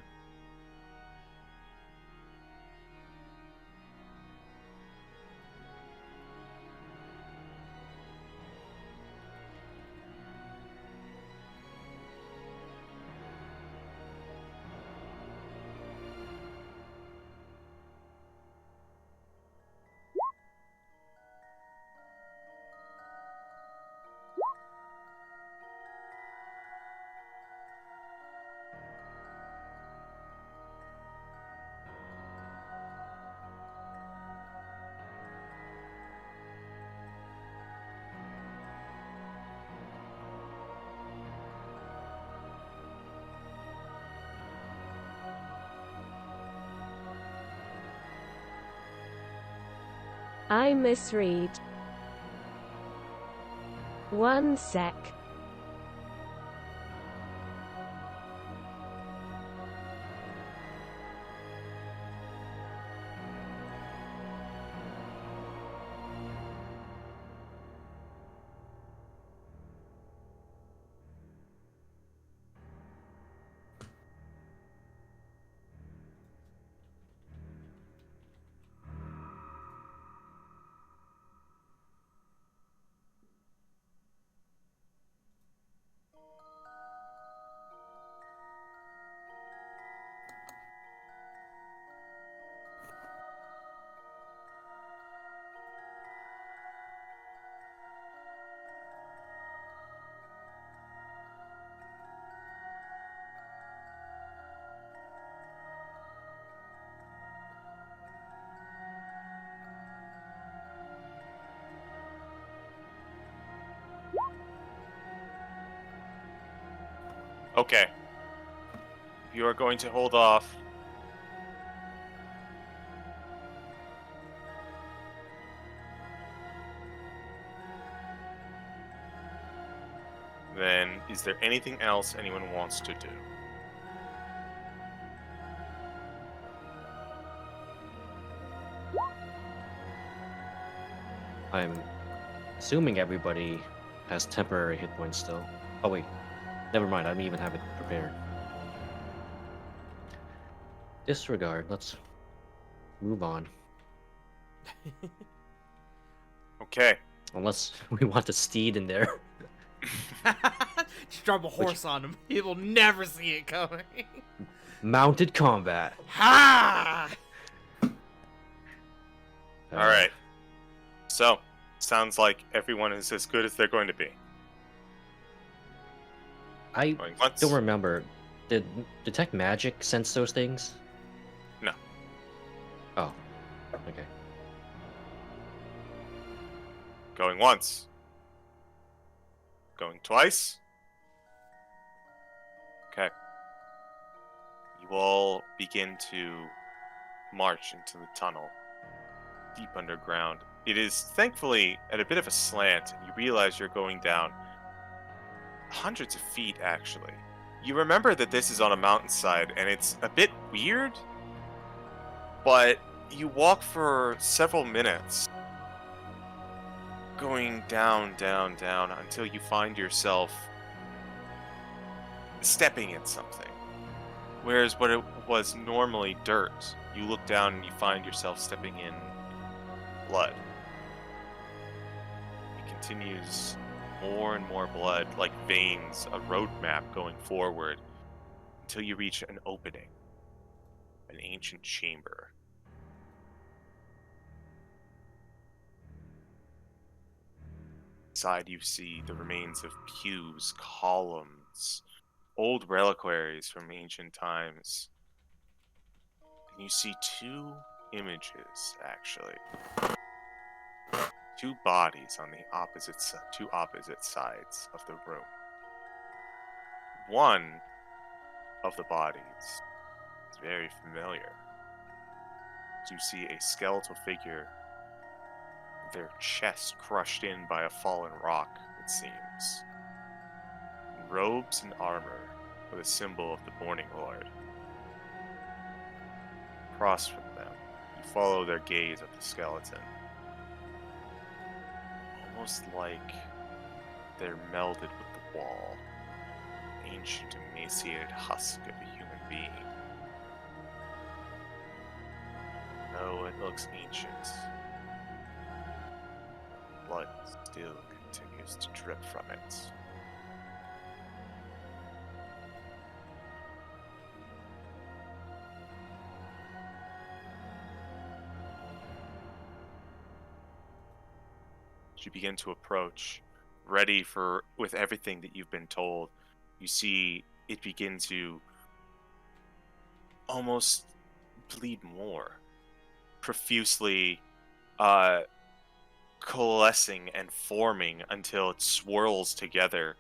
I misread. 1 sec. Okay. You are going to hold off. Then, is there anything else anyone wants to do? I'm assuming everybody has temporary hit points still. Oh wait, never mind. I don't even have it prepared. Disregard. Let's move on. Okay. Unless we want the steed in there. Just drop a horse on him. He will never see it coming. Mounted combat. Ha! Alright. So, sounds like everyone is as good as they're going to be. I Going once. don't remember. Did detect magic sense those things? No. Oh, okay. Going once. Going twice. Okay. You all begin to march into the tunnel, deep underground. It is thankfully at a bit of a slant, and you realize you're going down hundreds of feet, actually. You remember that this is on a mountainside, and it's a bit weird, but you walk for several minutes, going down, down, down, until you find yourself stepping in something. Whereas what it was normally dirt, you look down and you find yourself stepping in blood. It continues more and more blood, like veins, a roadmap going forward, until you reach an opening, an ancient chamber. Inside you see the remains of pews, columns, old reliquaries from ancient times. And you see two images, actually. Two bodies on the two opposite sides of the room. One of the bodies is very familiar. You see a skeletal figure, their chest crushed in by a fallen rock, it seems. Robes and armor with a symbol of the Morning Lord. Across from them, you follow their gaze at the skeleton. Almost like they're melded with the wall. Ancient, emaciated husk of a human being. Though it looks ancient, blood still continues to drip from it. As you begin to approach, ready with everything that you've been told, you see it begin to almost bleed more, profusely coalescing and forming until it swirls together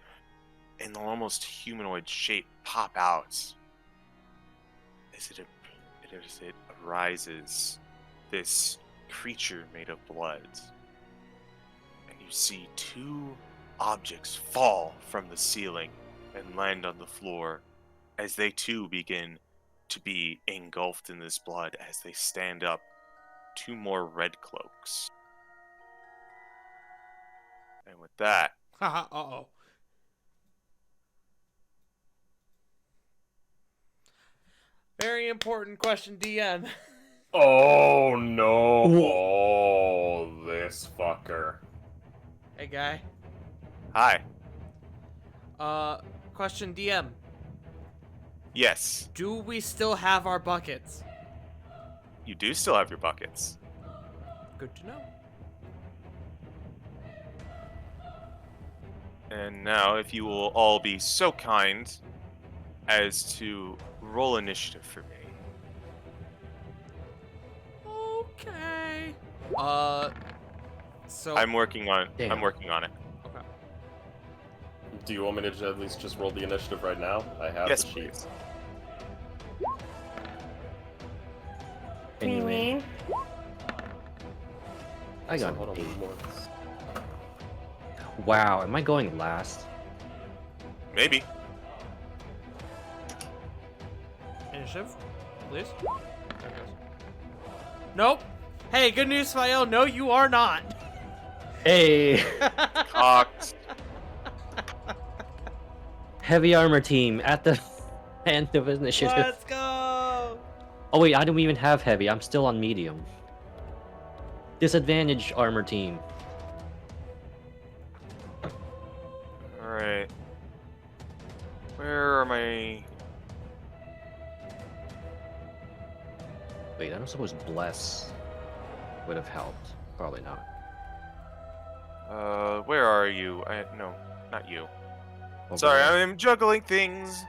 and the almost humanoid shape pop out as it arises, this creature made of blood. You see two objects fall from the ceiling and land on the floor as they too begin to be engulfed in this blood as they stand up. Two more red cloaks. And with that, Haha, uh-oh. Very important question, DM. Oh no! Oh, this fucker. Hey, guy. hi. Question, DM. Yes, Do we still have our buckets? you do still have your buckets. Good to know. And now, if you will all be so kind as to roll initiative for me. Okay. So I'm working on it. Damn. I'm working on it. okay. Do you want me to at least just roll the initiative right now? I have Yes, the sheet. please. Anyway, I So got hold on an 8. one more. Wow, am I going last? Maybe. Initiative, please. There it goes. Nope. Hey, good news, Fael. No, you are not. Hey! Cocked. Heavy armor team at the end of initiative. Let's go. Oh wait, I don't even have heavy. I'm still on medium. Disadvantage armor team. Alright. Where are my... Wait, I don't suppose bless would have helped. Probably not. Where are you? No, not you. Over Sorry, there. I'm juggling things.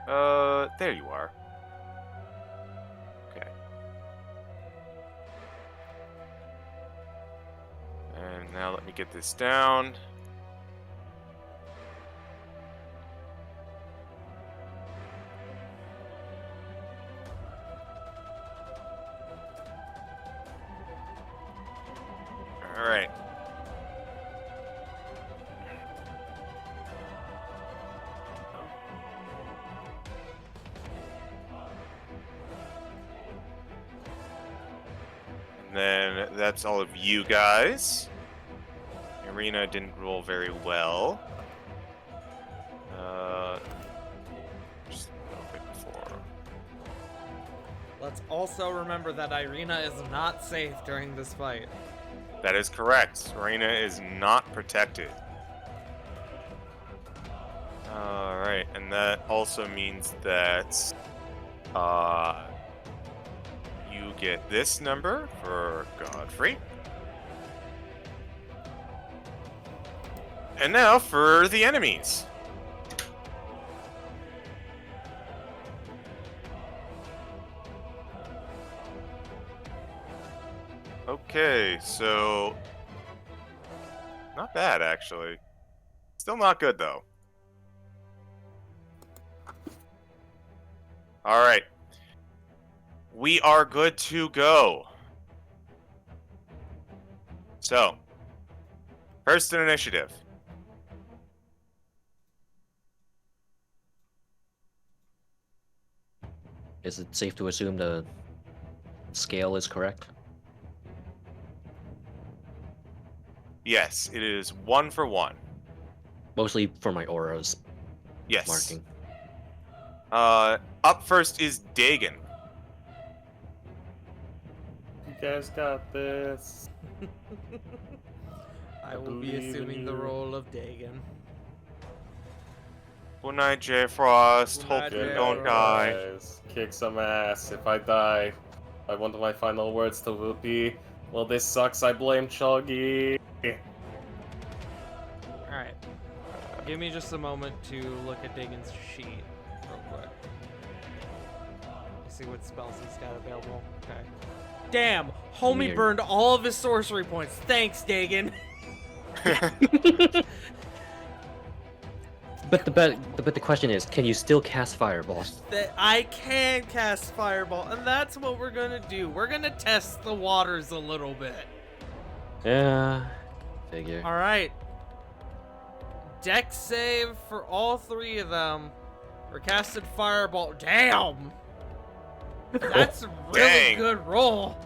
There you are. Okay. And now let me get this down. All right. And then that's all of you guys. Arena didn't roll very well. Just a little bit before. Let's also remember that Irina is not safe during this fight. That is correct. Arena is not protected. Alright, and that also means that you get this number for Godfrey. And now for the enemies. Okay, so not bad actually. Still not good though. All right. We are good to go. So, first in initiative. Is it safe to assume the scale is correct? Yes, it is 1 for 1. Mostly for my auras Yes. marking. Up first is Dagon. You guys got this. I will be believe in assuming the you. role of Dagon. Good night, J Frost. Good Hope night, you J. don't Frost. die. Guys, kick some ass. If I die, one of my final words to will be, well, this sucks, I blame Chuggy. Alright. Give me just a moment to look at Dagon's sheet real quick. See what spells he's got available. Okay. Damn! Homie Weird. burned all of his sorcery points. Thanks, Dagon. But the question is, can you still cast Fireball? That I can cast Fireball, and that's what we're gonna do. We're gonna test the waters a little bit. Yeah, figure. Alright. Dex save for all three of them. For casted Fireball. Damn! That's a really Dang. good roll.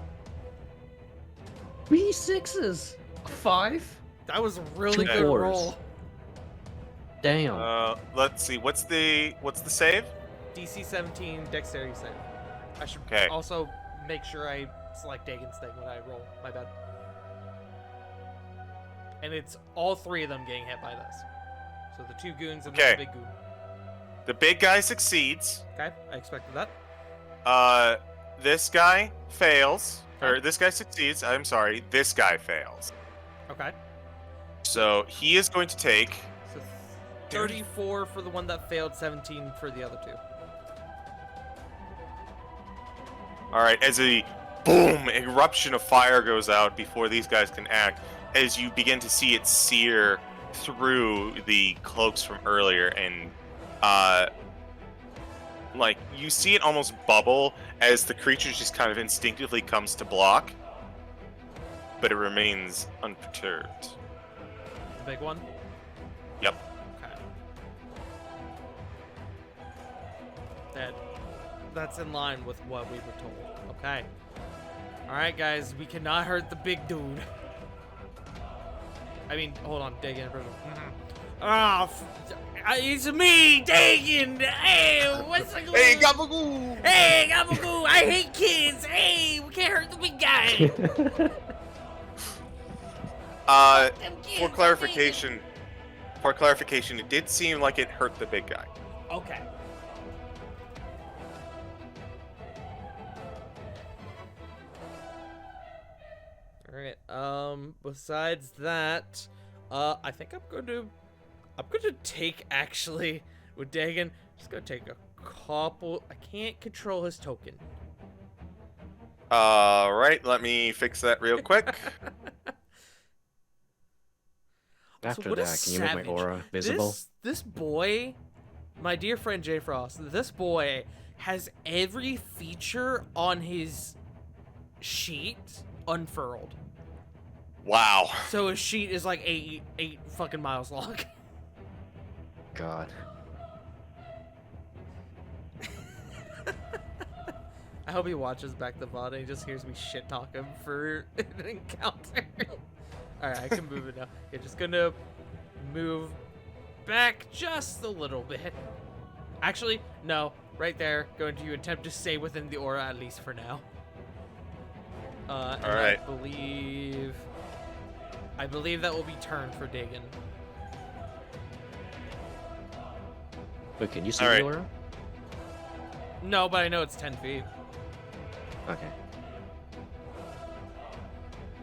3 6s. 5. That was a really Two good fours. roll. Damn. Let's see. What's the save? DC 17 Dexterity save. I should Okay. also make sure I select Dagon's thing when I roll. My bad. And it's all three of them getting hit by this. So the two goons and Okay. the big goon. The big guy succeeds. Okay, I expected that. This guy fails. Or Okay. this guy succeeds. I'm sorry. This guy fails. Okay. So he is going to take. So 34 for the one that failed, 17 for the other two. All right. As a boom eruption of fire goes out before these guys can act, as you begin to see it sear through the cloaks from earlier, and like you see it almost bubble as the creature just kind of instinctively comes to block, but it remains unperturbed. The big one? Yep. Okay. That's in line with what we were told. Okay. Alright, guys, we cannot hurt the big dude. I mean, hold on, Dagon. Ah, it's me, Dagon! Hey, what's the Hey, Gabagoo! Hey, Gabagoo! I hate kids! Hey, we can't hurt the big guy! Them kids, For clarification, it did seem like it hurt the big guy. Okay. Alright, besides that, I think I'm going to take, actually, with Dagon, just gonna take a couple. I can't control his token. Right, let me fix that real quick. After what a that, can you make my savage. aura visible? This boy, my dear friend J Frost, this boy has every feature on his sheet unfurled. Wow. So his sheet is like eight fucking miles long. God. I hope he watches back the VOD and he just hears me shit talk him for an encounter. Alright, I can move it now. You're just gonna move back just a little bit. Actually, no. Right there. Going to attempt to stay within the aura at least for now. Alright. I believe that will be turn for Dagon. Wait, can you see Alright. the aura? No, but I know it's 10 feet. Okay.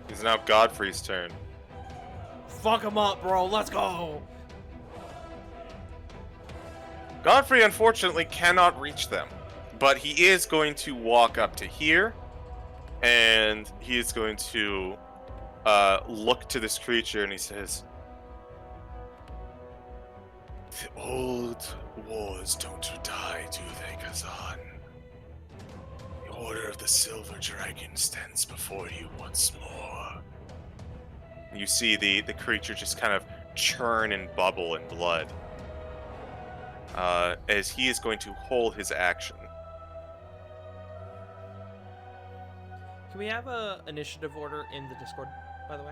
It's now Godfrey's turn. Fuck him up, bro. Let's go. Godfrey unfortunately cannot reach them, but he is going to walk up to here, and he is going to look to this creature, and he says, "The old wars don't die, do they, Kazan? The Order of the Silver Dragon stands before you once more." You see the creature just kind of churn and bubble in blood. As he is going to hold his action. Can we have a initiative order in the Discord, by the way?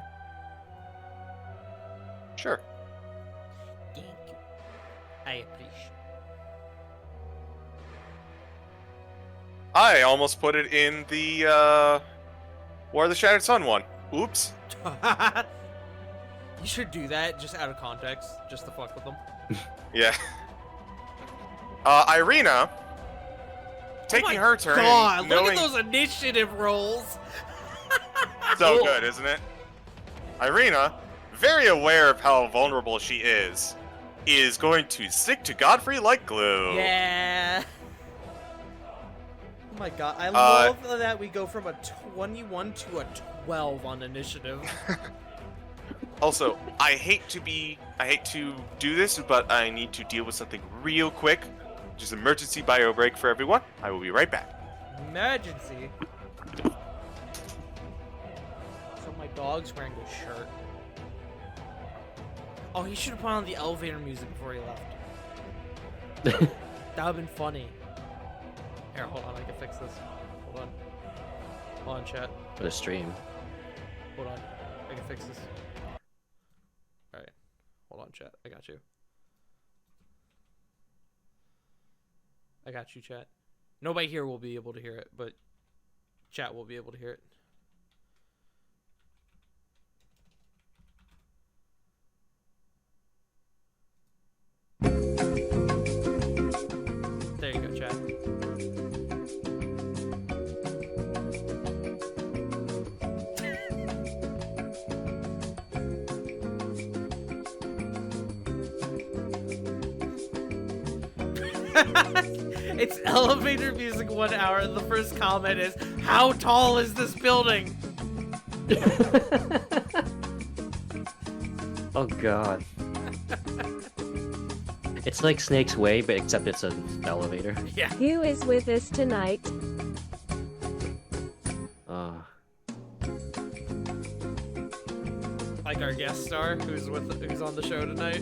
Sure. Thank you. I appreciate. I almost put it in the War of the Shattered Sun one. Oops. You should do that just out of context, just to fuck with them. Yeah. Irina, taking her turn. God, and look knowing... at those initiative rolls. So good, isn't it? Irina, very aware of how vulnerable she is going to stick to Godfrey like glue. Yeah. Oh my god, I love that we go from a 21 to a 12 on initiative. Also, I hate to do this, but I need to deal with something real quick. Just emergency bio break for everyone. I will be right back. Emergency. So my dog's wearing a shirt. Oh, he should have put on the elevator music before he left. That would have been funny. Here, hold on, I can fix this. Hold on. Hold on, chat. For the stream. Hold on. I can fix this. Alright. Hold on, chat. I got you. I got you, chat. Nobody here will be able to hear it, but chat will be able to hear it. There you go, chat. It's elevator music 1 hour, and the first comment is, how tall is this building? Oh god. It's like Snake's Way, but except it's an elevator. Yeah. Who is with us tonight? Like our guest star, who's on the show tonight.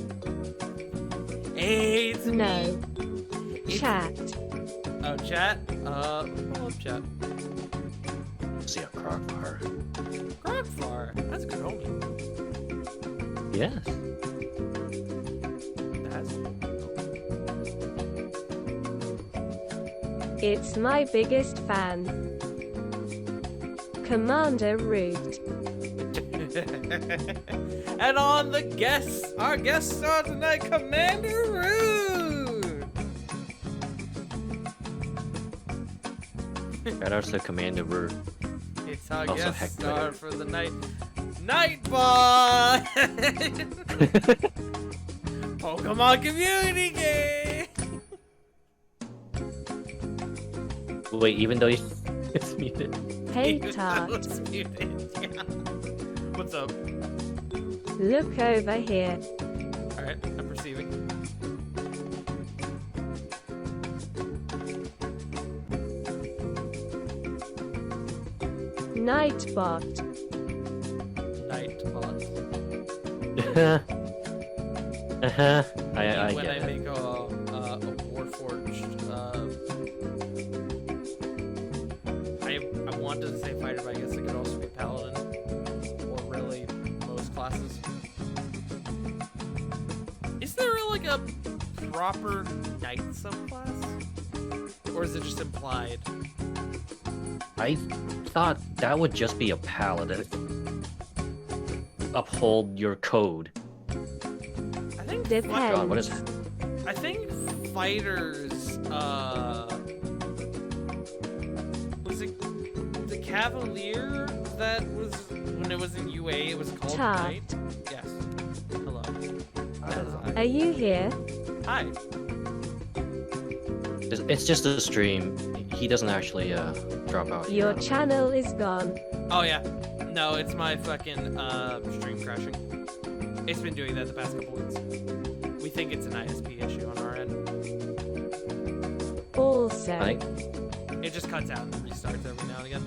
Hey, it's No. me. Chat. Oh, chat? Pull up chat. See a Crockfire. Crockfar. That's a good homie. Yes. That's... It's my biggest fan. Commander Root. And on the our guest star tonight, Commander Rude. Shout out to Commander Bird. It's our Also guest Hector. star for the night, Nightbot. Pokemon community game. Wait, even though it's muted. Hey Even though Tart, it's muted, yeah. What's up? look over here. Alright, I'm perceiving. Nightbot. Nightbot. I When get I it. make a Warforged, I wanted to say fighter, but I guess it could also be paladin, or really most classes. Is there like a proper knight subclass, or is it just implied? I thought that would just be a paladin. Uphold your code. I think Depends. God, what is? I think fighters, was it the Cavalier that was, when it was in UA, it was called Tart. Knight? Yes. Hello. That is Are you here? Hi. It's just a stream. He doesn't actually drop out. Your channel is gone. Oh yeah. No, it's my fucking stream crashing. It's been doing that the past couple weeks. We think it's an ISP issue on our end. Also, I think It just cuts out and restarts every now and again.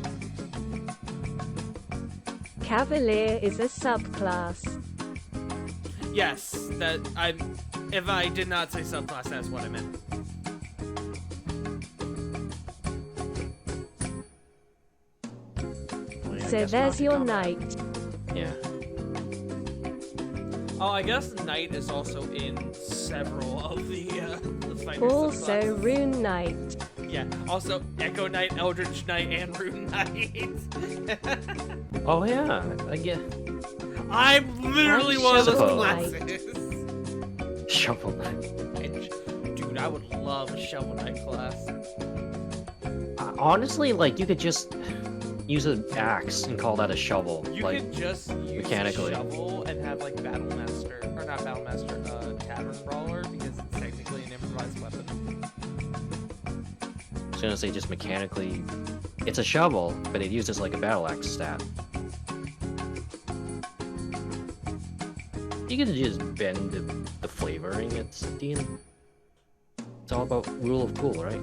Cavalier is a subclass. Yes, that I. If I did not say subclass, that's what I meant. well, yeah, I So guess there's not your combat. knight. Yeah. Oh, I guess Knight is also in several of the fighter Also subclasses. Rune Knight. Yeah. Also Echo Knight, Eldritch Knight, and Rune Knight. Oh yeah. I get I'm literally one of those Shovel classes. shovel knight. Dude, I would love a Shovel Knight class. Honestly, like you could just use an axe and call that a shovel. You like could just use mechanically. a shovel and have like Battle Master, or not Battle Master, Tavern Brawler, because it's technically an improvised weapon. I was gonna say just mechanically, it's a shovel, but it uses like a battle axe stat. You can just bend the flavoring. It's It's all about rule of cool, right?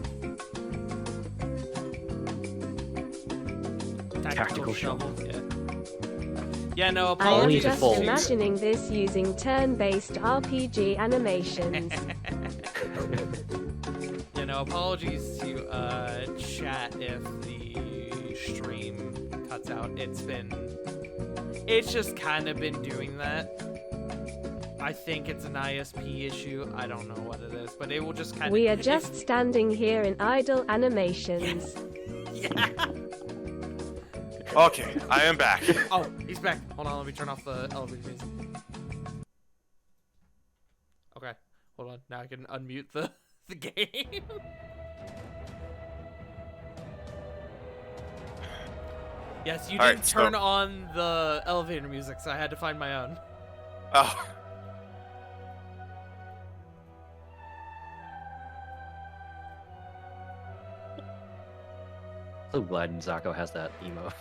Tactical shovel. Yeah. Yeah, no, I am apologies. just folds. imagining this using turn-based RPG animations. You know, apologies to chat if the stream cuts out. It's just kind of been doing that. I think it's an ISP issue. I don't know what it is, but it will just kind of. We are just standing here in idle animations. Yeah. Okay, I am back. Oh, he's back. Hold on, let me turn off the elevator music. Okay, hold on. Now I can unmute the game. Yes, you Alright, didn't so- turn on the elevator music, so I had to find my own. Oh. So glad Zako has that emo.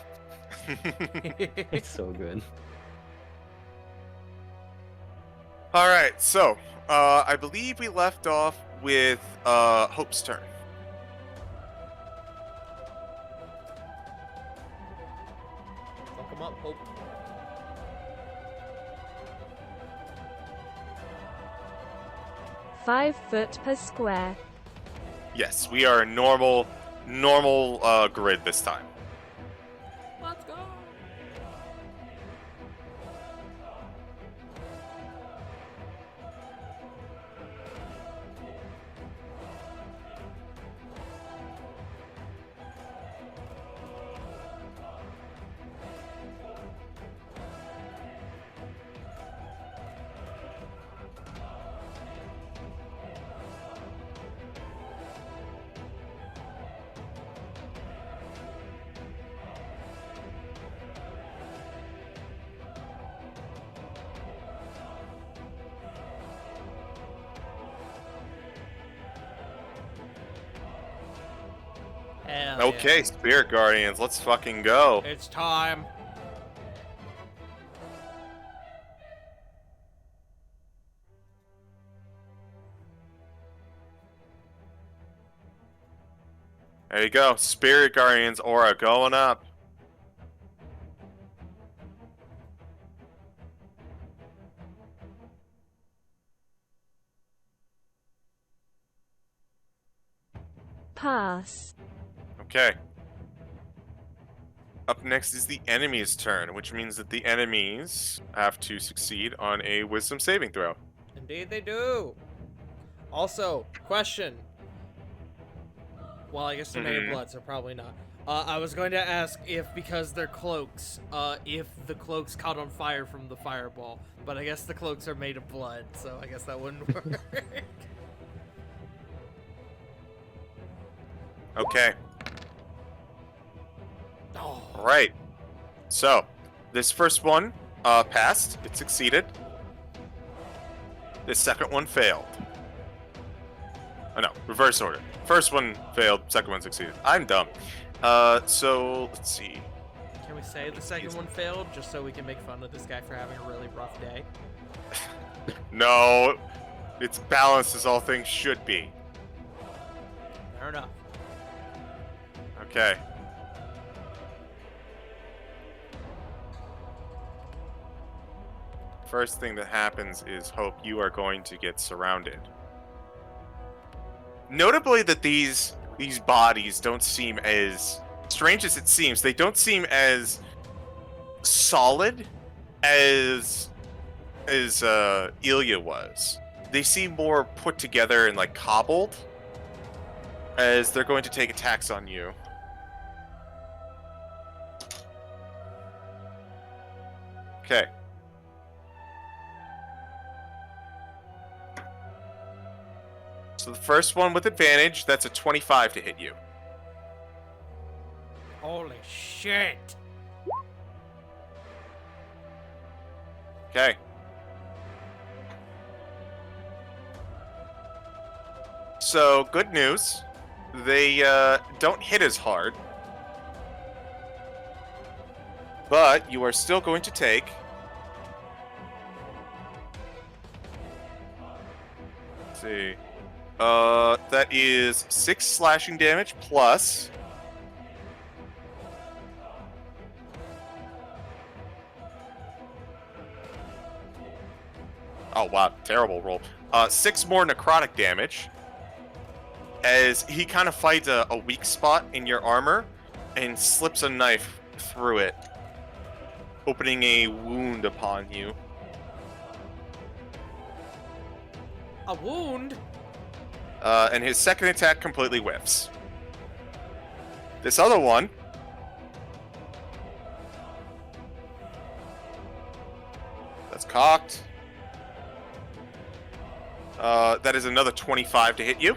It's so good. All right, so I believe we left off with Hope's turn. Fuck him up, Hope. Five foot per square. Yes, we are normal grid this time. Let's go. Hell Okay, yeah. Spirit Guardians, let's fucking go. It's time. There you go. Spirit Guardians aura going up. Pass. Okay. Up next is the enemy's turn, which means that the enemies have to succeed on a wisdom saving throw. Indeed they do. Also, question. Well, I guess they're made of blood, so probably not. I was going to ask if, because they're cloaks, if the cloaks caught on fire from the fireball. But I guess the cloaks are made of blood, so I guess that wouldn't work. Okay. Oh. Alright. So, this first one passed. It succeeded. This second one failed. Oh no, reverse order. First one failed, second one succeeded. I'm dumb. So, let's see. Can we say the second one failed, just so we can make fun of this guy for having a really rough day? No, it's balanced as all things should be. Fair enough. Okay. First thing that happens is Hope, you are going to get surrounded. Notably that these bodies don't seem as strange as it seems. They don't seem as solid as Ilya was. They seem more put together and like cobbled, as they're going to take attacks on you. Okay. So the first one with advantage, that's a 25 to hit you. Holy shit! Okay. So, good news. They don't hit as hard. But you are still going to take... Let's see. That is 6 slashing damage plus... Oh, wow. Terrible roll. 6 more necrotic damage. As he kind of finds a weak spot in your armor and slips a knife through it, opening a wound upon you. A wound? And his second attack completely whiffs. This other one... That's cocked. That is another 25 to hit you.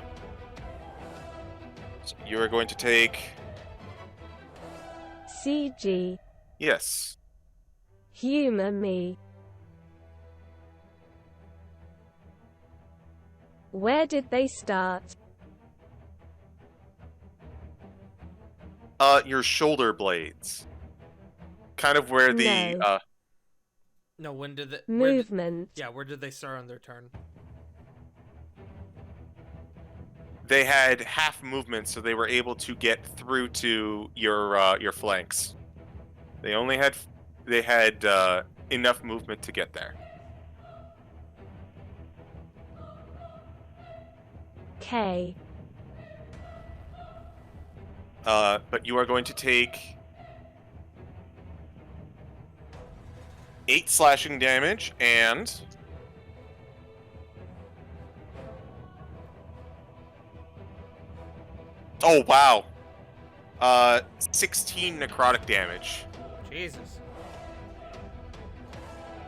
So you are going to take... CG. Yes. Humor me. Where did they start? Your shoulder blades. Kind of where the, No. No, when did the... Movement. where did they start on their turn? They had half movement, so they were able to get through to your flanks. They had enough movement to get there. K. But you are going to take 8 slashing damage and... Oh, wow. 16 necrotic damage. Jesus.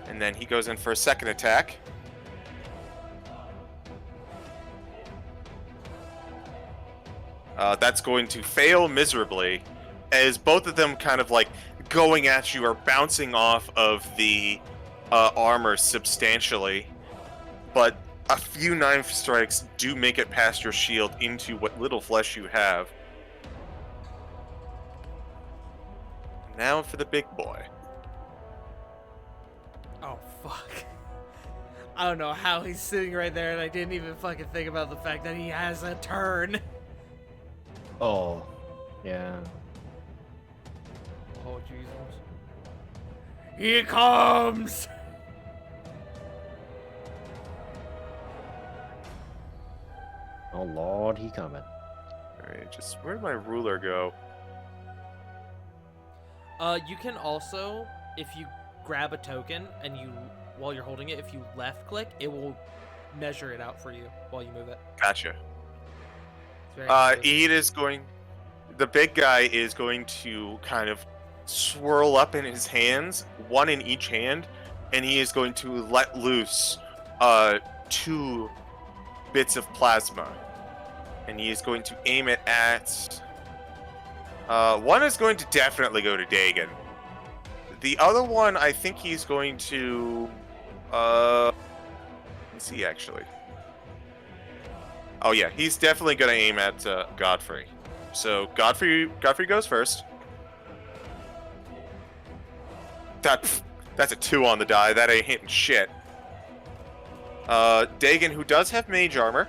And then he goes in for a second attack. That's going to fail miserably, as both of them kind of like going at you are bouncing off of the armor substantially. But a few knife strikes do make it past your shield into what little flesh you have. Now for the big boy. Oh, fuck. I don't know how he's sitting right there, and I didn't even fucking think about the fact that he has a turn. Oh, yeah. Oh, Jesus. He comes! Oh Lord, he coming. Alright, just where'd my ruler go? You can also, if you grab a token and you, while you're holding it, if you left click, it will measure it out for you while you move it. Gotcha. It's very handy. Eid is going. The big guy is going to kind of swirl up in his hands, one in each hand, and he is going to let loose 2 bits of plasma. And he is going to aim it at. One is going to definitely go to Dagon. The other one, I think he's going to. Let's see, actually. Oh yeah, he's definitely going to aim at Godfrey. So Godfrey goes first. That's a 2 on the die. That ain't hitting shit. Dagon, who does have mage armor,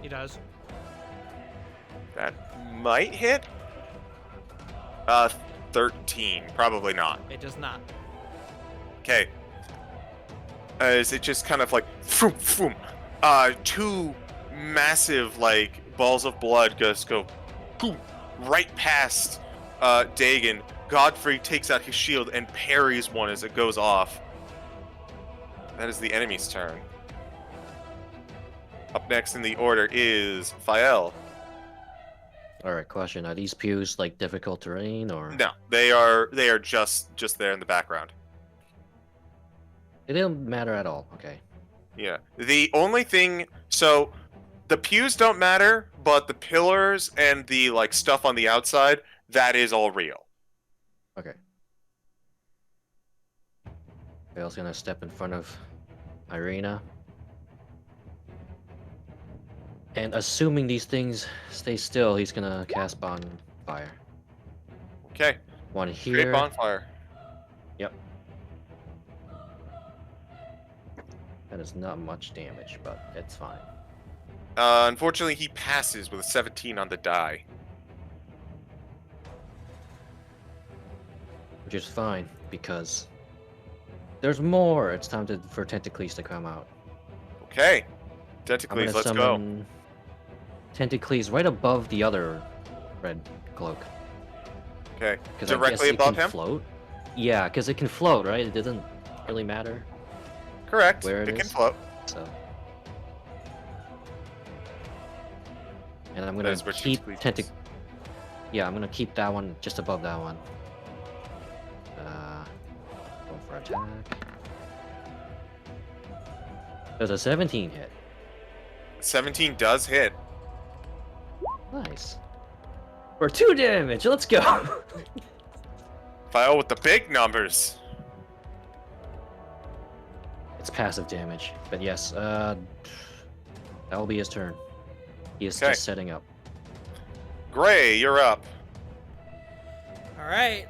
He does. that might hit. 13, probably not. It does not. Okay. As it just kind of like, vroom, vroom, 2 massive like balls of blood just go, boom, right past Dagon. Godfrey takes out his shield and parries one as it goes off. That is the enemy's turn. Up next in the order is Fael. All right, question: are these pews like difficult terrain, or No, they are just there in the background. it didn't matter at all? Okay. Yeah. The only thing, so the pews don't matter, but the pillars and the like stuff on the outside, that is all real. Okay. Bale's gonna step in front of Irina. And assuming these things stay still, he's gonna cast bonfire. Okay. One Great here. bonfire. Yep. That is not much damage, but it's fine. Unfortunately, he passes with a 17 on the die. Which is fine, because there's more. It's time for Tentacles to come out. Okay. I'm Tentacles, gonna let's go. summon Tentacles right above the other red cloak. Okay. 'Cause I Directly guess it above can him? float. Yeah, because it can float, right? It doesn't really matter. Correct. Where it it can is? float. So. And I'm That gonna is where keep Tentacles is. Yeah, I'm gonna keep that one just above that one. Go for attack. There's a 17 hit. 17 does hit. Nice. For 2 damage. Let's go. Fael with the big numbers. It's passive damage, but yes. That will be his turn. He is Okay. just setting up. Gray, you're up. Alright.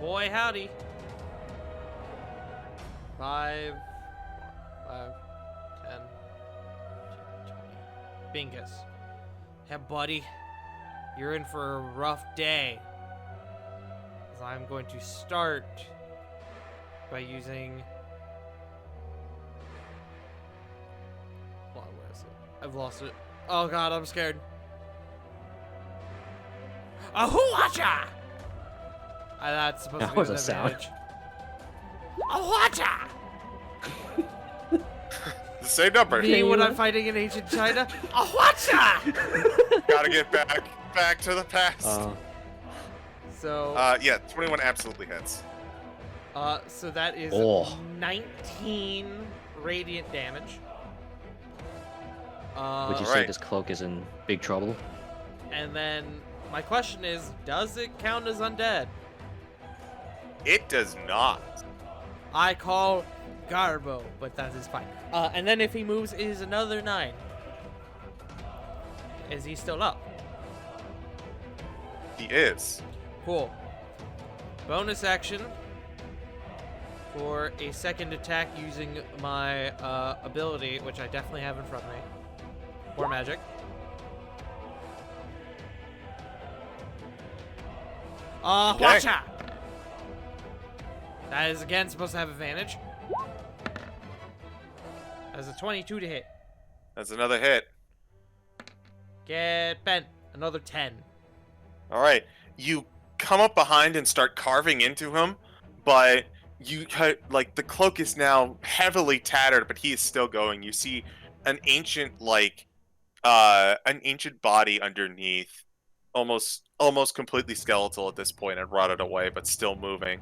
Boy, howdy. 5, 10, 20. Bingus. Hey, buddy. You're in for a rough day. 'Cause I'm going to start by using... Hold on, where is it? I've lost it. Oh god, I'm scared. Ahuacha! That's supposed That to be was a with sound. advantage. Ahuacha! The same number. Me when I'm fighting in ancient China. Ahuacha! Gotta get back to the past. So, Yeah, 21 absolutely hits. so that is Oh. 19 radiant damage. Would you say Alright. this cloak is in big trouble? And then my question is, does it count as undead? It does not. I call Garbo, but that is fine. And then if he moves, it is another 9. Is he still up? He is. Cool. bonus action for a second attack using my ability, which I definitely have in front of me. More magic. Watch out! That is again supposed to have advantage. That's a 22 to hit. That's another hit. Get bent. Another 10. All right. You come up behind and start carving into him, but like the cloak is now heavily tattered, but he is still going. You see an ancient body underneath, almost completely skeletal at this point and rotted away, but still moving.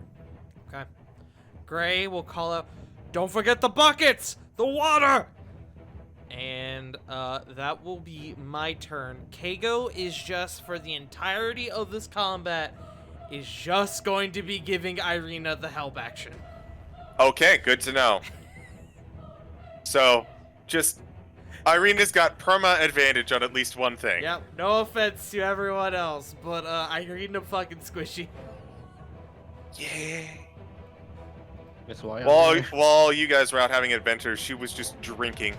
Okay. Gray will call out, "Don't forget the buckets! The water!" And that will be my turn. Kago is just, for the entirety of this combat, is just going to be giving Irina the help action. Okay, good to know. So, just Irina's got perma advantage on at least one thing. Yep, no offense to everyone else, but Irina fucking squishy. Yay. That's why. While you guys were out having adventures, she was just drinking.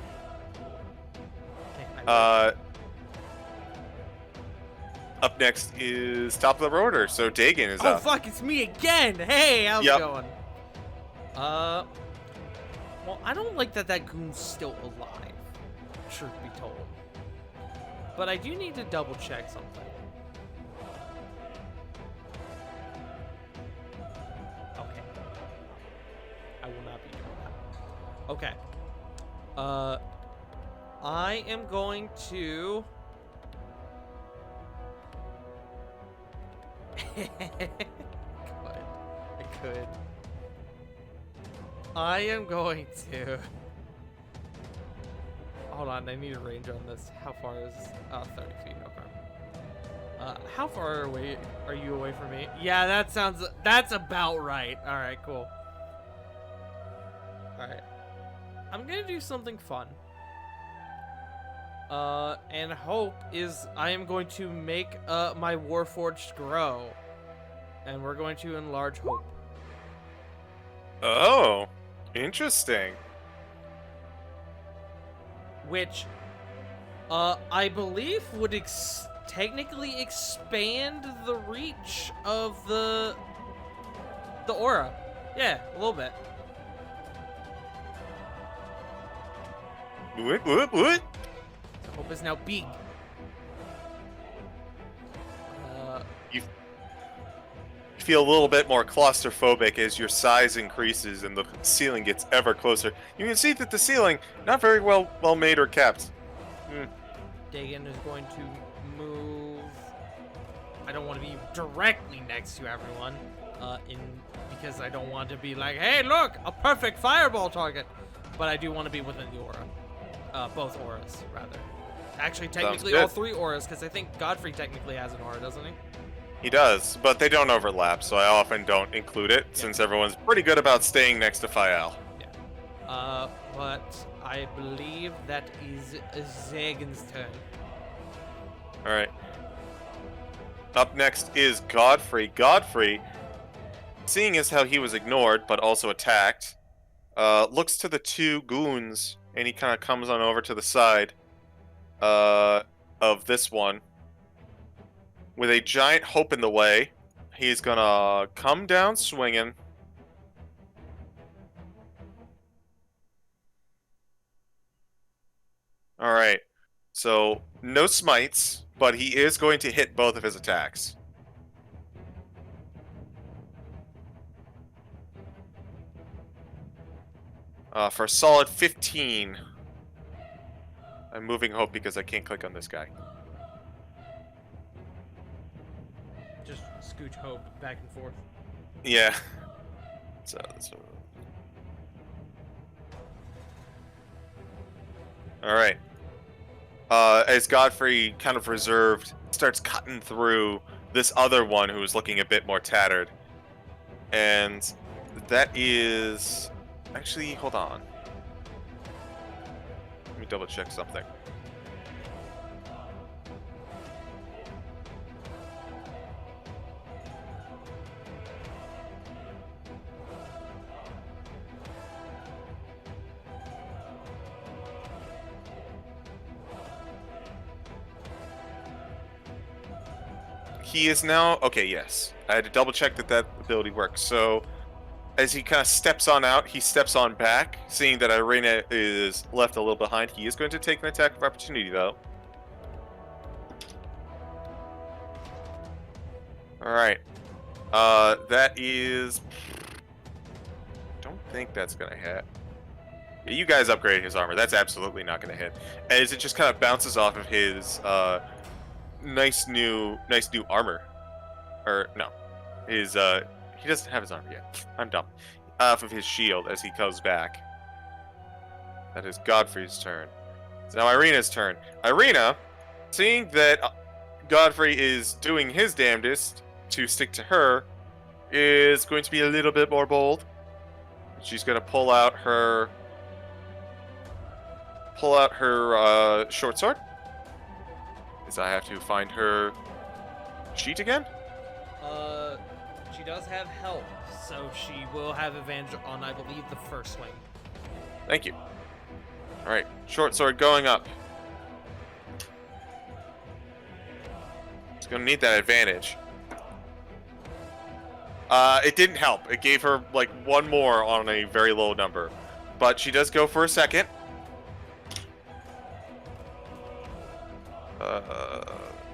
Up next is top of the order, so Dagon is up. Oh fuck, it's me again! Hey, how's it going? Well, I don't like that goon's still alive, truth be told. But I do need to double check something. Okay. I will not be doing that. Okay. I am going to... I could. I am going to... Hold on, I need a range on this. How far is... 30 feet, okay. How far away are you away from me? Yeah, that's about right. Alright, cool. Alright. I'm gonna do something fun. And hope is I am going to make my Warforged grow. And we're going to enlarge hope. Oh, interesting. Which, I believe would technically expand the reach of the aura. Yeah, a little bit. What? Hope is now big. You feel a little bit more claustrophobic as your size increases and the ceiling gets ever closer. You can see that the ceiling not very well made or kept. Dagon is going to move. I don't want to be directly next to everyone, because I don't want to be like, hey, look, a perfect fireball target. But I do want to be within the aura. Both auras, rather. Actually, technically all three auras, because I think Godfrey technically has an aura, doesn't he? He does, but they don't overlap, so I often don't include it, since everyone's pretty good about staying next to Fael. Yeah. But I believe that is Zagan's turn. Alright. Up next is Godfrey. Godfrey, seeing as how he was ignored, but also attacked, looks to the two goons, and he kind of comes on over to the side of this one. With a giant hope in the way, he's gonna come down swinging. Alright, so no smites, but he is going to hit both of his attacks. For a solid 15. I'm moving hope because I can't click on this guy. Just scooch hope back and forth. Yeah. So. All right. As Godfrey, kind of reserved, starts cutting through this other one who is looking a bit more tattered, and that is actually, hold on. Let me double check something. he is now... Okay, yes. I had to double check that that ability works. So, as he kind of steps on out, he steps on back. Seeing that Irina is left a little behind, he is going to take an attack of opportunity, though. Alright. That is... Don't think that's going to hit. Yeah, you guys upgraded his armor. That's absolutely not going to hit. As it just kind of bounces off of his nice new armor. Or, no. His, he doesn't have his armor yet. I'm dumb. Off of his shield as he comes back. That is Godfrey's turn. It's now Irina's turn. Irina, seeing that Godfrey is doing his damnedest to stick to her, is going to be a little bit more bold. She's going to pull out her short sword. Because I have to find her sheet again. She does have help, so she will have advantage on, I believe, the first swing. Thank you. Alright, short sword going up. She's gonna need that advantage. It didn't help. It gave her, like, one more on a very low number. But she does go for a second.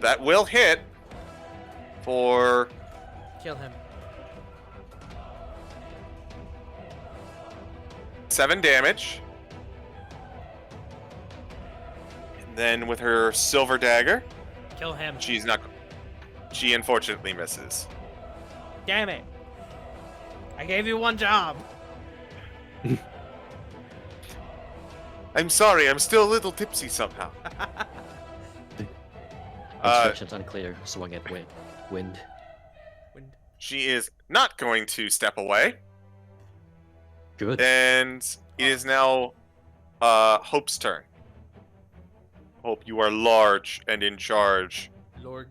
That will hit for... Kill him. 7 damage. And then with her silver dagger, Kill him. she unfortunately misses. Damn it. I gave you one job. I'm sorry, I'm still a little tipsy somehow. Instructions unclear. Swing at wind. She is not going to step away. Good. And it is now Hope's turn. Hope, you are large and in charge. Lorg.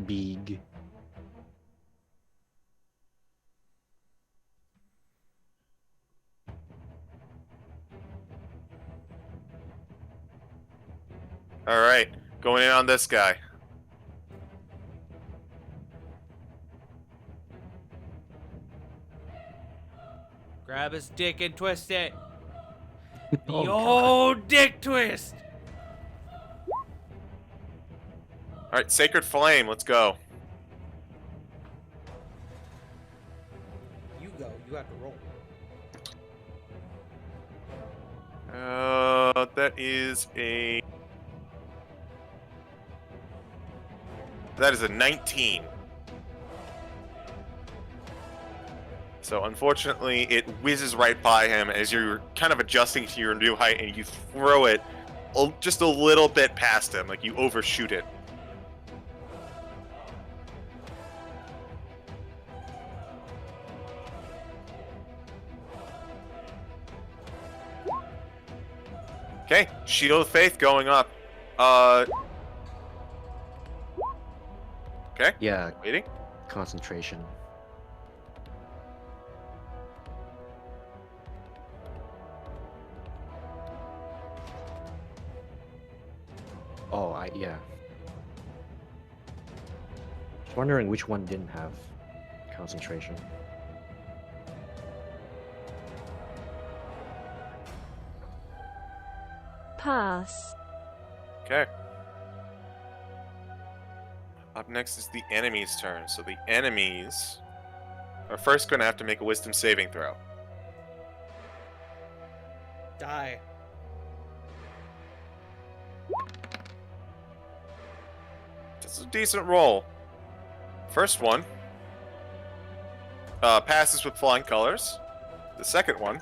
Big. Alright, going in on this guy. Grab his dick and twist it. Oh, The God. old dick twist. Alright, Sacred Flame, let's go. You go. You have to roll. That is a... That is a 19. So unfortunately, it whizzes right by him as you're kind of adjusting to your new height, and you throw it just a little bit past him, like you overshoot it. Okay, Shield of Faith going up. Okay, Yeah, waiting. concentration. Oh, yeah. Just wondering which one didn't have concentration. Pass. Okay. Up next is the enemy's turn. So the enemies are first going to have to make a wisdom saving throw. Die. This is a decent roll. First one passes with flying colors. The second one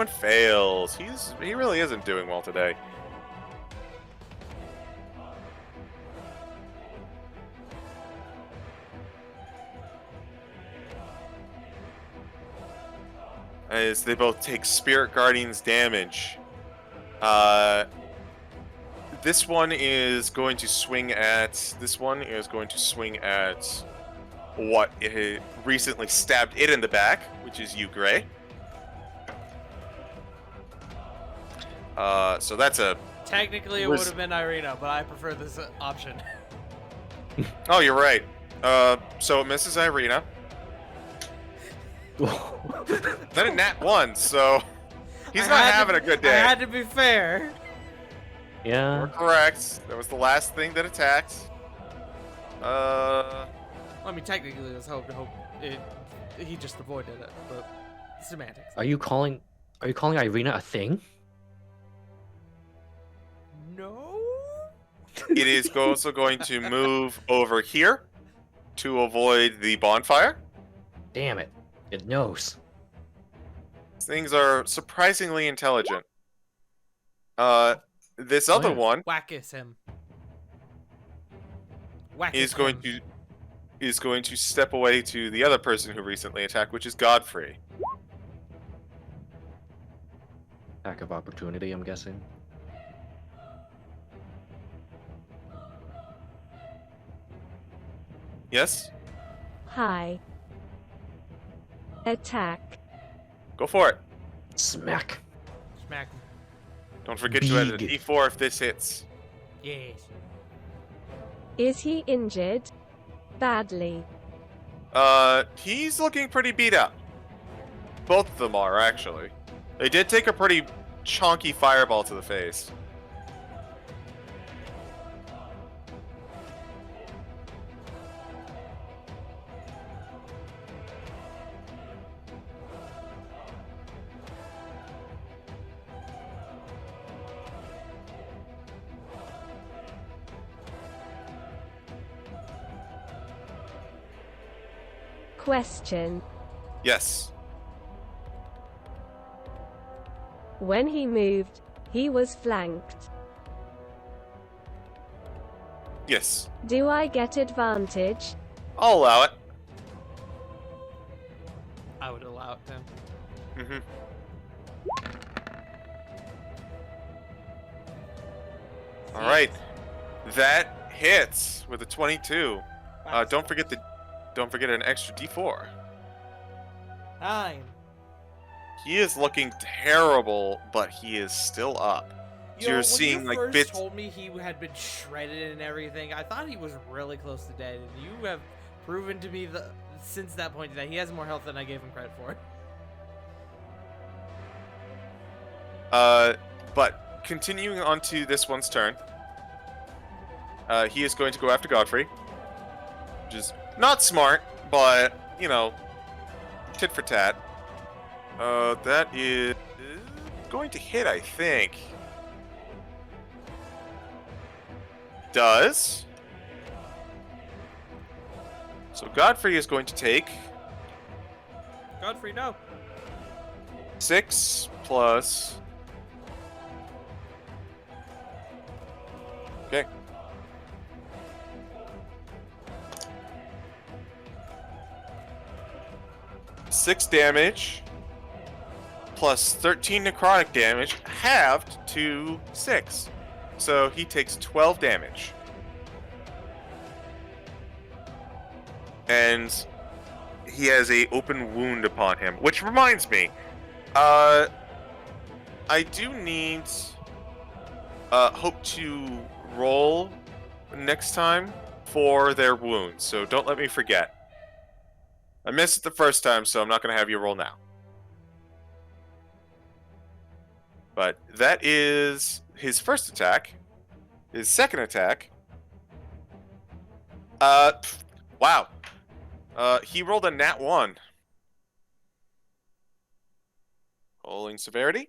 fails. He really isn't doing well today. As they both take Spirit Guardians damage. This one is going to swing at what it recently stabbed it in the back, which is you, Gray. So that's a... Technically, it Was- would have been Irina, but I prefer this option. Oh, you're right. So it misses Irina. Then a nat 1, so he's I not had to- having a good I day. had to be fair. Yeah. You're correct. That was the last thing that attacked. I mean, technically, let's hope he just avoided it, but semantics. Are you calling Irina a thing? No. It is also going to move over here to avoid the bonfire. Damn it. It knows. Things are surprisingly intelligent. This other yeah. one Whack-is him. Whack is going to step away to the other person who recently attacked, which is Godfrey. Attack of opportunity, I'm guessing. Yes? Hi. Attack. Go for it. Smack. Smack him. Don't forget to add a Big. d4 if this hits. Yes. Is he injured? Badly. He's looking pretty beat up. Both of them are, actually. They did take a pretty chonky fireball to the face. Question. Yes. When he moved, he was flanked. Yes. Do I get advantage? I'll allow it. I would allow it to. Mm-hmm. All right. That hits with a 22. Don't forget an extra d4. 9. He is looking terrible, but he is still up. So you're seeing when you like first bits. told me he had been shredded and everything, I thought he was really close to dead, and you have proven to me since that point that he has more health than I gave him credit for. But continuing on to this one's turn, he is going to go after Godfrey, which is not smart, but you know, tit for tat. That is going to hit, I think. Does. So Godfrey is going to take Godfrey, no. 6 plus... Okay. Six damage plus 13 necrotic damage, halved to 6. So he takes 12 damage. And he has a open wound upon him, which reminds me, I do need Hope to roll next time for their wounds, so don't let me forget. I missed it the first time, so I'm not going to have you roll now. But that is his first attack. His second attack. Wow. He rolled a nat 1. Rolling severity.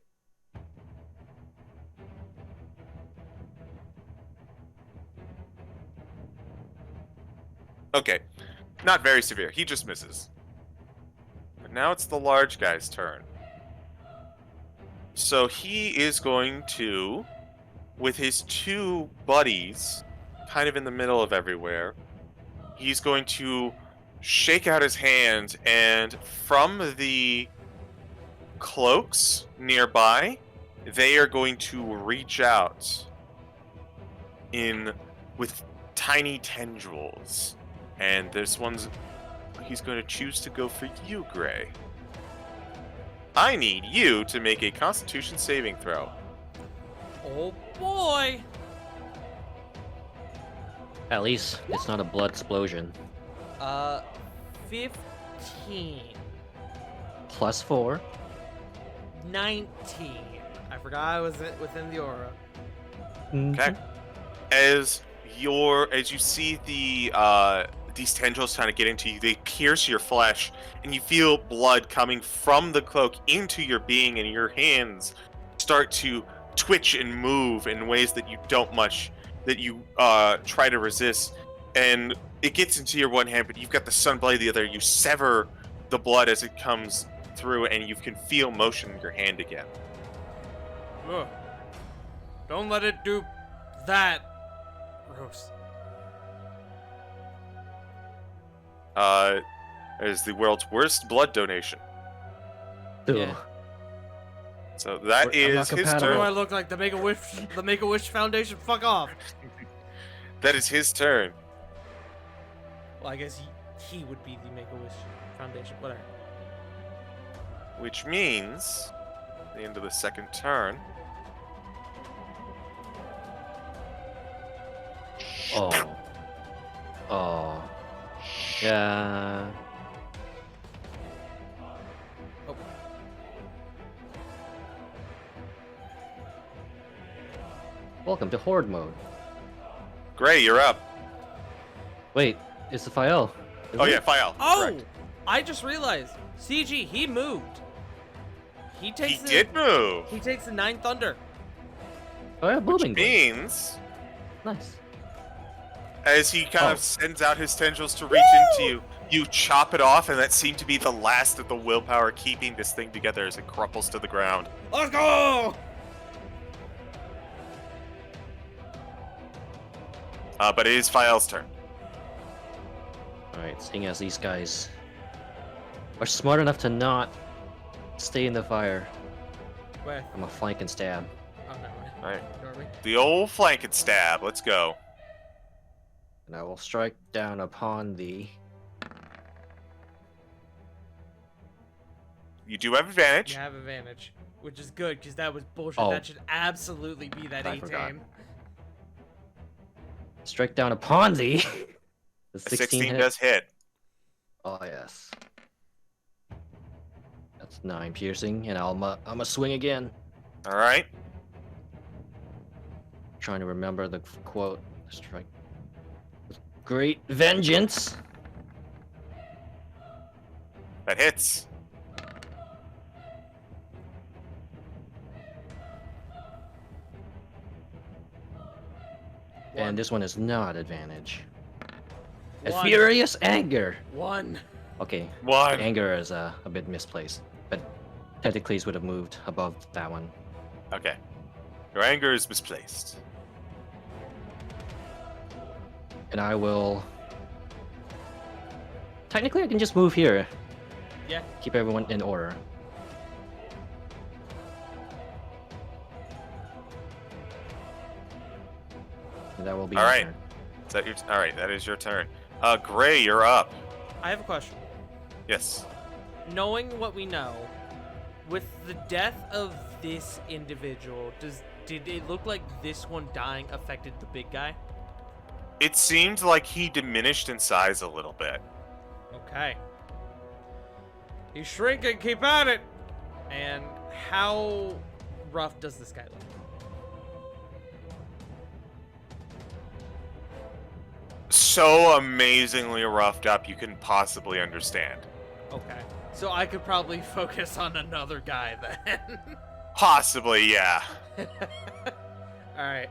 Okay. Not very severe. He just misses. But now it's the large guy's turn. So he is going to, with his two buddies, kind of in the middle of everywhere, he's going to shake out his hand, and from the cloaks nearby, they are going to reach out with tiny tendrils. And this one's... he's going to choose to go for you, Gray. I need you to make a Constitution saving throw. Oh boy! At least it's not a blood explosion. 15. +4. 19. I forgot I was within the aura. Okay. As you see these tendrils kind of get into you, they pierce your flesh, and you feel blood coming from the cloak into your being, and your hands start to twitch and move in ways that you try to resist, and it gets into your one hand, but you've got the sunblade the other. You sever the blood as it comes through, and you can feel motion in your hand again. Ugh. Don't let it do that. Gross. Is the world's worst blood donation. Yeah. So that I'm is not his compatible. What do I turn. look like? The Make-A-Wish Foundation? Fuck off. That is his turn. Well, I guess he would be the Make-A-Wish Foundation. Whatever. Which means, at the end of the second turn, Oh. Oh. Yeah. Oh. Welcome to Horde mode. Gray, you're up. Wait, it's the Fael. Oh yeah, Fael. Oh! Correct. I just realized. CG, he moved. He He takes did move. He takes the 9 thunder. Oh yeah, Which booming. Blade. means, Nice. as he kind Oh. of sends out his tendrils to reach into you, you chop it off, and that seemed to be the last of the willpower keeping this thing together as it crumples to the ground. Let's go! But it is Fael's turn. Alright, seeing as these guys are smart enough to not stay in the fire, Where? I'm a flank and stab. Oh, no. All right, Ignore me. the old flank and stab. Let's go. And I will strike down upon thee. You do have advantage. You have advantage, which is good because that was bullshit. Oh. That should absolutely be that I 8 forgot. aim. Strike down upon thee. The A 16 16 hit. does hit. Oh yes. That's 9 piercing, and I'm a swing again. All right. Trying to remember the quote. Strike. With great vengeance. That hits. And this one is not advantage. A One. furious anger. 1. Okay, One. anger is a bit misplaced, but technically it would have moved above that one. Okay. Your anger is misplaced. And I will. Technically, I can just move here. Yeah. Keep everyone in order. And that will be All my right. turn. Is that your? All right. That is your turn. Gray, you're up. I have a question. Yes. Knowing what we know, with the death of this individual, did it look like this one dying affected the big guy? It seemed like he diminished in size a little bit. Okay. He's shrinking, keep at it! And how rough does this guy look? So amazingly roughed up, you can possibly understand. Okay. So I could probably focus on another guy then. Possibly, yeah. Alright.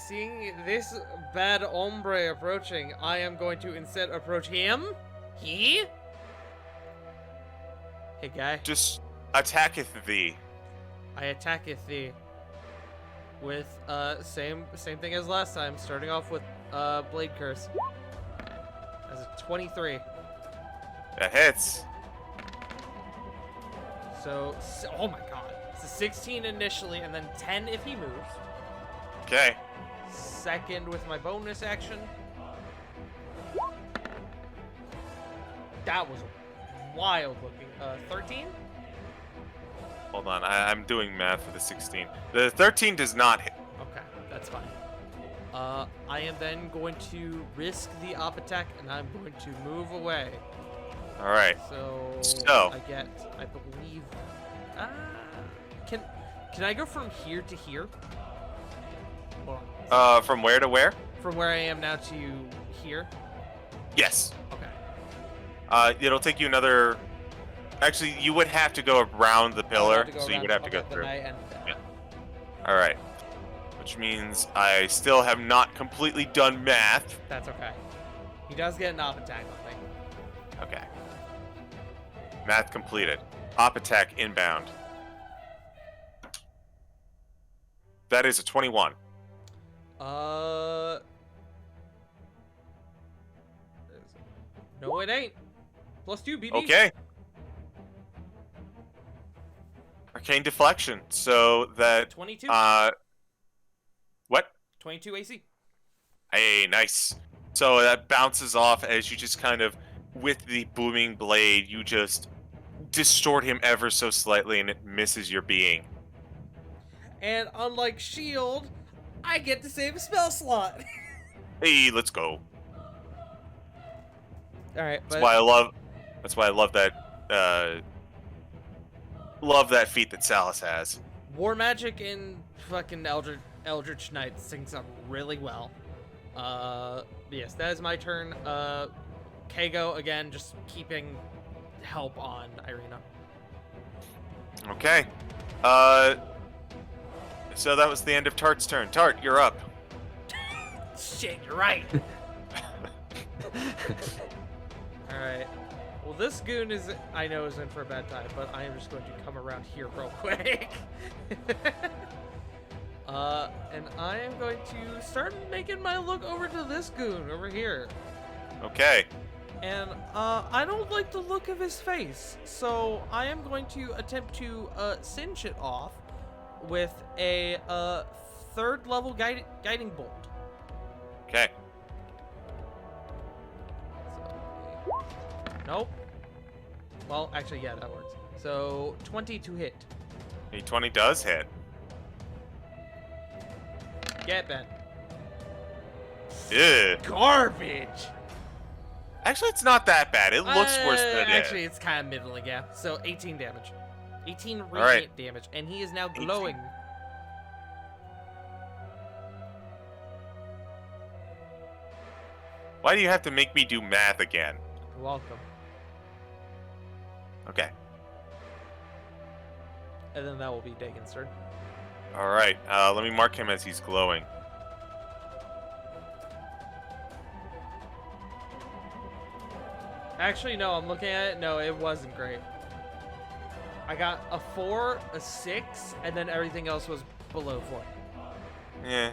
Seeing this bad hombre approaching, I am going to instead approach him. He? Hey guy. Just attacketh thee. I attacketh thee. With, same thing as last time, starting off with, Blade Curse. As a 23. That hits. So, oh my god. It's a 16 initially, and then 10 if he moves. Okay. Second with my bonus action. That was wild looking. 13? Hold on, I'm doing math for the 16. The 13 does not hit. Okay, that's fine. I am then going to risk the op attack, and I'm going to move away. All right. So I get, I believe, can I go from here to here? Hold on. From where to where? From where I am now to here? Yes. Okay. It'll take you another. Actually, you would have to go around the pillar, so you around- would have to okay, go through. then I end that. Yeah. All right. Which means I still have not completely done math. That's okay. He does get an op attack on me. Okay. Math completed. Op attack inbound. That is a 21. No, it ain't. +2, BB. Okay. Arcane deflection. So that 22. what? 22 AC. Hey, nice. So that bounces off as you just kind of, with the booming blade, you just distort him ever so slightly, and it misses your being. And unlike Shield, I get to save a spell slot. Hey, let's go. All right, That's why I love. That's why I love that. Love that feat that Salus has. War Magic and fucking Eldritch Knight syncs up really well. Yes, that is my turn. Kago again, just keeping help on Irina. Okay. So that was the end of Tart's turn. Tart, you're up. Shit, you're right. All right. Well, this goon is, I know, is in for a bad time, but I am just going to come around here real quick. And I am going to start making my look over to this goon over here. Okay. And I don't like the look of his face, so I am going to attempt to singe it off with a third level guiding bolt. Okay. Nope. Well, actually, yeah, that works. So 20 to hit. A 20 does hit. Get Ben. Ew. Garbage. Actually, it's not that bad. It looks worse than it is. Actually, it's kind of middling, yeah. So 18 damage. 18 radiant right. damage, and he is now 18. glowing. Why do you have to make me do math again? You're welcome. Okay. And then that will be Dagon's turn. All right. Let me mark him as he's glowing. Actually, no, I'm looking at it. No, it wasn't great. I got a 4, a 6, and then everything else was below 4. Yeah.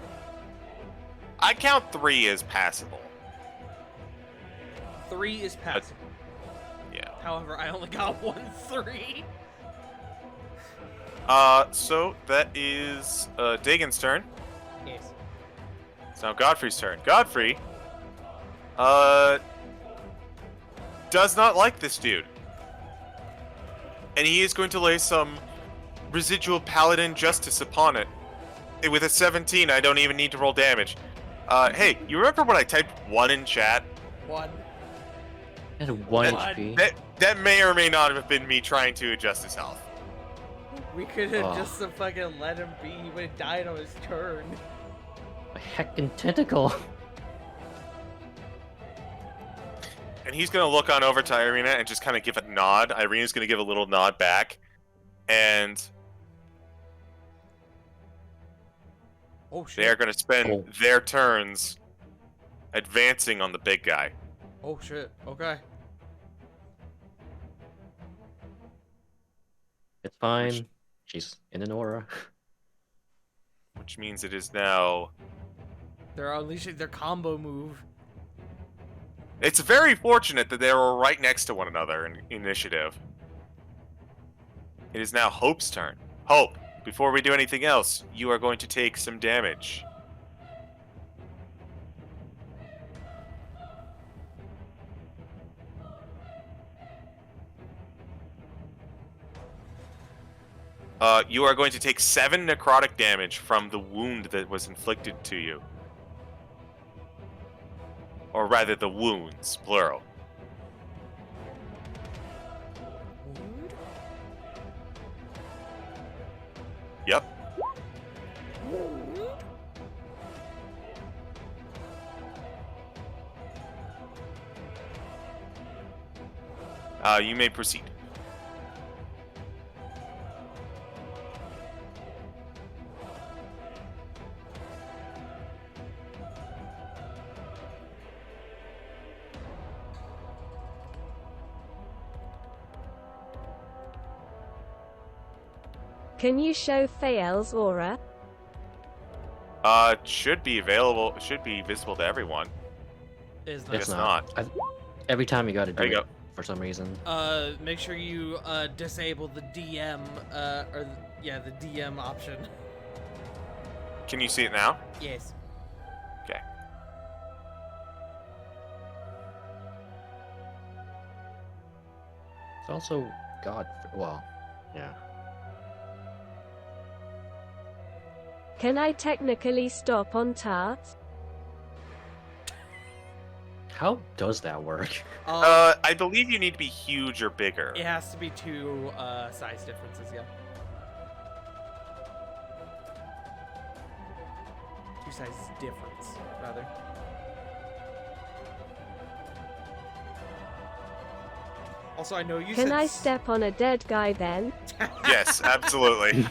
I count 3 as passable. 3 is passable. Yeah. However, I only got 1 3. So that is Dagon's turn. Yes. It's now Godfrey's turn. Godfrey, does not like this dude. And he is going to lay some residual paladin justice upon it. And with a 17, I don't even need to roll damage. Hey, you remember when I typed 1 in chat? 1. At 1 What? HP. That may or may not have been me trying to adjust his health. We could have Oh. just fucking let him be. He would have died on his turn. A heckin' tentacle. And he's going to look on over to Irina and just kind of give a nod. Irina's going to give a little nod back. And Oh shit. they're going to spend Oh. their turns advancing on the big guy. Oh shit. Okay. It's fine. She's in an aura. Which means it is now... They're unleashing their combo move. It's very fortunate that they were right next to one another in initiative. It is now Hope's turn. Hope, before we do anything else, you are going to take some damage. You are going to take 7 necrotic damage from the wound that was inflicted to you. Or rather, the wounds, plural. Wound? Yep. Wound? You may proceed. Can you show Fael's aura? Should be available. Should be visible to everyone. Is It's not. not. Every time you gotta do There you it go. for some reason. Make sure you disable the DM the DM option. Can you see it now? Yes. Okay. It's also God. Well, yeah. Can I technically stop on Tart? How does that work? I believe you need to be huge or bigger. It has to be 2 size differences, yeah. 2 size difference, rather. Also, I know you Can said I step on a dead guy then? Yes, absolutely.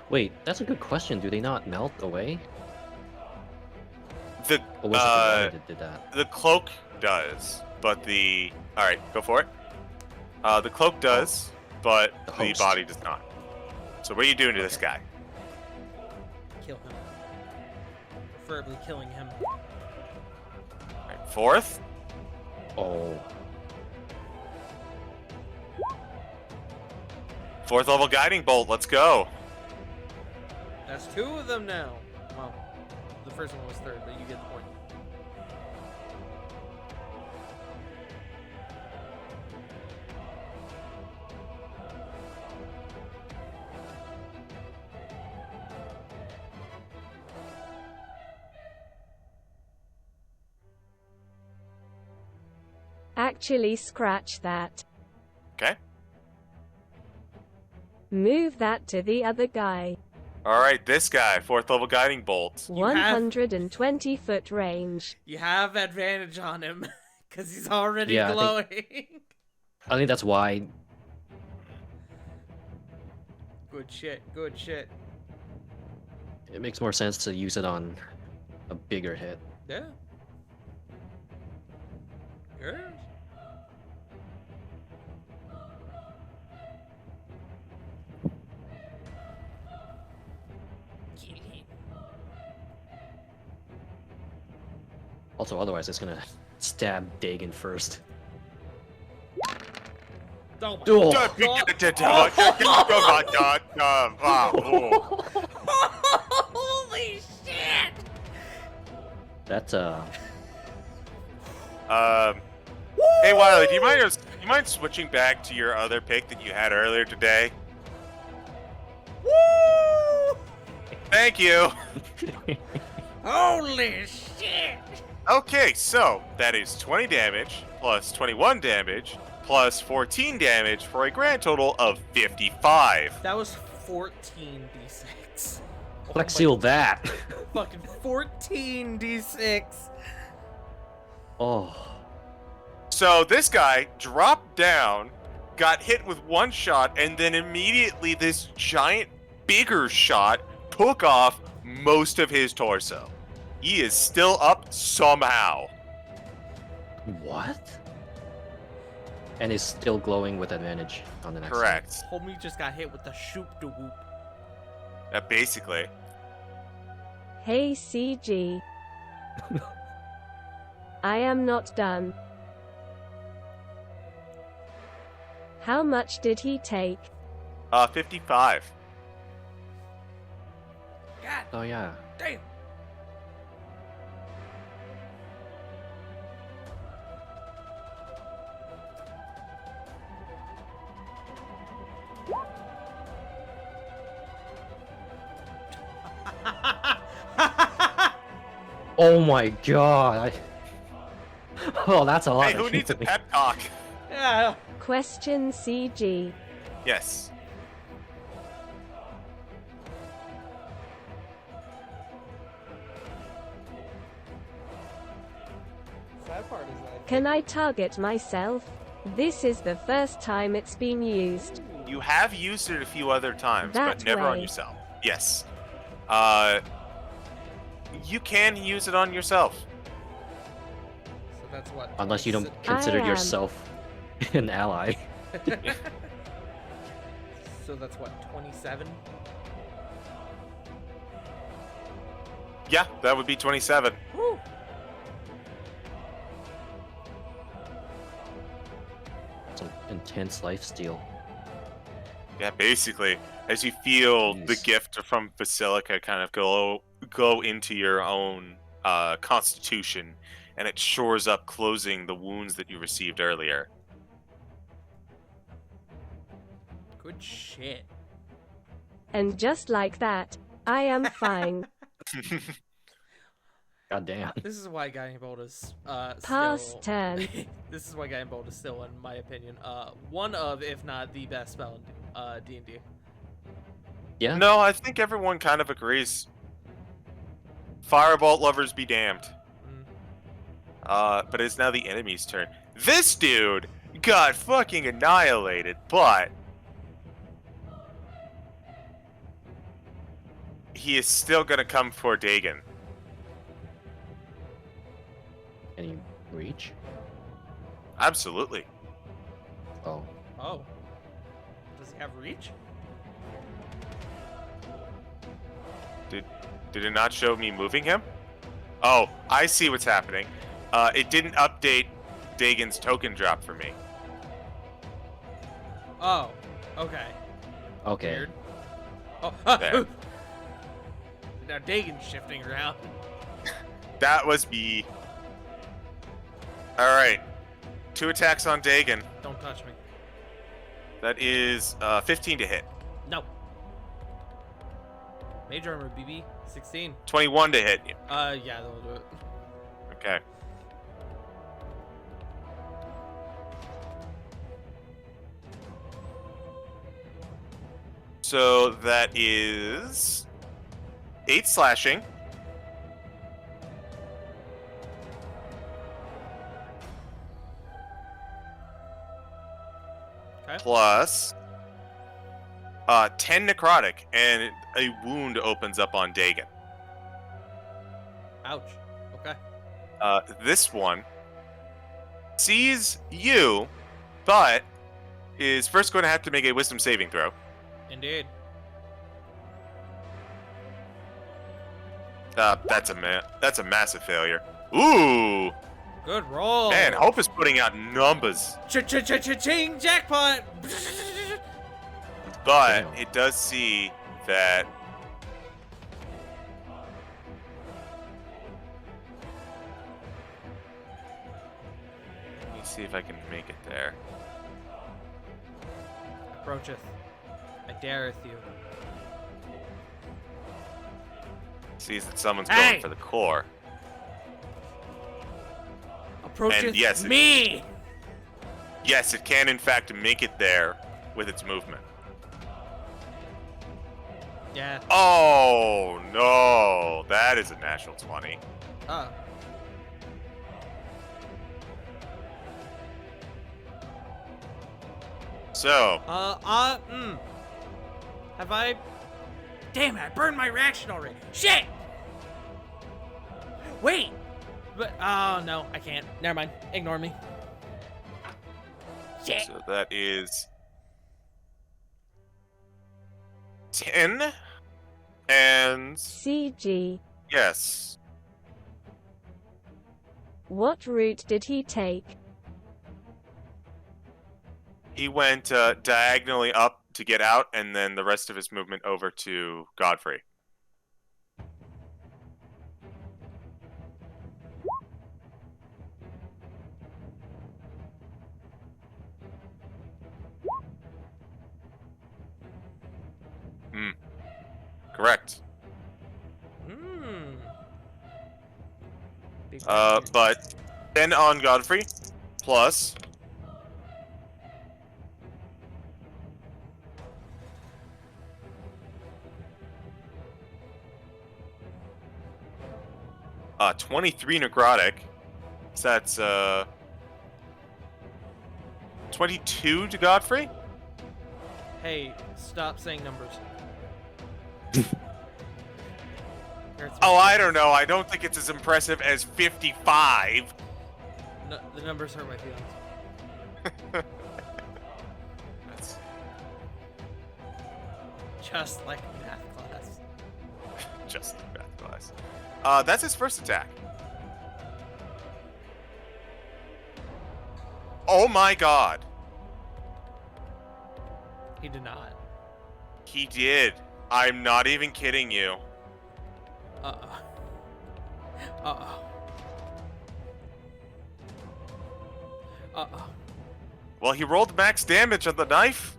Wait, that's a good question. Do they not melt away? The Or was it the water that did that? the cloak does, but the alright, go for it. The cloak does, but The the host. body does not. So what are you doing to this guy? kill him. Preferably killing him. Alright, 4th. Oh, 4th level guiding bolt, let's go. That's 2 of them now. Well, the first one was 3rd, but you get the point. Actually, scratch that. Okay. Move that to the other guy. Alright, this guy, 4th level guiding bolt. You have- 120-foot range. You have advantage on him, because he's already Yeah, I glowing. I think that's why. Good shit, good shit. It makes more sense to use it on a bigger hit. Yeah. Yes. Kill him. Also, otherwise, it's gonna stab Dagon first. Oh my Oh. Holy shit! That's Hey Wiley, do you mind switching back to your other pick that you had earlier today? Woo! Thank you. Holy shit! Okay, so that is 20 damage plus 21 damage plus 14 damage for a grand total of 55. That was 14d6. Oh Flex my seal that. Fucking 14d6. Oh, So this guy dropped down, got hit with one shot, and then immediately this giant, bigger shot took off most of his torso. He is still up somehow. what? And is still glowing with advantage on the next one. Correct. Homie just got hit with the shoop de whoop. Basically. Hey CG. I am not done. How much did he take? 55. God Oh yeah. damn. Oh my god. Oh, that's a lot. Hey, who needs a pep talk? Yeah. Question CG. Yes. Sad part is that. Can I target myself? This is the first time it's been used. You have used it a few other times, That but never on way. yourself. Yes. You can use it on yourself. So that's what. Unless you don't 26 consider I am. yourself an ally. So that's what, 27? Yeah, that would be 27. Woo! Some intense lifesteal. Yeah, basically, as you feel the Jeez. gift from Basilica kind of go into your own constitution, and it shores up, closing the wounds that you received earlier. Good shit. And just like that, I am fine. God damn. This is why Guiding Bolt is Pass still... turn. This is why Guiding Bolt is still, in my opinion, one of, if not the best spell in D&D. Yeah. No, I think everyone kind of agrees. Firebolt lovers be damned. But it's now the enemy's turn. This dude got fucking annihilated, but he is still gonna come for Dagon. Can you reach? Absolutely. Oh. Oh. Does he have reach? Did it not show me moving him? Oh, I see what's happening. It didn't update Dagon's token drop for me. Oh. Okay. Okay. Weird. Oh. There. Now Dagon's shifting around. That was me. Alright. 2 attacks on Dagon. Don't touch me. That is 15 to hit. No. Major armor, BB. 16. 21 to hit. Yeah, that'll do it. Okay. So that is 8 slashing. Okay. Plus 10 necrotic, and a wound opens up on Dagon. Ouch. Okay. This one sees you, but is first going to have to make a wisdom saving throw. Indeed. That's a massive failure. Ooh, Good roll. man, Hope is putting out numbers, Ching jackpot. but Damn. it does see that. Let me see if I can make it there. Approacheth. I dareth you. Sees that someone's Hey! going for the core. Approacheth yes, me. Yes, it can in fact make it there with its movement. Yeah. Oh no, that is a natural 20. Oh. So, Have I? Damn it! I burned my reaction already. Shit. Wait. But oh no, I can't. Never mind. Ignore me. Shit. so that is 10, and CG. yes, What route did he take? he went diagonally up to get out, and then the rest of his movement over to Godfrey. Correct. Big But 10 on Godfrey, plus 23 necrotic. So that's 22 to Godfrey. Hey, stop saying numbers. Oh, I don't know. I don't think it's as impressive as 55. No, the numbers hurt my feelings. That's Just like math class. just bad class. That's his first attack. Oh my god. He did not. He did. I'm not even kidding you. Uh-oh. Uh-oh. Uh-oh. Well, he rolled max damage on the knife.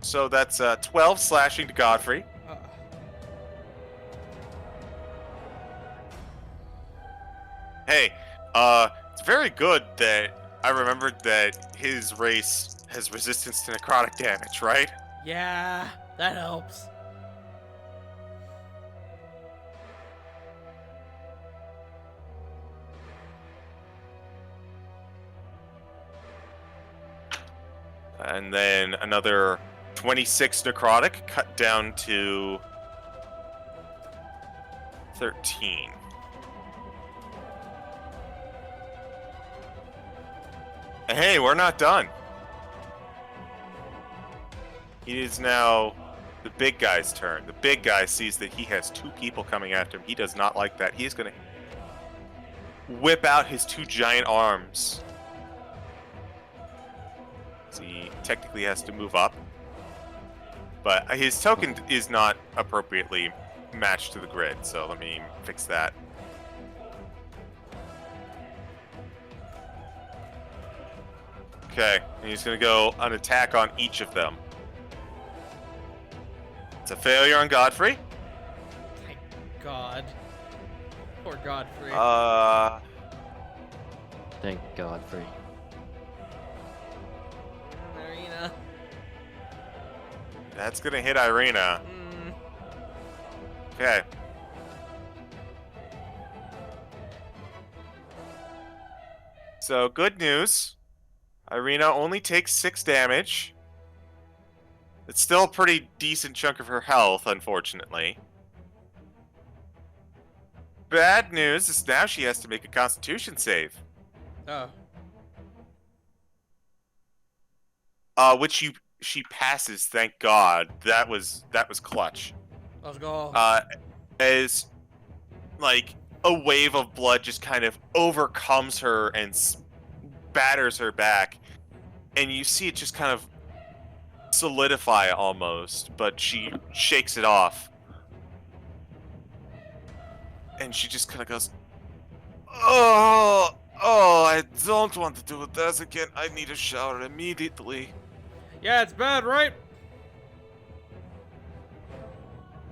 So that's 12 slashing to Godfrey. Uh-oh. Hey, it's very good that I remembered that his race has resistance to necrotic damage, right? Yeah, that helps. And then another 26 necrotic, cut down to 13. And hey, we're not done. It is now the big guy's turn. The big guy sees that he has two people coming after him. He does not like that. He is going to whip out his two giant arms. So he technically has to move up. But his token is not appropriately matched to the grid, so let me fix that. Okay, and he's going to go an attack on each of them. It's a failure on Godfrey. Thank God. Poor Godfrey. Thank Godfrey. Marina. That's going to hit Irina. Okay. So, good news. Irina only takes 6 damage. It's still a pretty decent chunk of her health, unfortunately. Bad news is now she has to make a Constitution save. Oh. Which she passes, thank God. That was clutch. Let's go. As like a wave of blood just kind of overcomes her and batters her back, and you see it just kind of solidify almost, but she shakes it off. And she just kind of goes, Oh, I don't want to do this again. I need a shower immediately. Yeah, it's bad, right?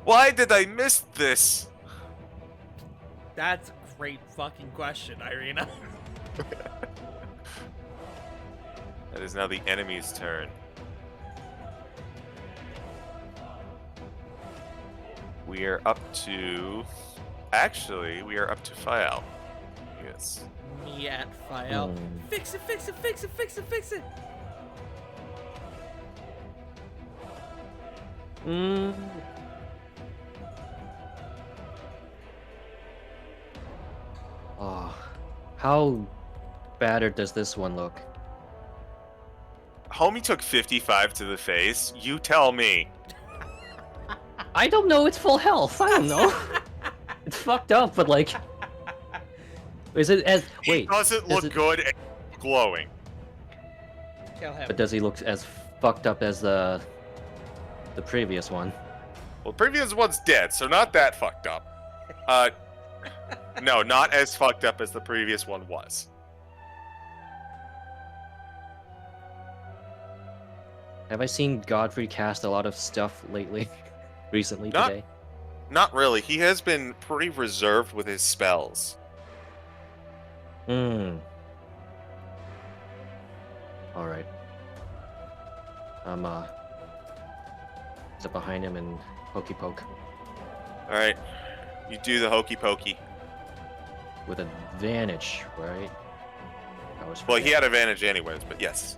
Why did I miss this? That's a great fucking question, Irina. That is now the enemy's turn. We are up to... Actually, we are up to Fael. Yes. Me at Fael. Fix it, fix it, fix it, fix it, fix it. Oh, how battered does this one look? Homie took 55 to the face. You tell me. I don't know. It's full health. I don't know. It's fucked up, but like, is it as wait? It doesn't look good and glowing. Kill him. But does he look as fucked up as the previous one? Well, the previous one's dead, so not that fucked up. No, not as fucked up as the previous one was. Have I seen Godfrey cast a lot of stuff lately? Recently today? Not really. He has been pretty reserved with his spells. Hmm. Alright. Sit behind him and pokey poke. Alright. You do the hokey pokey. With advantage, right? I always Well, he forget. had advantage anyways, but yes.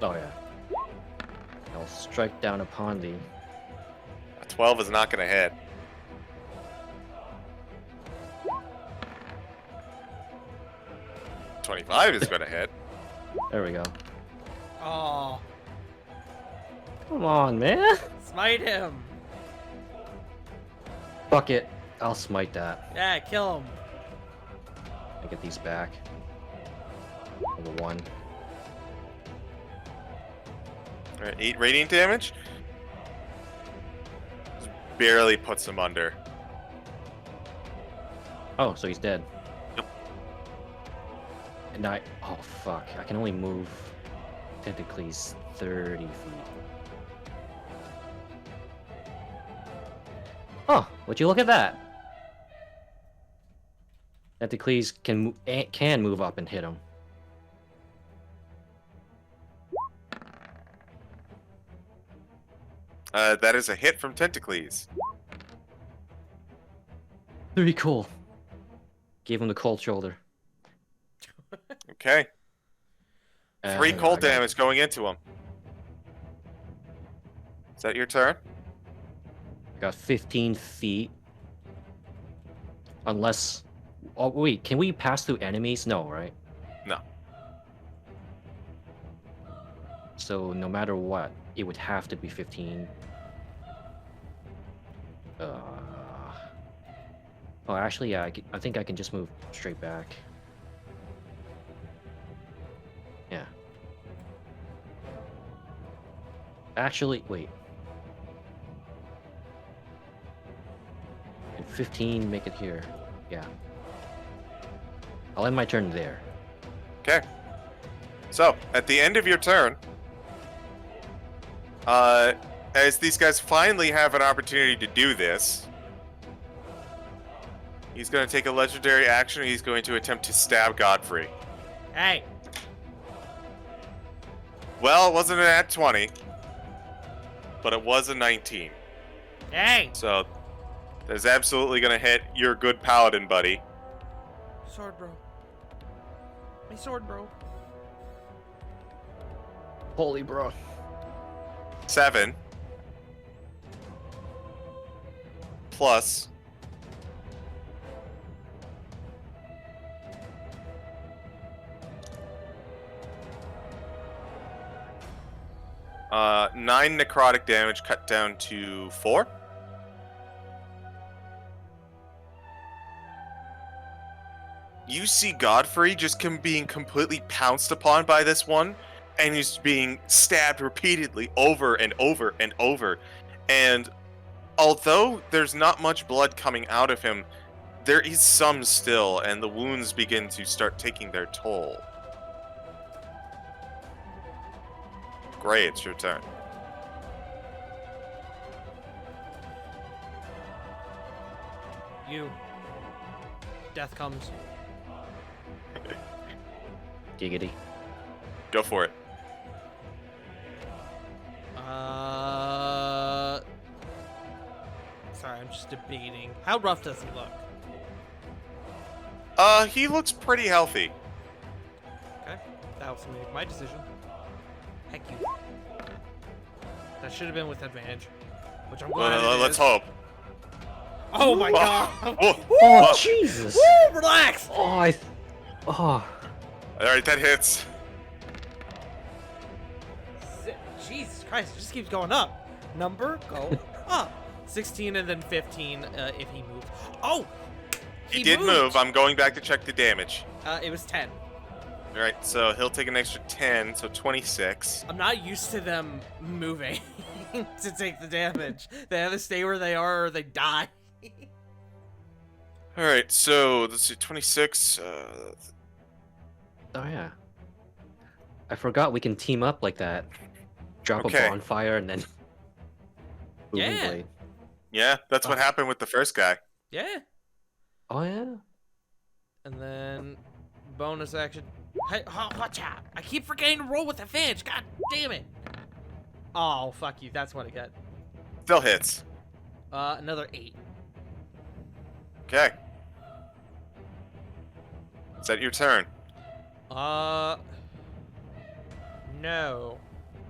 Oh, yeah. I'll strike down upon thee. A 12 is not going to hit. $25 is going to hit. There we go. Oh, Come on, man! smite him. Fuck it. I'll smite that. Yeah, kill him. I get these back. Level 1. Alright, 8 radiant damage. Just barely puts him under. Oh, so he's dead. Yep. And oh fuck, I can only move technically 30 feet. Oh, would you look at that? Tentacles can move up and hit him. That is a hit from Tentacles. Very cool. Gave him the cold shoulder. Okay. 3 I cold got- damage going into him. Is that your turn? I got 15 feet. Unless... Oh, wait, can we pass through enemies? No, right? No. So, no matter what, it would have to be 15. Oh, actually, yeah, I think I can just move straight back. Yeah. Actually, wait. Can 15 make it here? Yeah. I'll end my turn there. Okay. So, at the end of your turn, as these guys finally have an opportunity to do this, he's going to take a legendary action. He's going to attempt to stab Godfrey. Hey, Well, it wasn't an at 20, but it was a 19. hey. So, that is absolutely going to hit your good paladin, buddy. Sword, bro. My sword, bro. Holy bro. 7 plus 9 necrotic damage cut down to 4. You see Godfrey just being completely pounced upon by this one, and he's being stabbed repeatedly over and over and over. And although there's not much blood coming out of him, there is some still, and the wounds begin to start taking their toll. Gray, it's your turn. You. Death comes. Giggity. Go for it. Sorry, I'm just debating. How rough does he look? He looks pretty healthy. Okay, that helps me make my decision. Heck you. That should have been with advantage, which I'm glad it Let's is. hope. Oh my god! Whoa. Oh, Whoa. Jesus! Woo! Relax! Oh, oh. Alright, that hits. Jesus Christ, it just keeps going up. Number, go up. 16 and then 15 if he moves. Oh! He did moved. move. I'm going back to check the damage. It was 10. Alright, so he'll take an extra 10, so 26. I'm not used to them moving to take the damage. They either stay where they are or they die. Alright, so let's see, 26. Oh, yeah. I forgot we can team up like that. Drop Okay. a bonfire and then... Booming Yeah. blade. Yeah, that's what happened with the first guy. Yeah. Oh, yeah? And then bonus action. Hey, oh, watch out! I keep forgetting to roll with advantage. God damn it! Oh, fuck you. That's what I got. Still hits. Another 8. Okay. Is that your turn? No.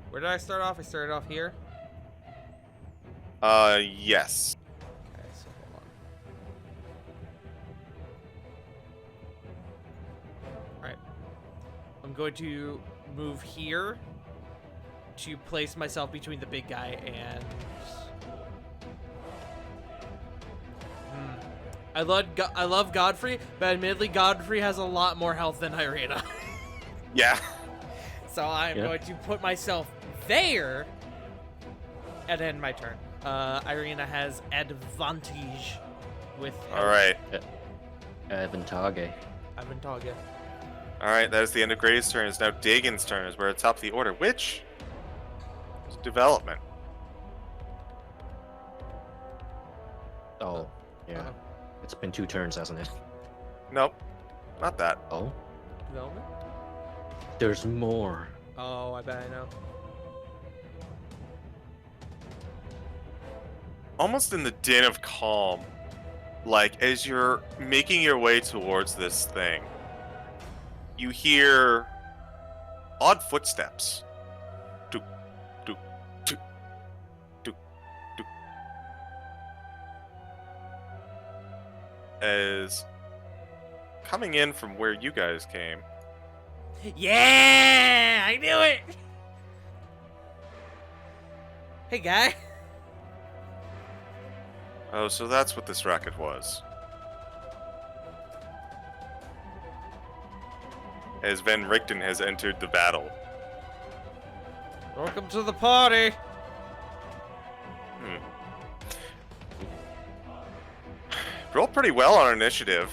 Where did I start off? I started off here. Yes. Okay, so hold on. Alright. I'm going to move here to place myself between the big guy and... I love Godfrey, but admittedly Godfrey has a lot more health than Irina. Yeah. So I'm going to put myself there and end my turn. Irina has advantage with All right. Advantage. Advantage. All right. That is the end of Graves' turn. It's now Dagon's turn. As we're at the top of the order. Which is development. Oh, yeah. Uh-oh. It's been 2 turns, hasn't it? Nope. Not that. Oh, Development? there's more. Oh, I bet I know. Almost in the din of calm, like as you're making your way towards this thing, you hear odd footsteps. Dook, dook, dook, dook, dook. As coming in from where you guys came, Yeah! I knew it! Hey, guy. oh, so that's what this racket was. As Van Richten has entered the battle. Welcome to the party. Roll pretty well on initiative.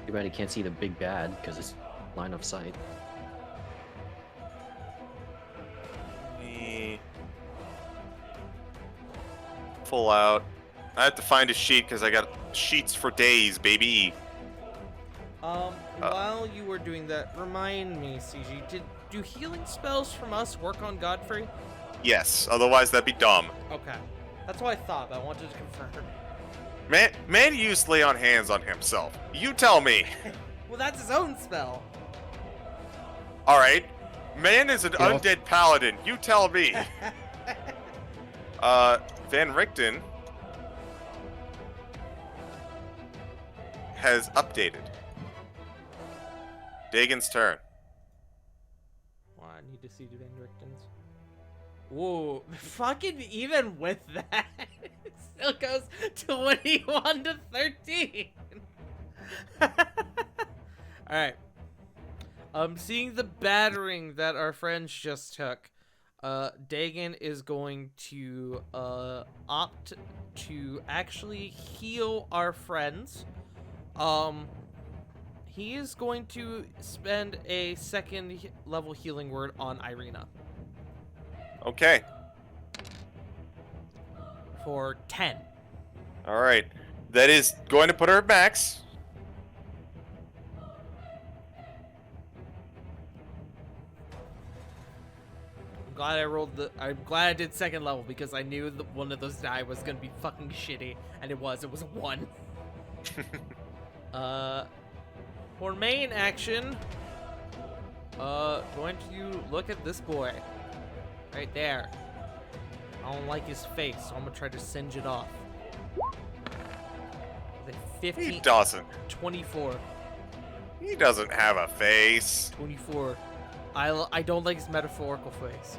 Too bad you can't see the big bad because it's line of sight. Me pull out. I have to find a sheet because I got sheets for days, baby. While you were doing that, remind me, CG, do healing spells from us work on Godfrey? Yes, otherwise that'd be dumb. Okay. That's what I thought, but I wanted to confirm. Man used lay on hands on himself. You tell me. Well, that's his own spell. All right. Man is an Yeah. undead paladin. You tell me. Van Richten has updated. Dagon's turn. Well, I need to see Van Richten's. Whoa, fucking even with that, it still goes 21 to 13. Alright. Seeing the battering that our friends just took, Dagon is going to opt to actually heal our friends. He is going to spend a second level healing word on Irina Okay. for 10. All right. That is going to put her at max. I'm glad I did second level because I knew that one of those die was gonna be fucking shitty, and it was a 1. For main action, going to look at this boy. Right there. I don't like his face, so I'm gonna try to singe it off. The He 15, doesn't. 24, He doesn't have a face. 24. I don't like his metaphorical face.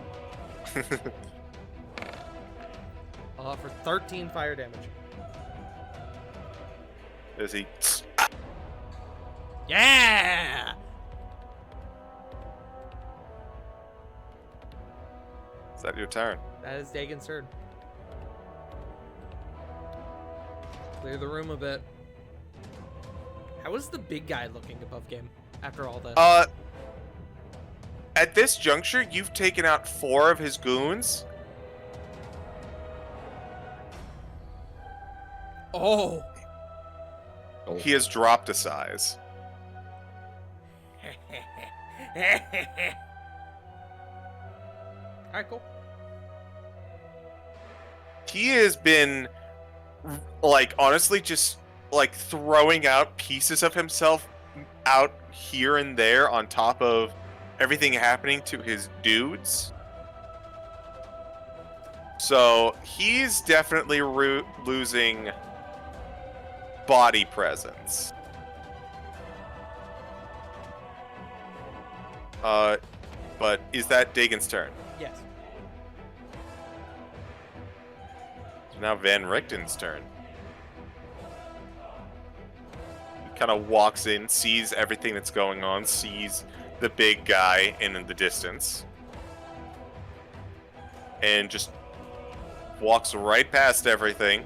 For 13 fire damage. Is he? Yeah! Is that your turn? That is Dagon's turn. Clear the room a bit. How is the big guy looking above game after all this? At this juncture, you've taken out 4 of his goons. Oh! Oh. He has dropped a size. Alright, cool. He has been, like, honestly, just, like, throwing out pieces of himself out here and there on top of everything happening to his dudes. So he's definitely losing body presence. But is that Dagon's turn? Yes. So now Van Richten's turn. He kind of walks in, sees everything that's going on, sees the big guy in the distance, and just walks right past everything.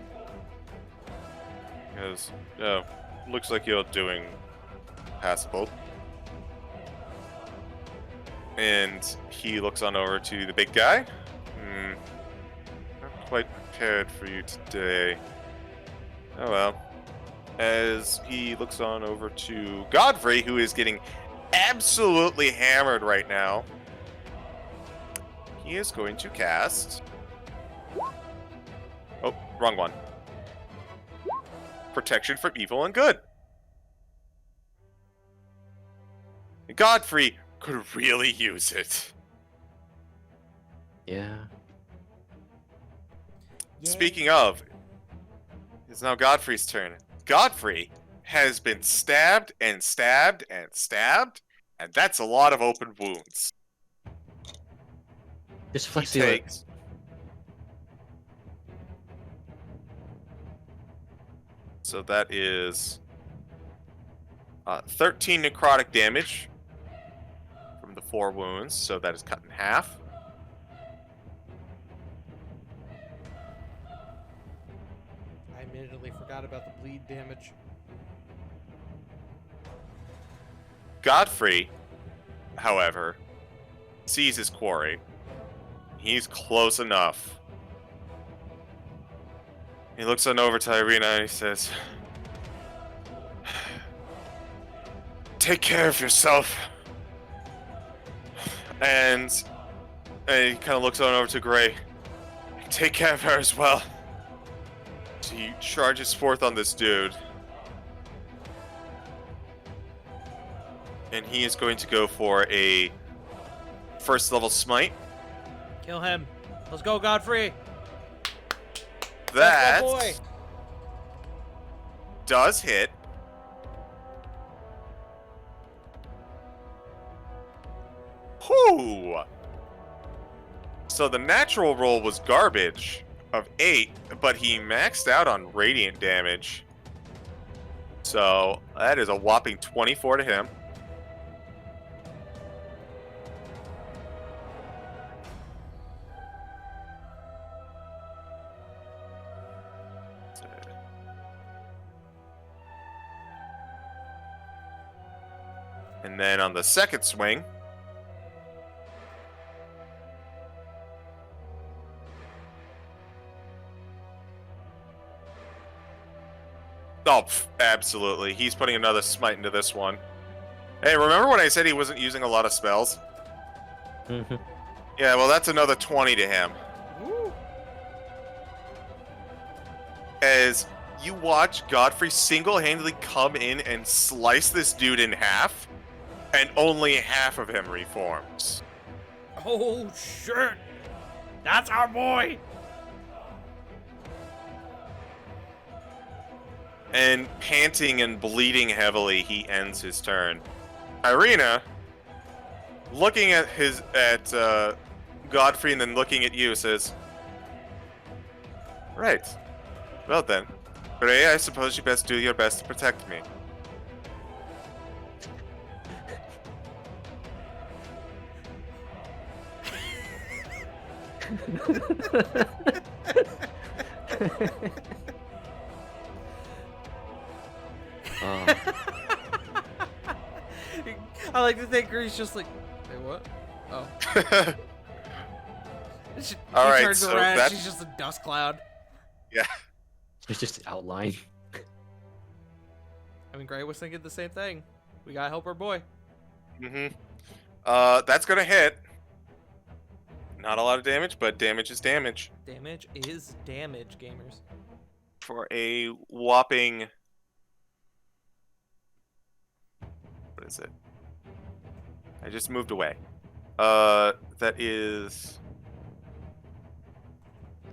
He goes, "Oh, looks like you're doing passable." And he looks on over to the big guy. Not quite prepared for you today. Oh well. As he looks on over to Godfrey, who is getting absolutely hammered right now, he is going to cast... Oh, wrong one. Protection from evil and good. Godfrey could really use it. Yeah. Speaking of, it's now Godfrey's turn. Godfrey has been stabbed and stabbed and stabbed, and that's a lot of open wounds. Just He flex the other. takes... So that is 13 necrotic damage from the 4 wounds, so that is cut in half. I immediately forgot about the bleed damage. Godfrey, however, sees his quarry. He's close enough. He looks on over to Irina and he says, "Take care of yourself." And he kind of looks on over to Gray. "Take care of her as well." So he charges forth on this dude. And he is going to go for a first level smite. Kill him. Let's go, Godfrey. That Let's go, boy. does hit. Whew. So the natural roll was garbage of 8, but he maxed out on radiant damage. So that is a whopping 24 to him. And then on the second swing, oh, absolutely. He's putting another smite into this one. Hey, remember when I said he wasn't using a lot of spells? Mm-hmm. Yeah, well, that's another 20 to him. Woo. As you watch Godfrey single-handedly come in and slice this dude in half, and only half of him reforms. Oh, shit. That's our boy. And panting and bleeding heavily, he ends his turn. Irina, looking at Godfrey and then looking at you, says, "Right. Well then, Ray, I suppose you best do your best to protect me." I like to think Grease just like, wait, what? Oh. She All right, turns so around, that- she's just a dust cloud. Yeah. It's just outline. I mean, Gray was thinking the same thing. We gotta help our boy. Mm-hmm. That's gonna hit. Not a lot of damage, but damage is damage. Damage is damage, gamers. For a whopping... What is it? I just moved away. That is...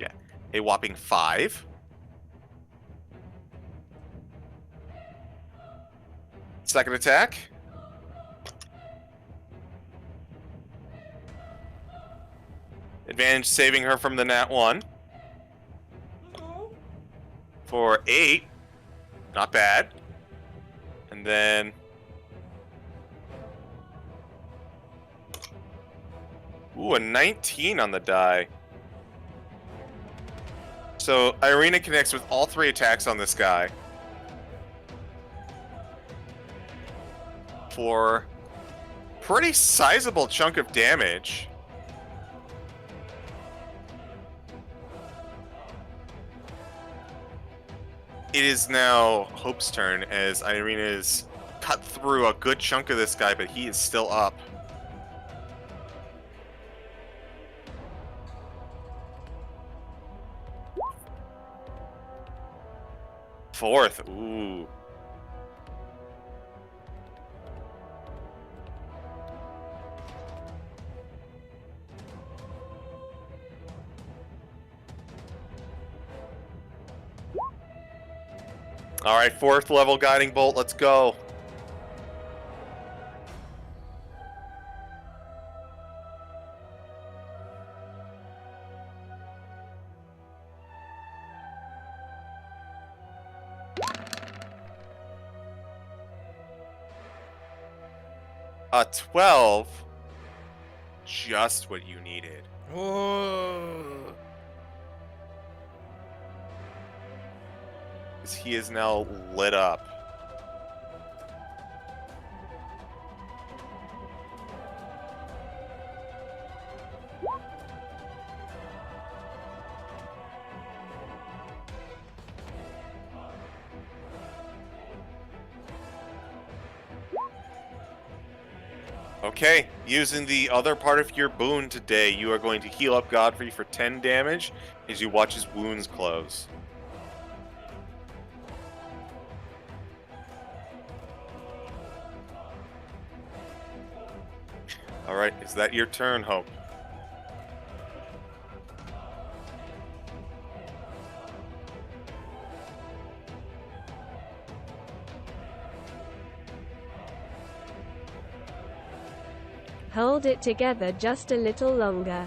Yeah, a whopping 5. Second attack. Advantage saving her from the nat 1. For 8. Not bad. And then... Ooh, a 19 on the die. So, Irina connects with all 3 attacks on this guy. For pretty sizable chunk of damage. It is now Hope's turn as Irina's cut through a good chunk of this guy, but he is still up. Fourth, ooh. All right, 4th level guiding bolt. Let's go. A 12. Just what you needed. Oh. He is now lit up. Okay, using the other part of your boon today, you are going to heal up Godfrey for 10 damage as you watch his wounds close. Alright, is that your turn, Hope? Hold it together just a little longer.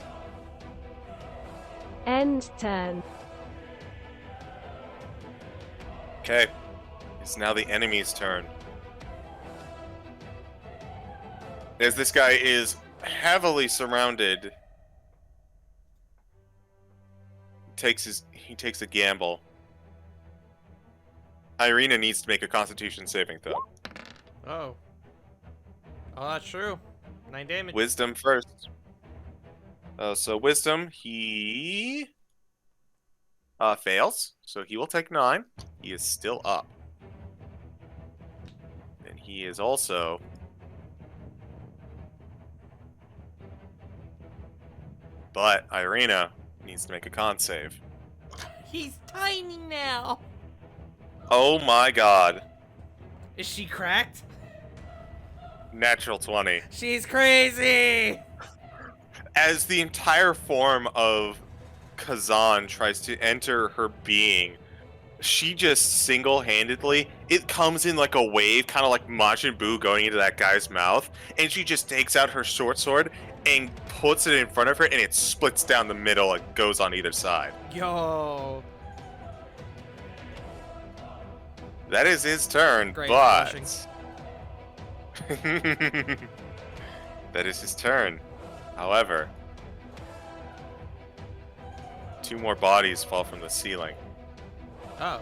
End turn. Okay, it's now the enemy's turn. As this guy is heavily surrounded, he takes a gamble. Irina needs to make a Constitution saving throw. Oh. Oh, that's true. 9 damage. Wisdom first. So Wisdom, he fails, so he will take 9. He is still up. And he is also... But Irina needs to make a con save. He's tiny now. Oh my god. Is she cracked? Natural 20. She's crazy. As the entire form of Kazan tries to enter her being, she just single-handedly, it comes in like a wave, kind of like Majin Buu going into that guy's mouth, and she just takes out her short sword and puts it in front of her, and it splits down the middle and goes on either side. Yo. That is his turn, Great but... pushing. That is his turn. However, 2 more bodies fall from the ceiling. Oh.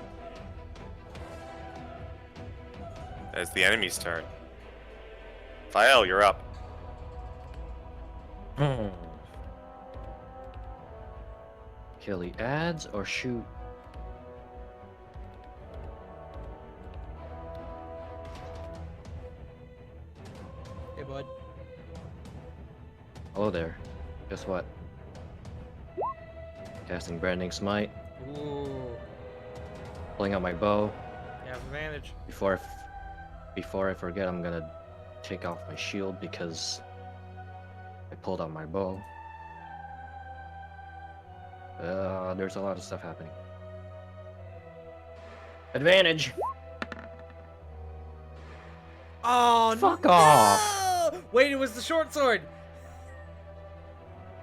That is the enemy's turn. Fael, you're up. Kill the ads or shoot? bud. Hello there. Guess what? Casting Branding Smite. Ooh. Pulling out my bow. You have advantage. Before I forget, I'm gonna take off my shield because I pulled out my bow. There's a lot of stuff happening. Advantage! Oh, Fuck no! off! Wait, it was the short sword!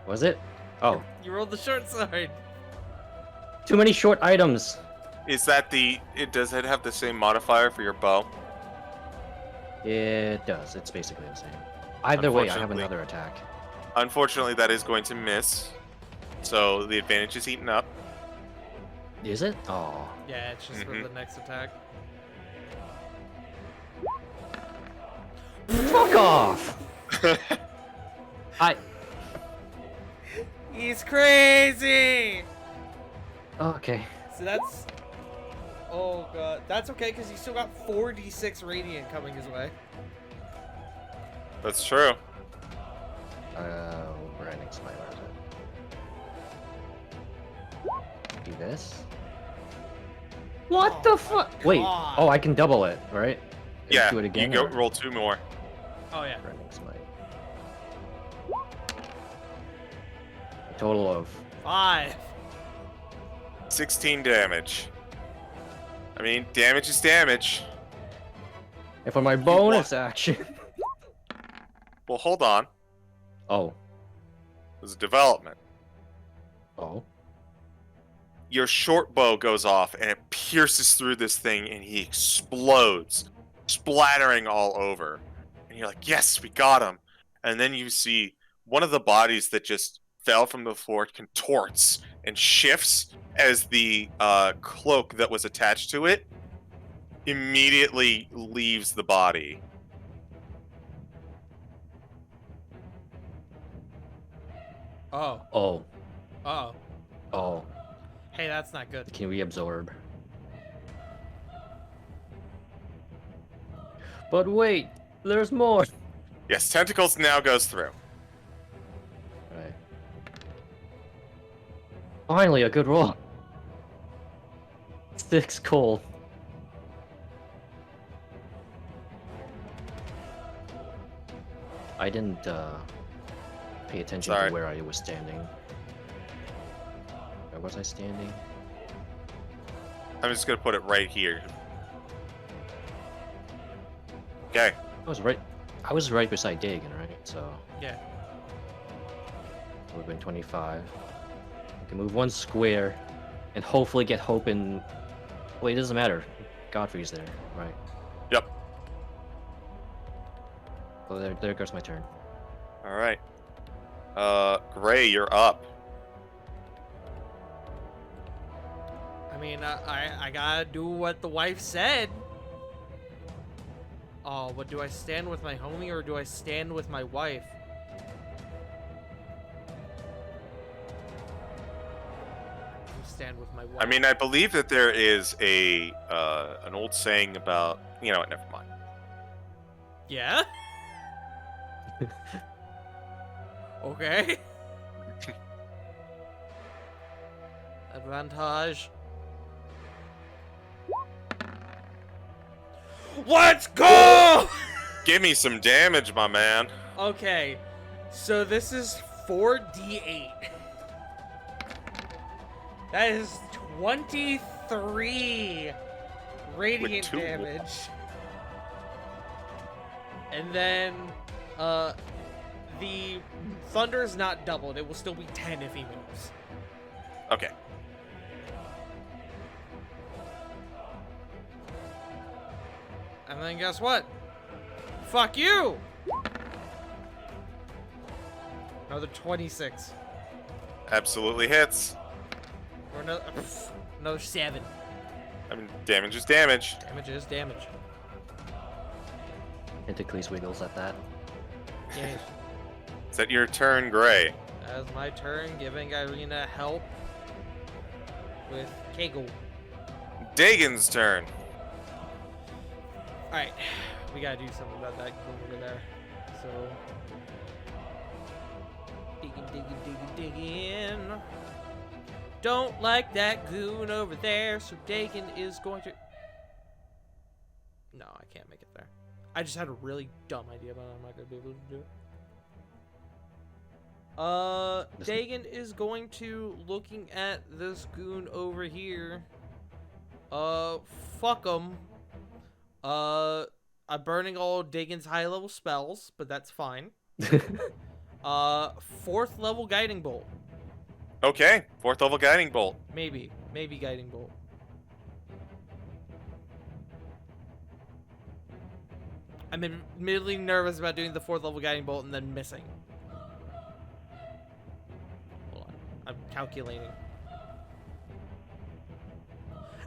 Was it? Oh, You rolled the short sword. too many short items. Is that does it have the same modifier for your bow? It does. It's basically the same. Either way, I have Unfortunately. another attack. Unfortunately, that is going to miss. So the advantage is eaten up. Is it? Oh. Yeah, it's just for the next attack. Fuck off! He's crazy! Okay. So that's... Oh god. That's okay, because you still got 4d6 radiant coming his way. That's true. Branding Smite, where is it? Do this? What Oh the my fuck? Wait. God. Oh, I can double it, right? Can Yeah, do it again. you go or- roll 2 more. Oh yeah. Branding Smite. A total of 5. 16 damage. I mean, damage is damage. and for my bonus action. Well, hold on. Oh. There's a development. Oh. Your short bow goes off and it pierces through this thing and he explodes, splattering all over. And you're like, yes, we got him. And then you see one of the bodies that just fell from the floor contorts and shifts as the cloak that was attached to it immediately leaves the body. Oh. Oh. Oh. Oh. Hey, that's not good. Can we absorb? But wait, there's more. Yes, tentacles now goes through. Right. Finally, a good roll. 6 cold. I didn't pay attention Sorry. to where I was standing. Where was I standing? I'm just gonna put it right here. Okay. I was right beside Dagon, right? So Yeah. it would have been 25. I can move 1 square and hopefully get Hope in. Wait, it doesn't matter. Godfrey's there, right? Yep. Well, there goes my turn. All right. Gray, you're up. I mean, I gotta do what the wife said. Oh, but do I stand with my homie or do I stand with my wife? I stand with my wife. I mean, I believe that there is an old saying about, you know what, never mind. Yeah? Okay. Advantage. Let's go! Give me some damage, my man. Okay, so this is 4d8. That is 23 radiant two- damage. And then, the thunder is not doubled. It will still be 10 if he moves. Okay. And then guess what? Fuck you! Another 26. Absolutely hits. Or another 7. I mean, damage is damage. Damage is damage. Tentacles wiggles at that. Yeah. Is that your turn, Gray? That is my turn, giving Irina help with Kegel. Dagon's turn. Alright, we gotta do something about that over there. So digging. Don't like that goon over there, so Dagon is going to. No, I can't make it there. I just had a really dumb idea, but I'm not gonna be able to do it. Dagon is going to looking at this goon over here. Fuck him. I'm burning all Dagon's high level spells, but that's fine. 4th level guiding bolt. Okay, 4th level guiding bolt. Maybe guiding bolt. I'm admittedly nervous about doing the 4th level guiding bolt and then missing. Hold on, I'm calculating.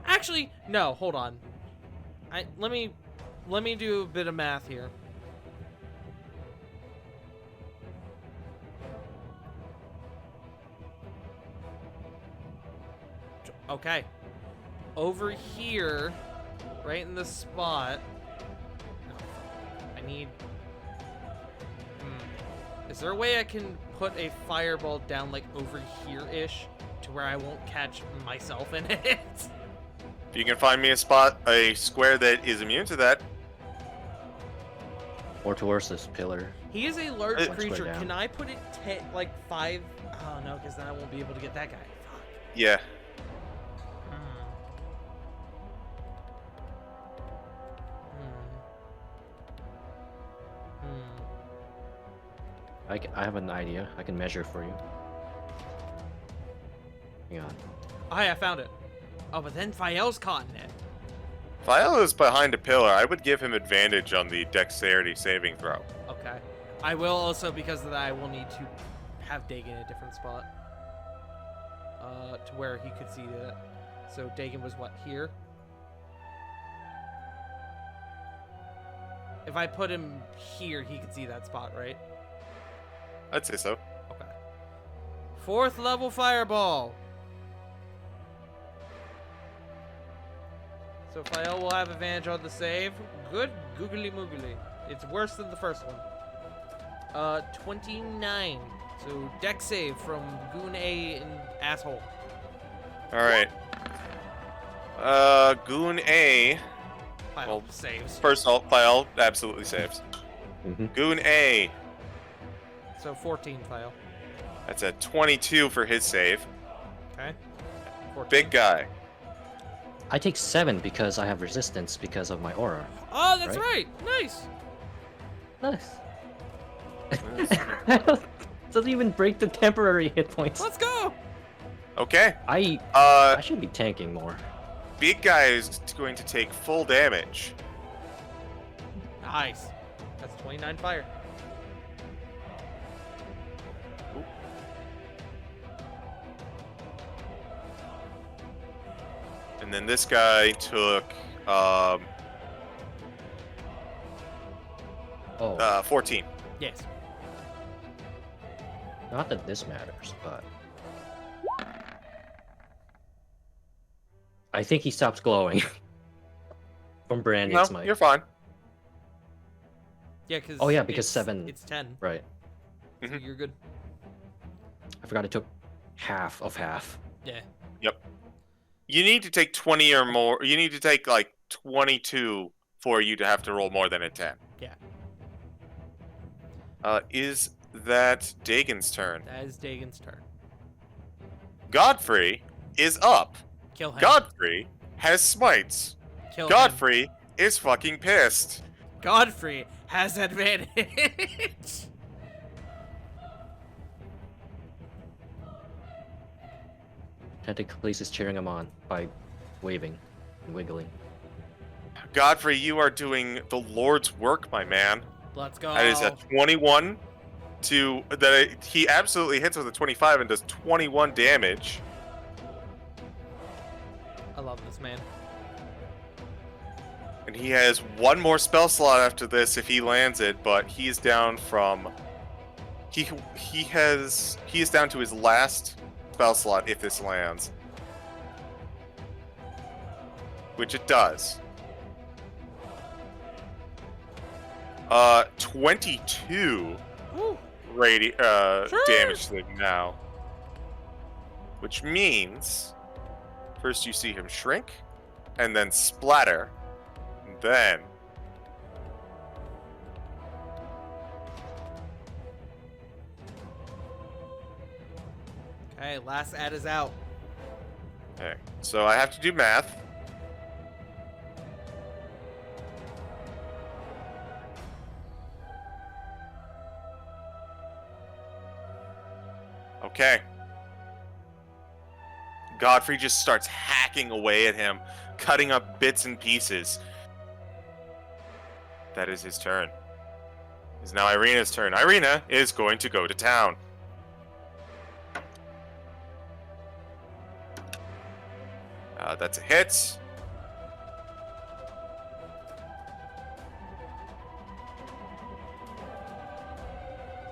Actually, no, hold on. Let me do a bit of math here. Okay. Over here, right in this spot. I need. Is there a way I can put a fireball down like over here-ish to where I won't catch myself in it? If you can find me a square that is immune to that. Or towards this pillar. He is a large Punch creature. way down. Can I put it like 5? Oh no, because then I won't be able to get that guy. Fuck. Yeah. I have an idea. I can measure for you. Hang on. Oh, yeah, I found it. Oh, but then Fael's caught in it. Fael is behind a pillar. I would give him advantage on the dexterity saving throw. Okay. I will also, because of that, I will need to have Dagon in a different spot. To where he could see it. So Dagon was what, here? If I put him here, he could see that spot, right? I'd say so. Okay. 4th level fireball. So Fael will have advantage on the save. Good googly moogly. It's worse than the first one. 29. So deck save from Goon A and asshole. Alright. Goon A. Fael saves. First of all, Fael absolutely saves. Goon A. So 14 Fael. That's a 22 for his save. Okay. 14. Big guy. I take 7 because I have resistance because of my aura. Oh, that's right. Nice. Nice. Doesn't even break the temporary hit points. Let's go. Okay. I should be tanking more. Big guy is going to take full damage. Nice. That's 29 fire. And then this guy took 14. Yes. Not that this matters, but I think he stops glowing from branding No, smite. you're fine. Yeah, because. Oh yeah, because 7. It's 10. Right. So you're good. I forgot it took half of half. Yeah. Yep. You need to take 20 or more. You need to take like 22 for you to have to roll more than a 10. Yeah. Is that Dagon's turn? That is Dagon's turn. Godfrey is up. Kill him. Godfrey has smites. Kill him. Godfrey is fucking pissed. Godfrey has advantage. Tentacles is cheering him on by waving and wiggling. Godfrey, you are doing the Lord's work, my man. Let's go. That is a 21 to that. He absolutely hits with a 25 and does 21 damage. I love this man. And he has one more spell slot after this if he lands it, but he is down from he is down to his last spell slot if this lands. Which it does. 22 Woo. damage to them now. Which means first you see him shrink, and then splatter, and then Okay, last ad is out. okay. So I have to do math. Okay. Godfrey just starts hacking away at him, cutting up bits and pieces. That is his turn. It's now Irina's turn. Irina is going to go to town. That's a hit.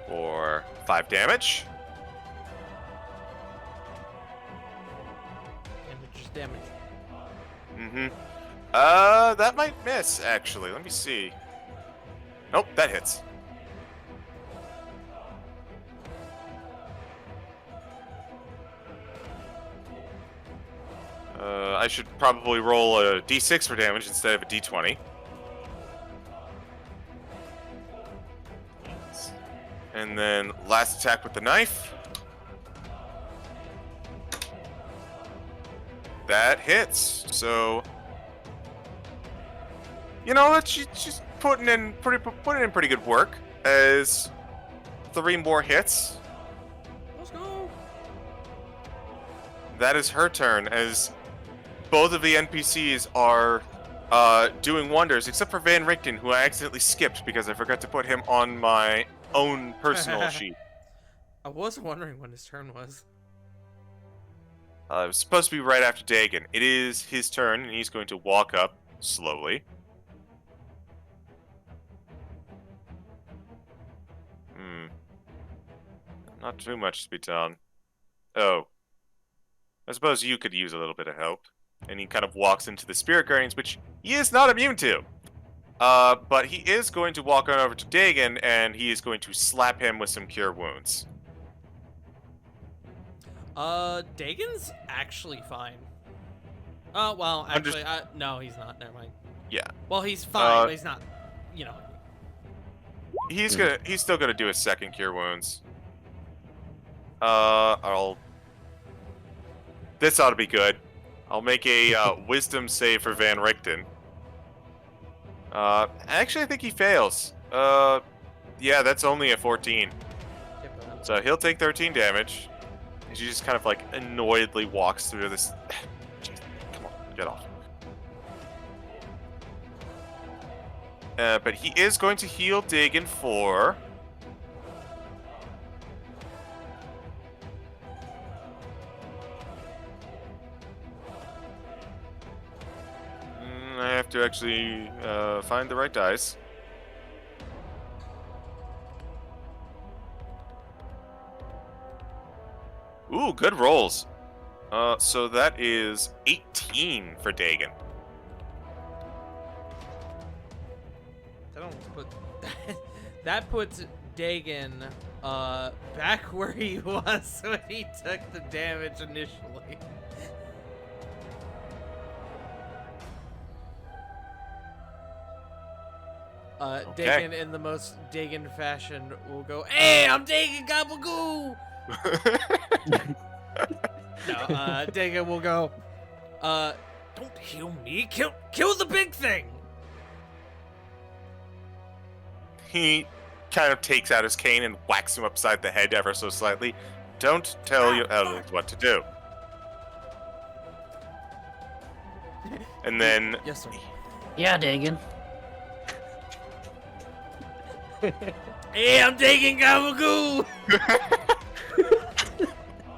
For 5 damage. Damage is damage. Mm-hmm. That might miss, actually. Let me see. Nope, that hits. I should probably roll a d6 for damage instead of a d20. And then last attack with the knife. That hits. So, you know, she's putting in pretty good work. As 3 more hits. Let's go. That is her turn. As both of the NPCs are doing wonders, except for Van Richten, who I accidentally skipped because I forgot to put him on my own personal sheet. I was wondering when his turn was. It was supposed to be right after Dagon. It is his turn, and he's going to walk up slowly. Not too much to be done. Oh. I suppose you could use a little bit of help. And he kind of walks into the Spirit Guardians, which he is not immune to. But he is going to walk on over to Dagon, and he is going to slap him with some Cure Wounds. Dagon's actually fine. Oh, well, actually, no, he's not. Never mind. Yeah. Well, he's fine, but he's not, you know. He's still gonna do a second Cure Wounds. This ought to be good. I'll make a Wisdom save for Van Richten. Actually, I think he fails. Yeah, that's only a 14. So he'll take 13 damage. He just kind of like annoyedly walks through this. Jeez, come on, get off. But he is going to heal Dagon for... I have to actually find the right dice. Ooh, good rolls. So that is 18 for Dagon. That puts Dagon back where he was when he took the damage initially. Okay. Dagon, in the most Dagon fashion, will go, "Hey, I'm Dagon Gabagoo!" No, Dagon will go, "Don't heal me, kill the big thing!" He kind of takes out his cane and whacks him upside the head ever so slightly. Don't tell your elders what to do. And then... Yes, sir. Yeah, Dagon. Hey, I'm Dagon Gabagoo!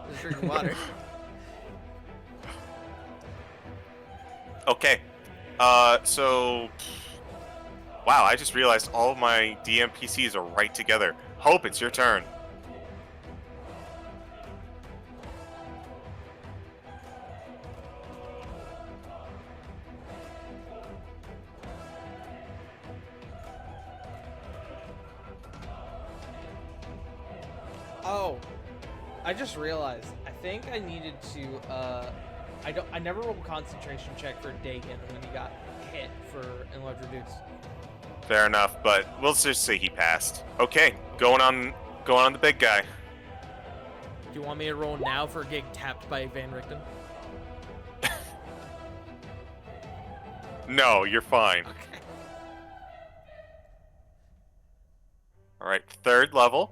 Just drinking water. Okay. So... Wow, I just realized all of my DMPCs are right together. Hope, it's your turn. Oh, I just realized. I think I needed to. I never rolled a concentration check for Dagon when he got hit for Enlarger Dudes. Fair enough, but we'll just say he passed. Okay, going on the big guy. Do you want me to roll now for getting tapped by Van Richten? No, you're fine. Okay. All right, 3rd level.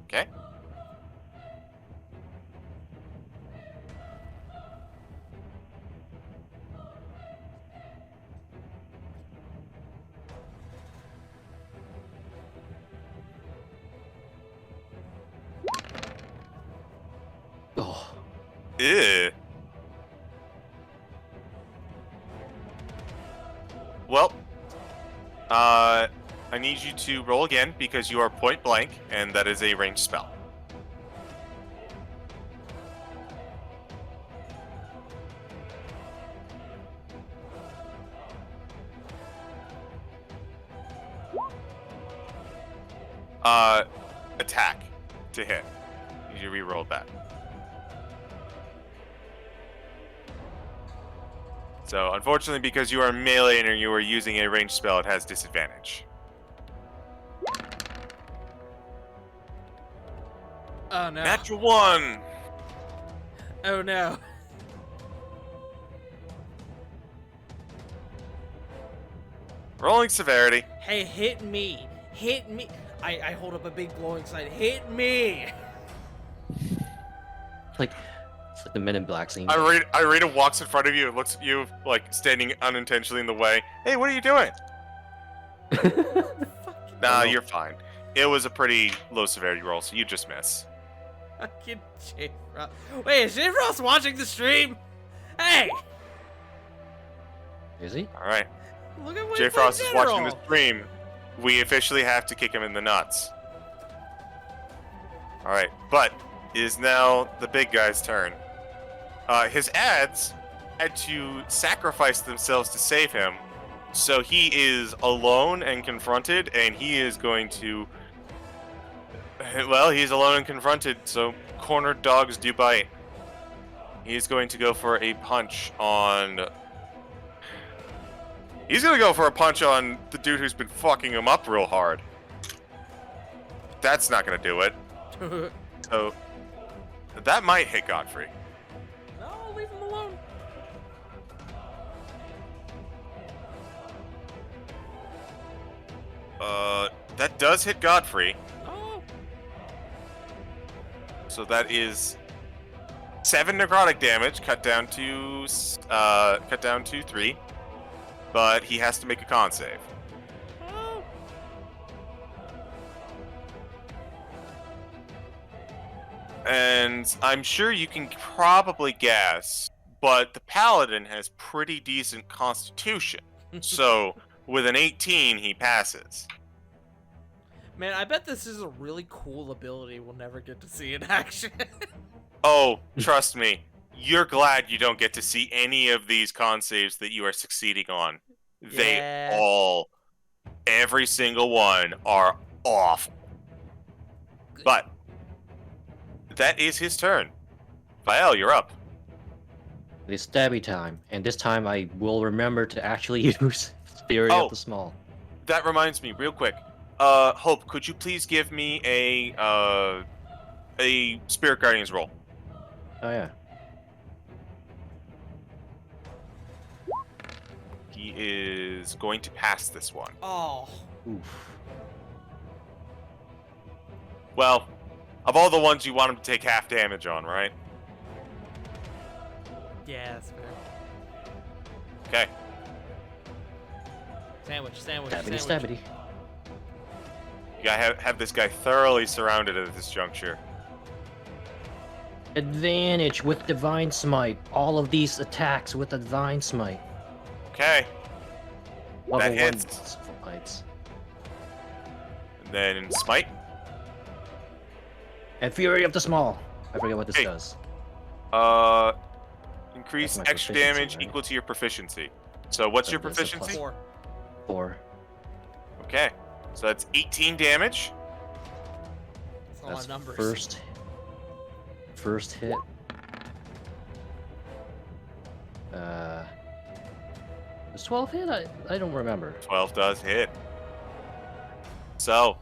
Okay. Oh, Ew. Well, I need you to roll again because you are point blank, and that is a ranged spell. Attack to hit. You re-rolled that. So, unfortunately, because you are melee and you are using a ranged spell, it has disadvantage. Oh no. Natural 1! Oh no. Rolling severity. Hey, hit me. Hit me. I hold up a big glowing sign. Hit me. it's like the Men in Black scene. Irina walks in front of you and looks at you, like, standing unintentionally in the way. Hey, what are you doing? Nah, you're fine. It was a pretty low severity roll, so you just miss. Fucking J. Ross. Wait, is J. Ross watching the stream? Hey! Is he? Alright. Look at what J. Frost is watching the stream. We officially have to kick him in the nuts. Alright, but it is now the big guy's turn. His ads had to sacrifice themselves to save him, so he is alone and confronted, and he is going to... Well, he's alone and confronted, so cornered dogs do bite. He's going to go for a punch on... He's gonna go for a punch on the dude who's been fucking him up real hard. That's not gonna do it. So, that might hit Godfrey. No, leave him alone. That does hit Godfrey. No. So that is 7 necrotic damage, cut down to 3. But he has to make a con save. No. And I'm sure you can probably guess, but the paladin has pretty decent constitution. So with an 18, he passes. Man, I bet this is a really cool ability we'll never get to see in action. Oh, trust me. You're glad you don't get to see any of these con saves that you are succeeding on. Yeah. They all, every single one, are awful. But that is his turn. Vael, you're up. It is stabby time, and this time I will remember to actually use Fury Oh. of the Small. That reminds me, real quick. Hope, could you please give me a Spirit Guardians roll? Oh yeah. He is going to pass this one. Oh. Oof. Well, of all the ones you want him to take half damage on, right? Yeah, that's fair. Okay. Sandwich, sandwich, Stabbity sandwich. stabbity. You gotta have this guy thoroughly surrounded at this juncture. Advantage with Divine Smite. All of these attacks with a Divine Smite. Okay. Level That hits. 1 smites. And then smite. And Fury of the Small. I forget what this Hey. does. Increase That's my extra proficiency, damage right? equal to your proficiency. So what's So your there's a plus proficiency? 4. 4. Okay. So that's 18 damage. That's a lot of numbers. First hit. Does 12 hit? I don't remember. 12 does hit. So,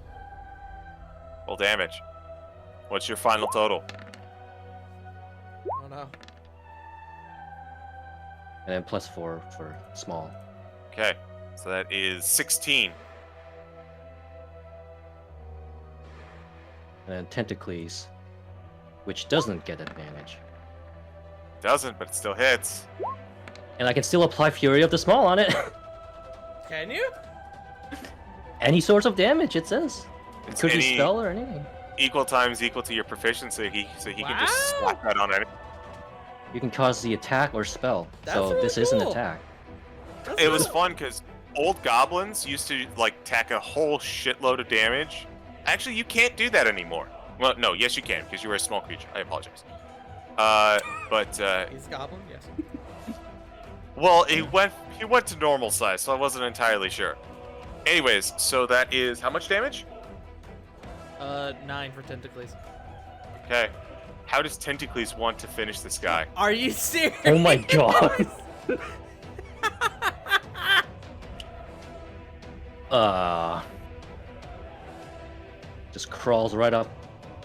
full damage. What's your final total? Oh no. And then plus 4 for small. Okay. So that is 16. And then Tentacles, which doesn't get advantage. Doesn't, but it still hits. And I can still apply Fury of the Small on it. Can you? Any source of damage, it says. It It's could be any spell or anything. equal times equal to your proficiency, so he can just Wow. slap that on it. You can cause the attack or spell. That's so really this is an cool. attack. That's It was really- fun because old goblins used to like tack a whole shitload of damage. Actually, you can't do that anymore. Well, no, yes you can because you were a small creature. I apologize. But He's a goblin, yes. well, he went to normal size, so I wasn't entirely sure. Anyways, so that is how much damage? 9 for Tentacles. Okay. How does Tentacles want to finish this guy? Are you serious? Oh my god. Just crawls right up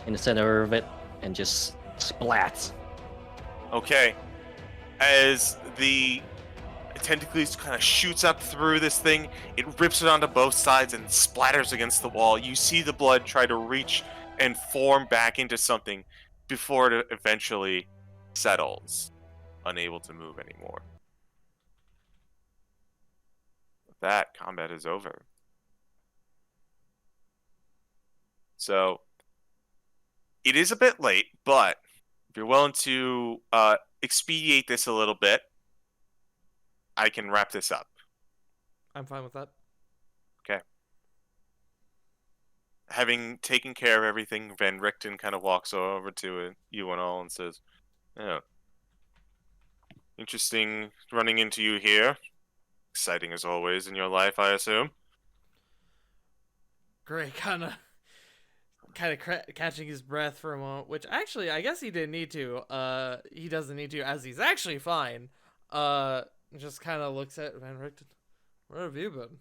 in the center of it and just splats. Okay. As the Tentacles kind of shoots up through this thing, it rips it onto both sides and splatters against the wall. You see the blood try to reach and form back into something before it eventually settles, unable to move anymore. With that, combat is over. So, it is a bit late, but if you're willing to expedite this a little bit, I can wrap this up. I'm fine with that. Having taken care of everything, Van Richten kind of walks over to you and all and says, "Oh, interesting running into you here. Exciting as always in your life, I assume." Great, kind of catching his breath for a moment, which actually I guess he didn't need to. He doesn't need to, as he's actually fine. Just kind of looks at Van Richten. Where have you been?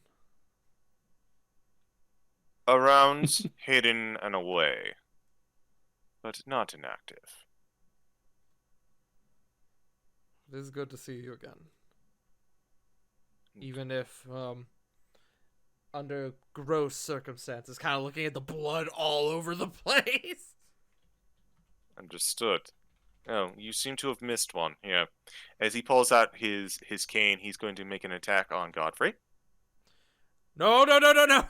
Around, hidden, and away, but not inactive. It is good to see you again. Even if, under gross circumstances, kind of looking at the blood all over the place. Understood. Oh, you seem to have missed one. Yeah. As he pulls out his cane, he's going to make an attack on Godfrey. No, no, no, no, no!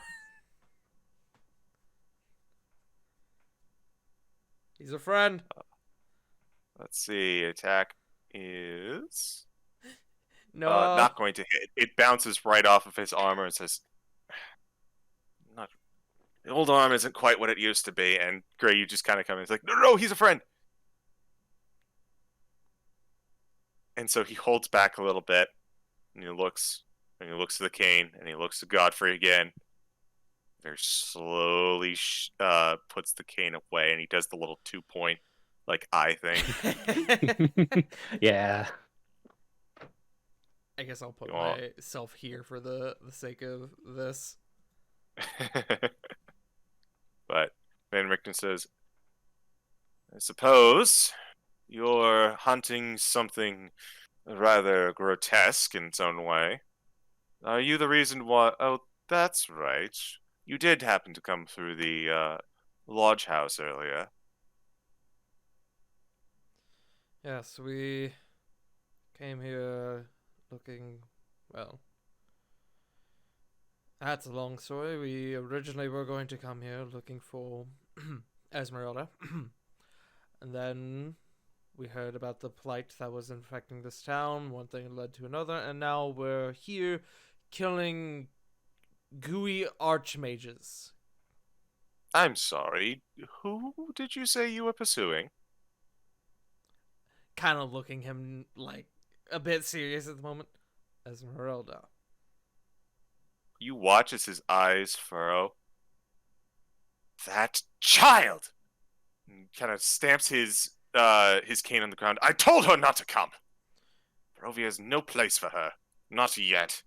He's a friend. Let's see. Attack is No. not going to hit. It bounces right off of his armor and says, "Not the old arm isn't quite what it used to be." And Gray, you just kind of come in. It's like, no, he's a friend. And so he holds back a little bit, and he looks to the cane, and he looks to Godfrey again. Very slowly puts the cane away, and he does the little 2-point like eye thing. Yeah. I guess I'll put Well- myself here for the sake of this. But Van Richten says, "I suppose you're hunting something rather grotesque in its own way. Are you the reason why? Oh, that's right. You did happen to come through the lodge house earlier." Yes, we came here looking, well, That's a long story. We originally were going to come here looking for Esmeralda. And then we heard about the plight that was infecting this town. One thing led to another, and now we're here killing gooey archmages. I'm sorry. Who did you say you were pursuing? Kind of looking him like a bit serious at the moment. Esmeralda. You watch as his eyes furrow. That child! Kind of stamps his cane on the ground. I told her not to come! Barovia has no place for her. Not yet.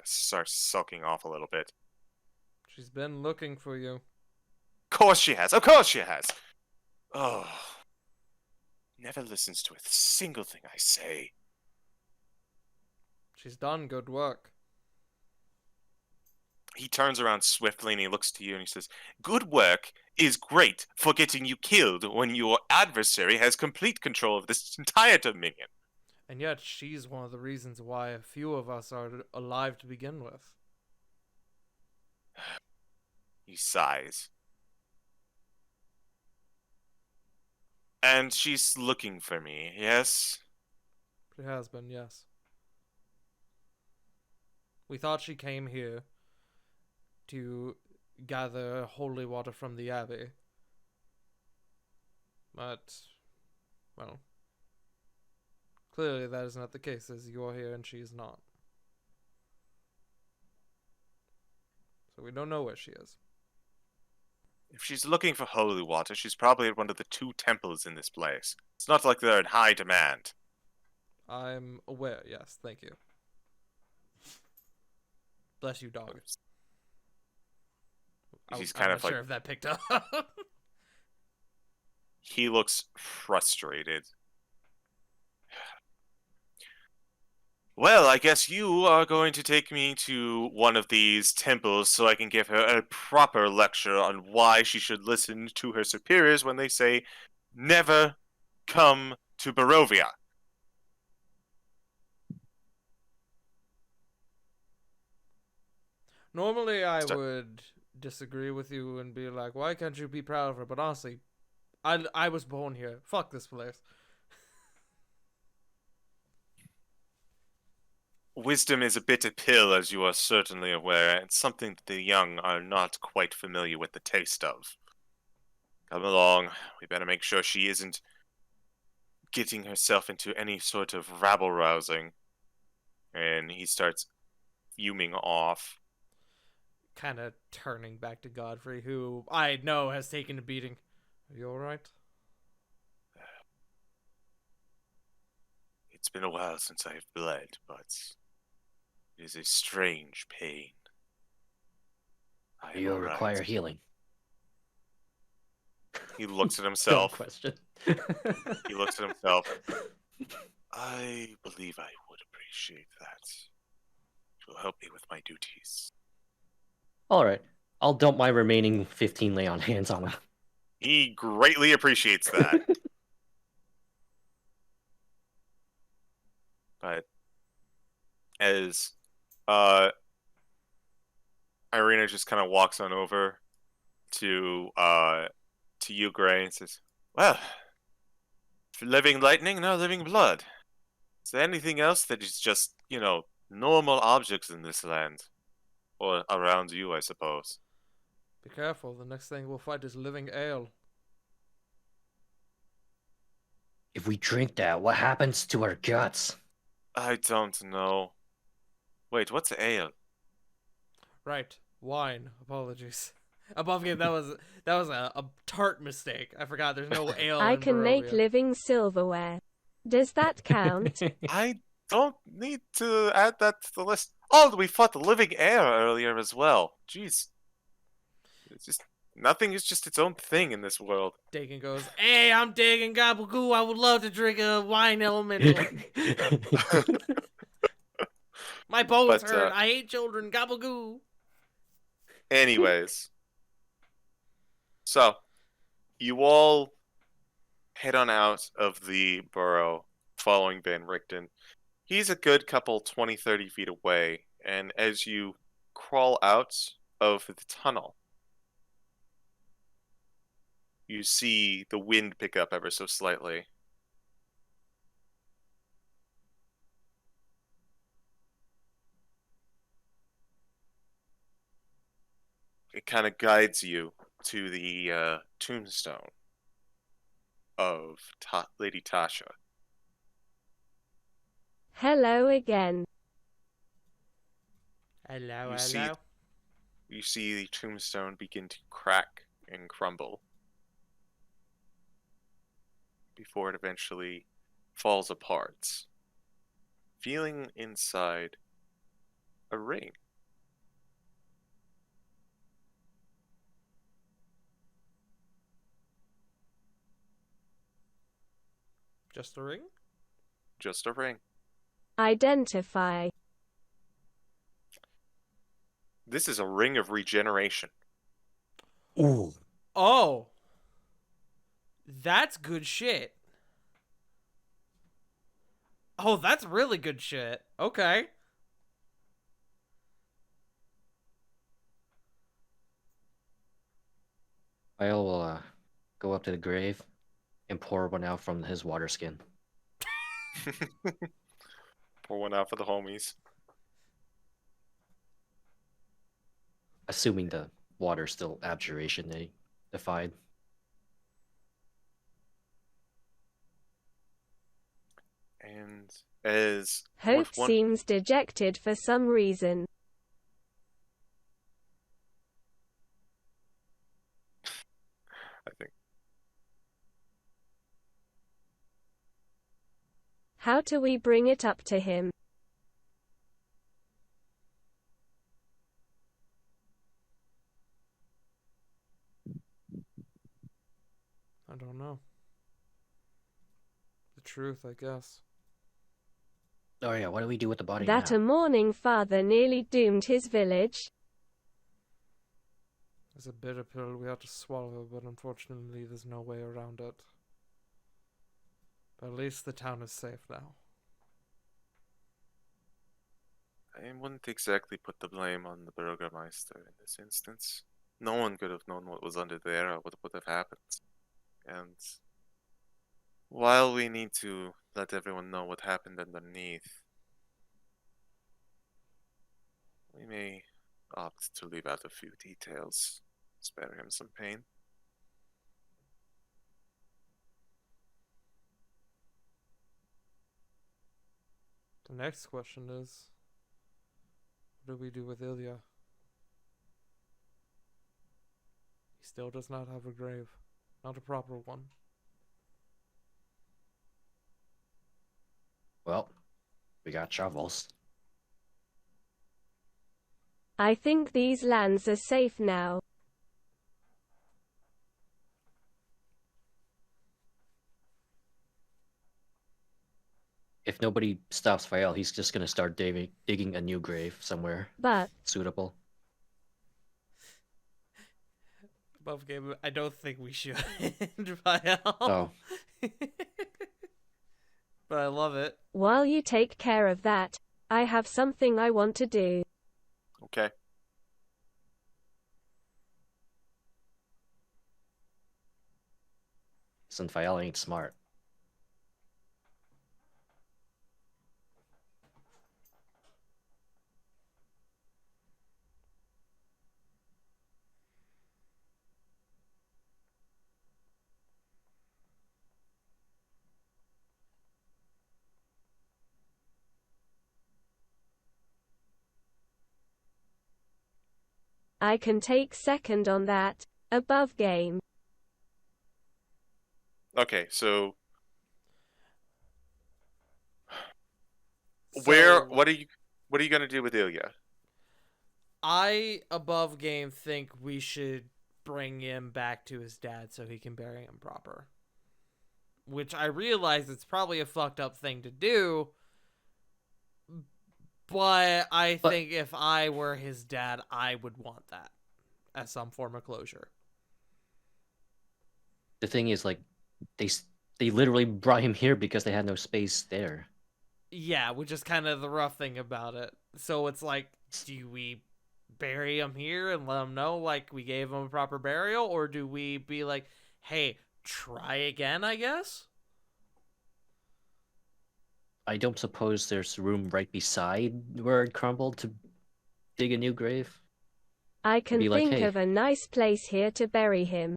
Starts sulking off a little bit. She's been looking for you. Of course she has. Of course she has. Oh. Never listens to a single thing I say. She's done good work. He turns around swiftly and he looks to you and he says, good work is great for getting you killed when your adversary has complete control of this entire dominion. And yet, she's one of the reasons why a few of us are alive to begin with. He sighs. And she's looking for me, yes? She has been, yes. We thought she came here to gather holy water from the abbey. But, well, clearly that is not the case, as you're here and she is not. So we don't know where she is. If she's looking for holy water, she's probably at one of the 2 temples in this place. It's not like they're in high demand. I'm aware, yes, thank you. Bless you, dog. He's I'm kind not of like... sure if that picked up. He looks frustrated. Well, I guess you are going to take me to one of these temples so I can give her a proper lecture on why she should listen to her superiors when they say, never come to Barovia. Normally, I would disagree with you and be like, why can't you be proud of her? But honestly, I was born here. Fuck this place. Wisdom is a bitter pill, as you are certainly aware, and something that the young are not quite familiar with the taste of. Come along, we better make sure she isn't getting herself into any sort of rabble-rousing. And he starts fuming off. Kind of turning back to Godfrey, who I know has taken a beating. Are you alright? It's been a while since I've bled, but it is a strange pain. You require healing. He looks at Dumb himself. question. He looks at himself. I believe I would appreciate that. It will help me with my duties. Alright. I'll dump my remaining 15 lay on hands on him. He greatly appreciates that. But as Irina just kind of walks on over to you, Gray, and says, well, living lightning, no living blood. Is there anything else that is just, normal objects in this land? Or around you, I suppose. Be careful, the next thing we'll fight is living ale. If we drink that, what happens to our guts? I don't know. Wait, what's ale? Right, wine. Apologies. Above game, that was a tart mistake. I forgot there's no ale. I in can make Barovia. living silverware. Does that count? I don't need to add that to the list. Oh, we fought the living air earlier as well. Jeez. It's just nothing is just its own thing in this world. Dagon goes, hey, I'm Dagon Gabagoo. I would love to drink a wine elemental. My bones But, hurt. I hate children. Gabagoo. Anyways. So, you all head on out of the burrow following Van Richten. He's a good couple 20, 30 feet away, and as you crawl out of the tunnel, you see the wind pick up ever so slightly. It kind of guides you to the tombstone of Lady Tasha. Hello again. Hello, You see- hello. You see the tombstone begin to crack and crumble before it eventually falls apart, feeling inside a ring. Just a ring? Just a ring. Identify. This is a ring of regeneration. Ooh. Oh. That's good shit. Oh, that's really good shit. Okay. I'll go up to the grave and pour one out from his water skin. Pour one out for the homies. Assuming the water's still abjuration they defied. And as Hope with one, seems dejected for some reason. I think, How do we bring it up to him? I don't know. The truth, I guess. Oh yeah, what do we do with the body That now? a mourning father nearly doomed his village? It's a bitter pill we have to swallow, but unfortunately there's no way around it. But at least the town is safe now. I wouldn't exactly put the blame on the Burgermeister in this instance. No one could have known what was under there or what would have happened. And while we need to let everyone know what happened underneath, we may opt to leave out a few details, spare him some pain. The next question is, what do we do with Ilya? He still does not have a grave. Not a proper one. Well, we got shovels. I think these lands are safe now. If nobody stops Fael, he's just gonna start digging a new grave somewhere But suitable. Above game, I don't think we should. Rafael. Oh, But I love it. while you take care of that, I have something I want to do. Okay. since Fael ain't smart. I can take second on that. Above game. Okay, so So, what are you gonna do with Ilya? I, above game, think we should bring him back to his dad so he can bury him proper. Which I realize it's probably a fucked up thing to do, but I think if I were his dad, I would want that as some form of closure. The thing is, like, they literally brought him here because they had no space there. Yeah, which is kind of the rough thing about it. So it's like, do we bury him here and let him know, like, we gave him a proper burial? Or do we be like, hey, try again, I guess? I don't suppose there's room right beside where it crumbled to dig a new grave? I can Be like, think hey, of a nice place here to bury him.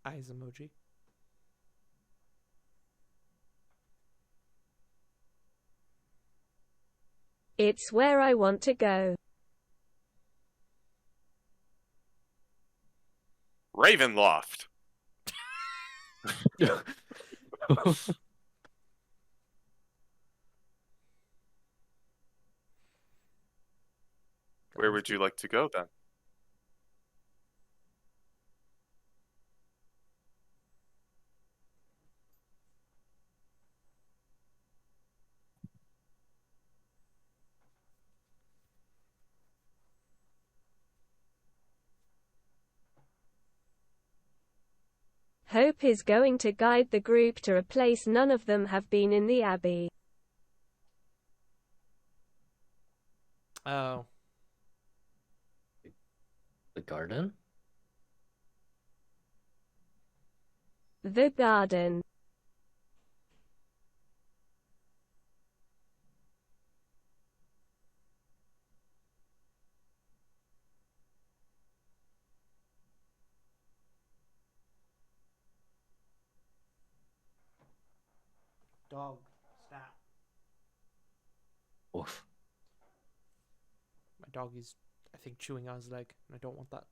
Eyes emoji. It's where I want to go. Ravenloft. Where would you like to go then? Hope is going to guide the group to a place none of them have been in the Abbey. Oh. the garden? The garden. Dog. Stop. Oof. My doggy's, I think, chewing on his leg, and I don't want that.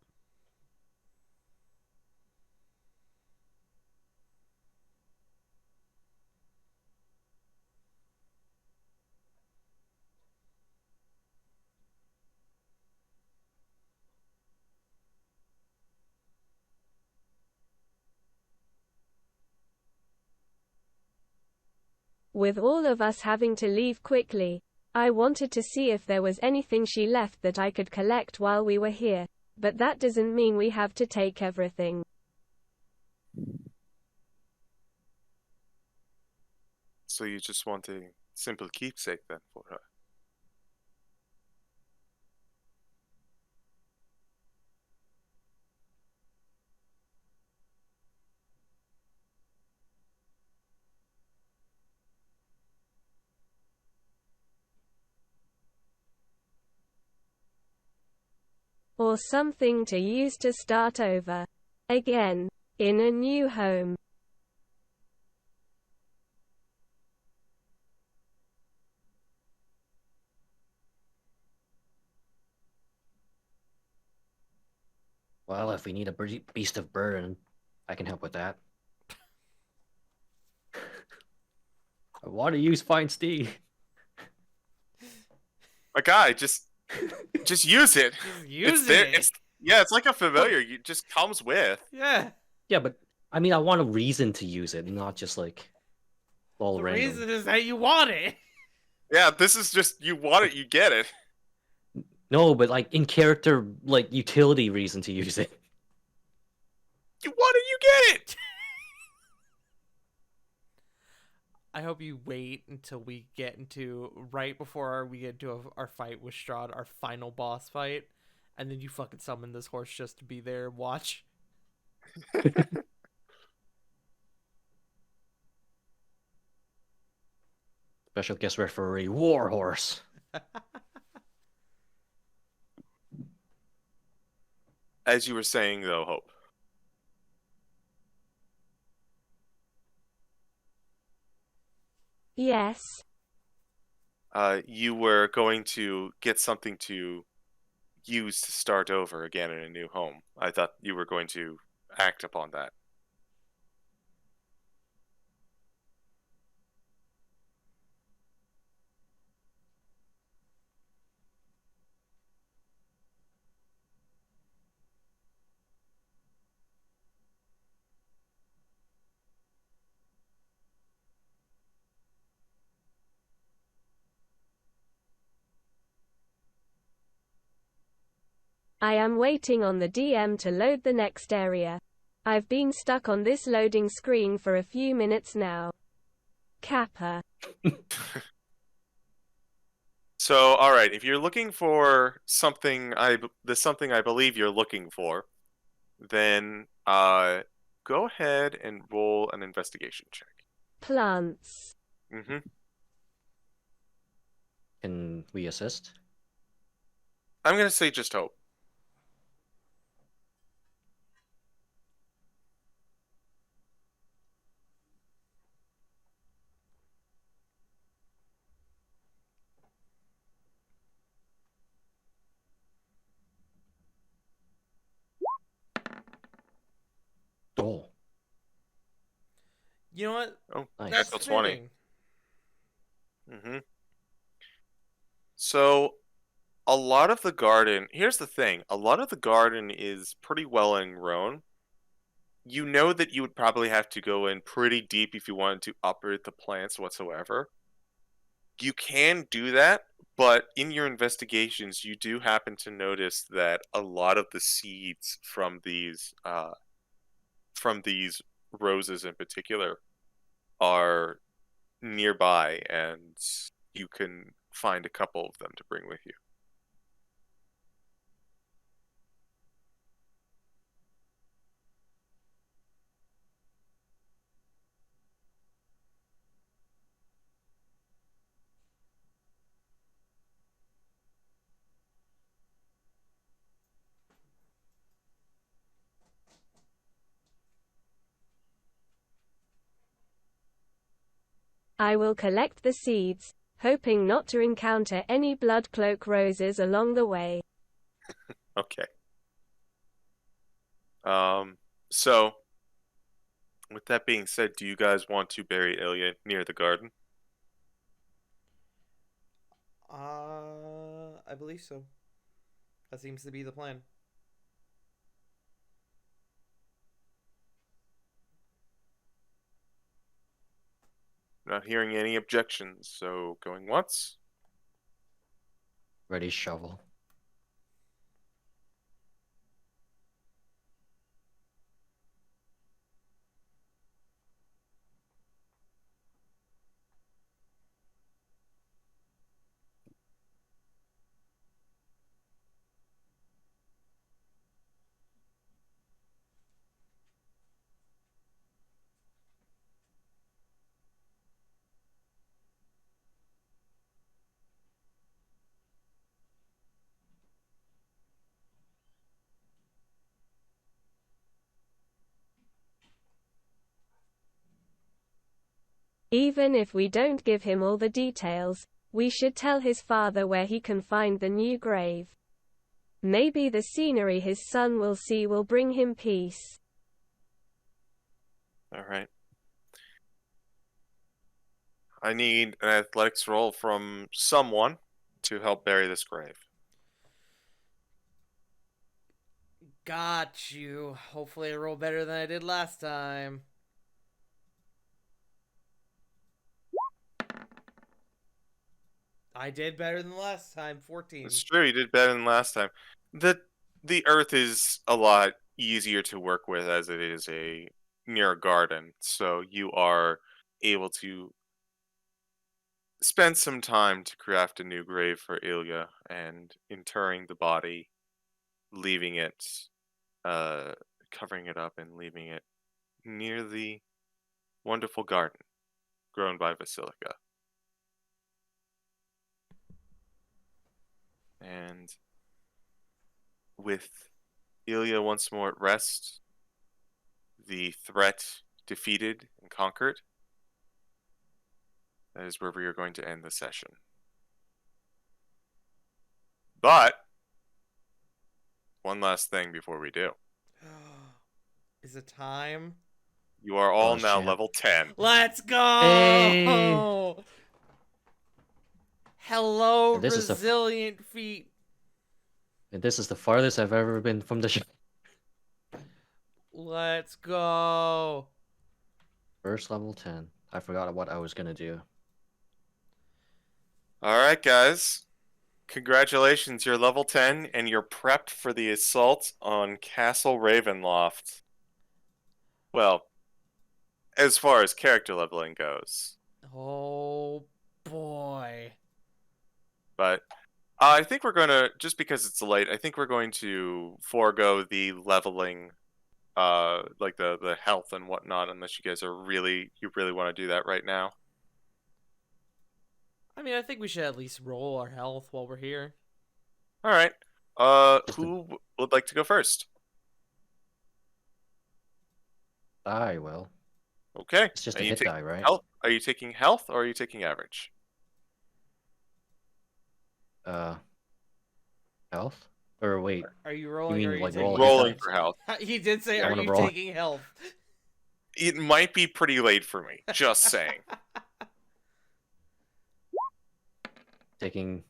With all of us having to leave quickly, I wanted to see if there was anything she left that I could collect while we were here, but that doesn't mean we have to take everything. So you just want a simple keepsake then for her? Or something to use to start over. Again. In a new home. Well, if we need a beast of burden, I can help with that. I want to use Fine Steed. My guy, just use it. Use There. it. It's like a familiar. It just comes with. Yeah. Yeah, but I mean, I want a reason to use it, not just like all The random. reason is that you want it. Yeah, this is just you want it, you get it. No, but like in character, like utility reason to use it. You want it, you get it. I hope you wait until we get into right before we get into our fight with Strahd, our final boss fight, and then you fucking summon this horse just to be there and watch. Special guest referee, Warhorse. As you were saying, though, Hope. Yes. You were going to get something to use to start over again in a new home. I thought you were going to act upon that. I am waiting on the DM to load the next area. I've been stuck on this loading screen for a few minutes now. Kappa. So, all right, if you're looking for something, something I believe you're looking for, then go ahead and roll an investigation check. Plants. Mm-hmm. Can we assist? I'm gonna say just hope. Oh, You know what? Oh, nice. That's natural 20. fitting. Mm-hmm. So a lot of the garden. Here's the thing: a lot of the garden is pretty well grown. You know that you would probably have to go in pretty deep if you wanted to uproot the plants whatsoever. You can do that, but in your investigations, you do happen to notice that a lot of the seeds from these roses in particular are nearby, and you can find a couple of them to bring with you. I will collect the seeds, hoping not to encounter any bloodcloak roses along the way. Okay. So with that being said, do you guys want to bury Ilya near the garden? I believe so. That seems to be the plan. Not hearing any objections, so going once. Ready shovel. Even if we don't give him all the details, we should tell his father where he can find the new grave. Maybe the scenery his son will see will bring him peace. All right. I need an athletics roll from someone to help bury this grave. Got you. Hopefully I roll better than I did last time. I did better than last time. 14. It's true, you did better than last time. The earth is a lot easier to work with as it is a near a garden, so you are able to spend some time to craft a new grave for Ilya and interring the body, leaving it, uh, covering it up and leaving it near the wonderful garden grown by Basilica. And with Ilya once more at rest, the threat defeated and conquered, that is where we are going to end the session. But, one last thing before we do. Is it time? You are all Oh, now shit. level 10. Let's go! Hey! Hello, And this is the resilient feet. And this is the farthest I've ever been from the ship. Let's go. First level 10. I forgot what I was gonna do. Alright, guys. Congratulations, you're level 10, and you're prepped for the assault on Castle Ravenloft. Well, as far as character leveling goes. Oh Oh boy. But I think we're going to, just because it's late, I think we're going to forego the leveling, like the health and whatnot, unless you guys you really want to do that right now. I mean, I think we should at least roll our health while we're here. All right. Just Who would like to go first? I will. Okay. It's just Are a you hit taking die, right? health? Are you taking health or are you taking average? Health? Or wait, Are you you rolling or are mean you like taking roll a hit Rolling die? for health. He did say, Yeah. are I wanna you roll. taking health? It might be pretty late for me. Just saying. Taking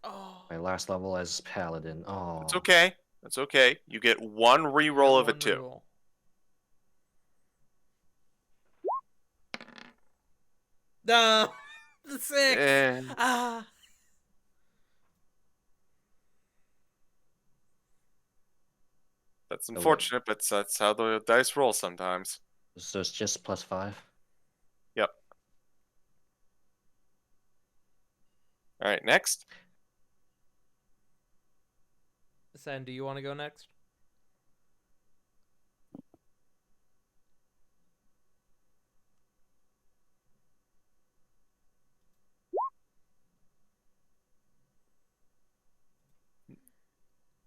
Oh. my last level as paladin. Oh, It's okay. That's okay. You get one reroll of it too. Reroll. No, the 6. Eh, Ah. that's wait. unfortunate, but that's how the dice roll sometimes. So it's just +5. Yep. All right, next. Sen, do you want to go next?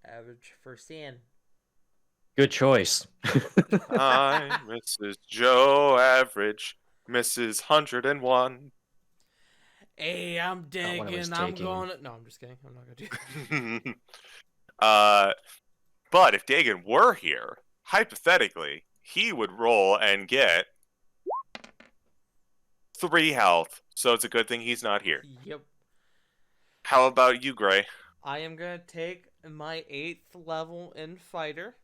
Average for Sen. Good choice. I'm Mrs. Joe Average, Mrs. 101. Hey, I'm Not what I was digging. I'm taking. going. No, I'm just kidding. I'm not gonna do that. But if Dagon were here, hypothetically, he would roll and get 3 health. So it's a good thing he's not here. Yep. How about you, Gray? I am gonna take my 8th level in fighter.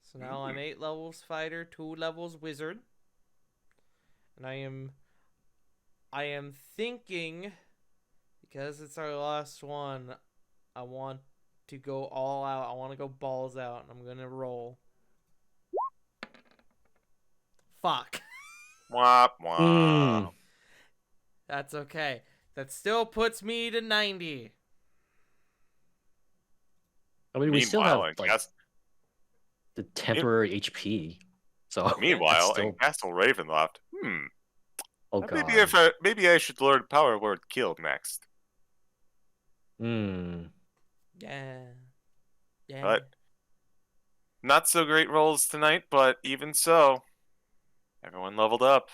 So now I'm 8 levels fighter, 2 levels wizard. And I am thinking, because it's our last one, I want to go all out. I want to go balls out, and I'm gonna roll. Fuck. Womp womp. That's okay. That still puts me to 90. I mean, we still have Meanwhile, like the temporary HP. So meanwhile, still... in Castle Ravenloft, Oh god. maybe I should learn Power Word Kill next. Yeah. Yeah. But not so great rolls tonight, but even so, everyone leveled up.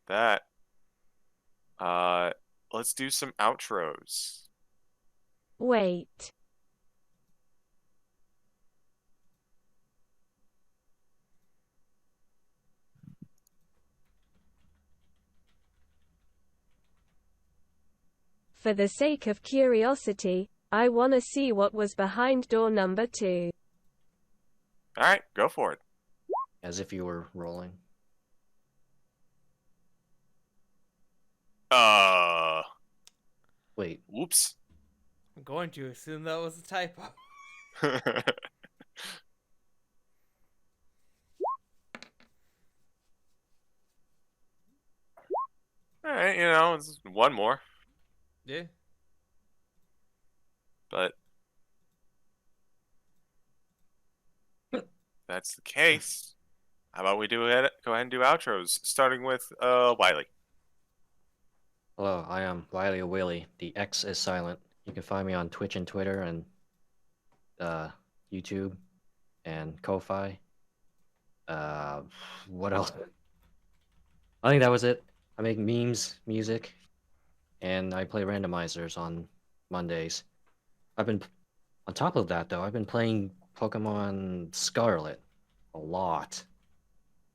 That. Let's do some outros. Wait. For the sake of curiosity, I wanna see what was behind door number 2. Alright, go for it. As if you were rolling. Wait. Whoops. I'm going to assume that was a typo. Alright, it's one more. Yeah. But that's the case. How about we go ahead and do outros, starting with Wiley. Hello, I am Wiley O'Willy. The X is silent. You can find me on Twitch and Twitter and YouTube and Ko-Fi. What else? I think that was it. I make memes, music, and I play randomizers on Mondays. On top of that though, I've been playing Pokemon Scarlet a lot.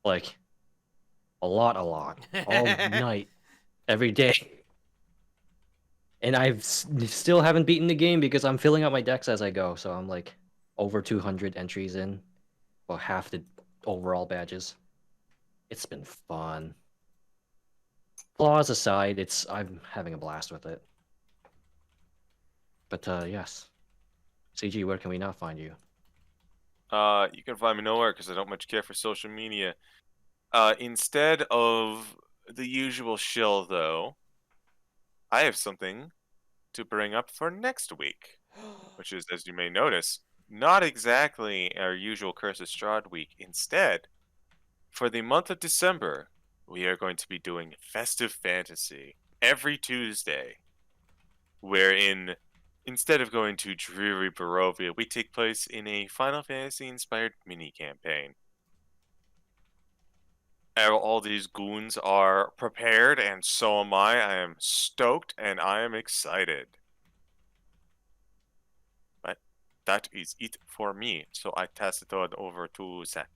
Like, a lot. All night, every day. And still haven't beaten the game because I'm filling out my decks as I go. So I'm like over 200 entries in. Well, half the overall badges. It's been fun. Flaws aside, I'm having a blast with it. But yes. CG, where can we not find you? You can find me nowhere because I don't much care for social media. Instead of the usual shill, though, I have something to bring up for next week, which is, as you may notice, not exactly our usual Curse of Strahd week. Instead, for the month of December, we are going to be doing Festive Fantasy every Tuesday, wherein instead of going to dreary Barovia, we take place in a Final Fantasy inspired mini campaign. All these goons are prepared, and so am I. I am stoked and I am excited. But that is it for me, so I pass it on over to Zach.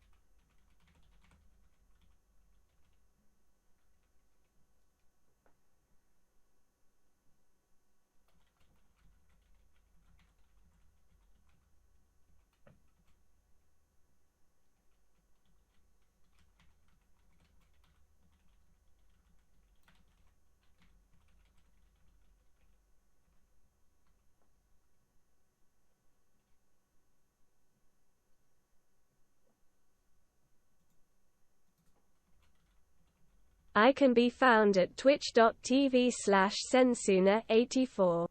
I can be found at twitch.tv/sensuna84.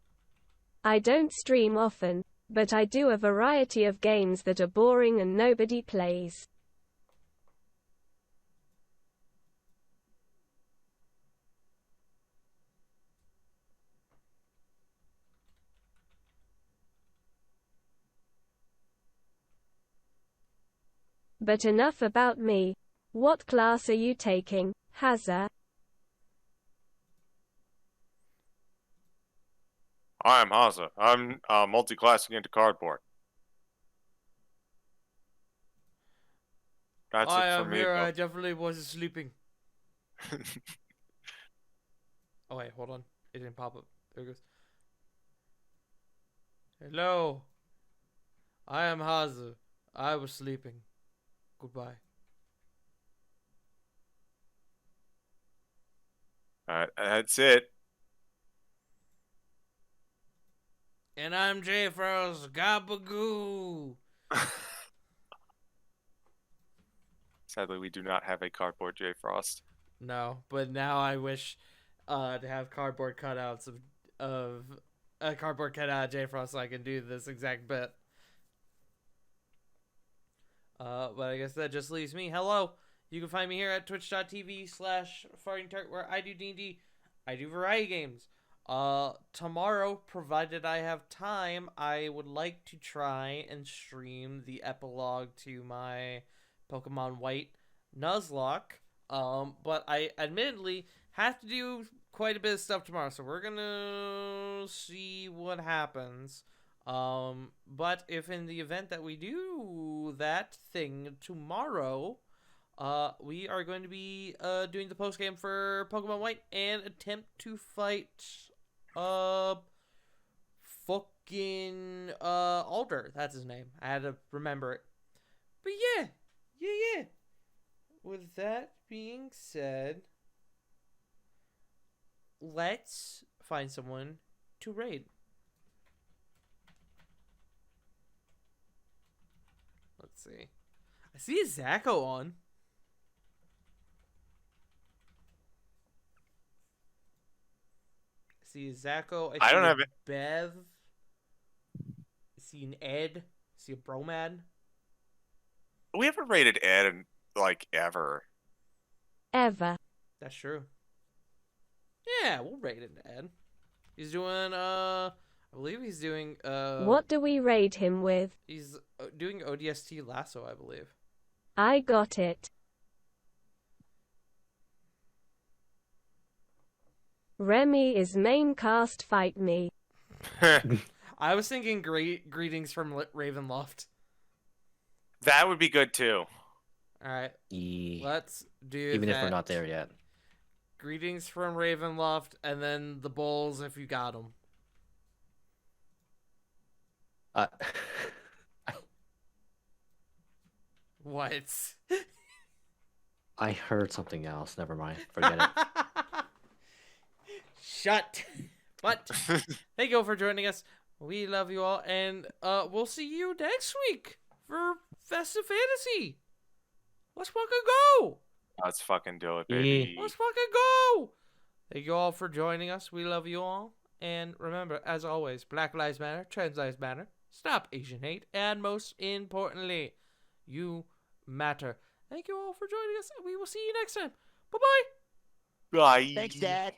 I don't stream often, but I do a variety of games that are boring and nobody plays. But enough about me. What class are you taking, Hazza? I'm Haza. I'm multi-classing into cardboard. That's I it for am me, here. though. I definitely wasn't sleeping. Oh wait, hold on. It didn't pop up. There it goes. Hello. I am Hazu. I was sleeping. Goodbye. That's it. And I'm J Frost Gabagoo. Sadly, we do not have a cardboard J Frost. No, but now I wish to have cardboard cutouts of a cardboard cutout of J Frost so I can do this exact bit. But I guess that just leaves me. Hello. You can find me here at twitch.tv/fartingtart where I do D&D. I do variety games. Tomorrow, provided I have time, I would like to try and stream the epilogue to my Pokemon White Nuzlocke. But I admittedly have to do quite a bit of stuff tomorrow, so we're gonna see what happens. But if in the event that we do that thing tomorrow, we are going to be doing the post game for Pokemon White and attempt to fight fucking Alder. That's his name. I had to remember it. But yeah. With that being said, let's find someone to raid. Let's see. I see a Zacho on. I see a Zacho. I don't have it. Bev. I see an Ed. I see a Bromad. We haven't rated Ed in, like, ever. Ever. That's true. Yeah, we'll rate it, Ed. He's doing, I believe he's doing, What do we raid him with? he's doing ODST Lasso, I believe. I got it. Remy is main cast, fight me. I was thinking greetings from Ravenloft. That would be good, too. Alright, Yeah. let's do Even if we're that. not there yet. Greetings from Ravenloft, and then the bowls if you got them. What? I heard something else. Never mind. Forget it. Shut. But thank you all for joining us. We love you all, and we'll see you next week for Festive Fantasy. Let's fucking go! Let's fucking do it, Yeah. baby. Let's fucking go! Thank you all for joining us. We love you all. And remember, as always, Black Lives Matter, Trans Lives Matter, stop Asian hate, and most importantly, you matter. Thank you all for joining us, and we will see you next time. Bye-bye! Bye. Thanks, Dad.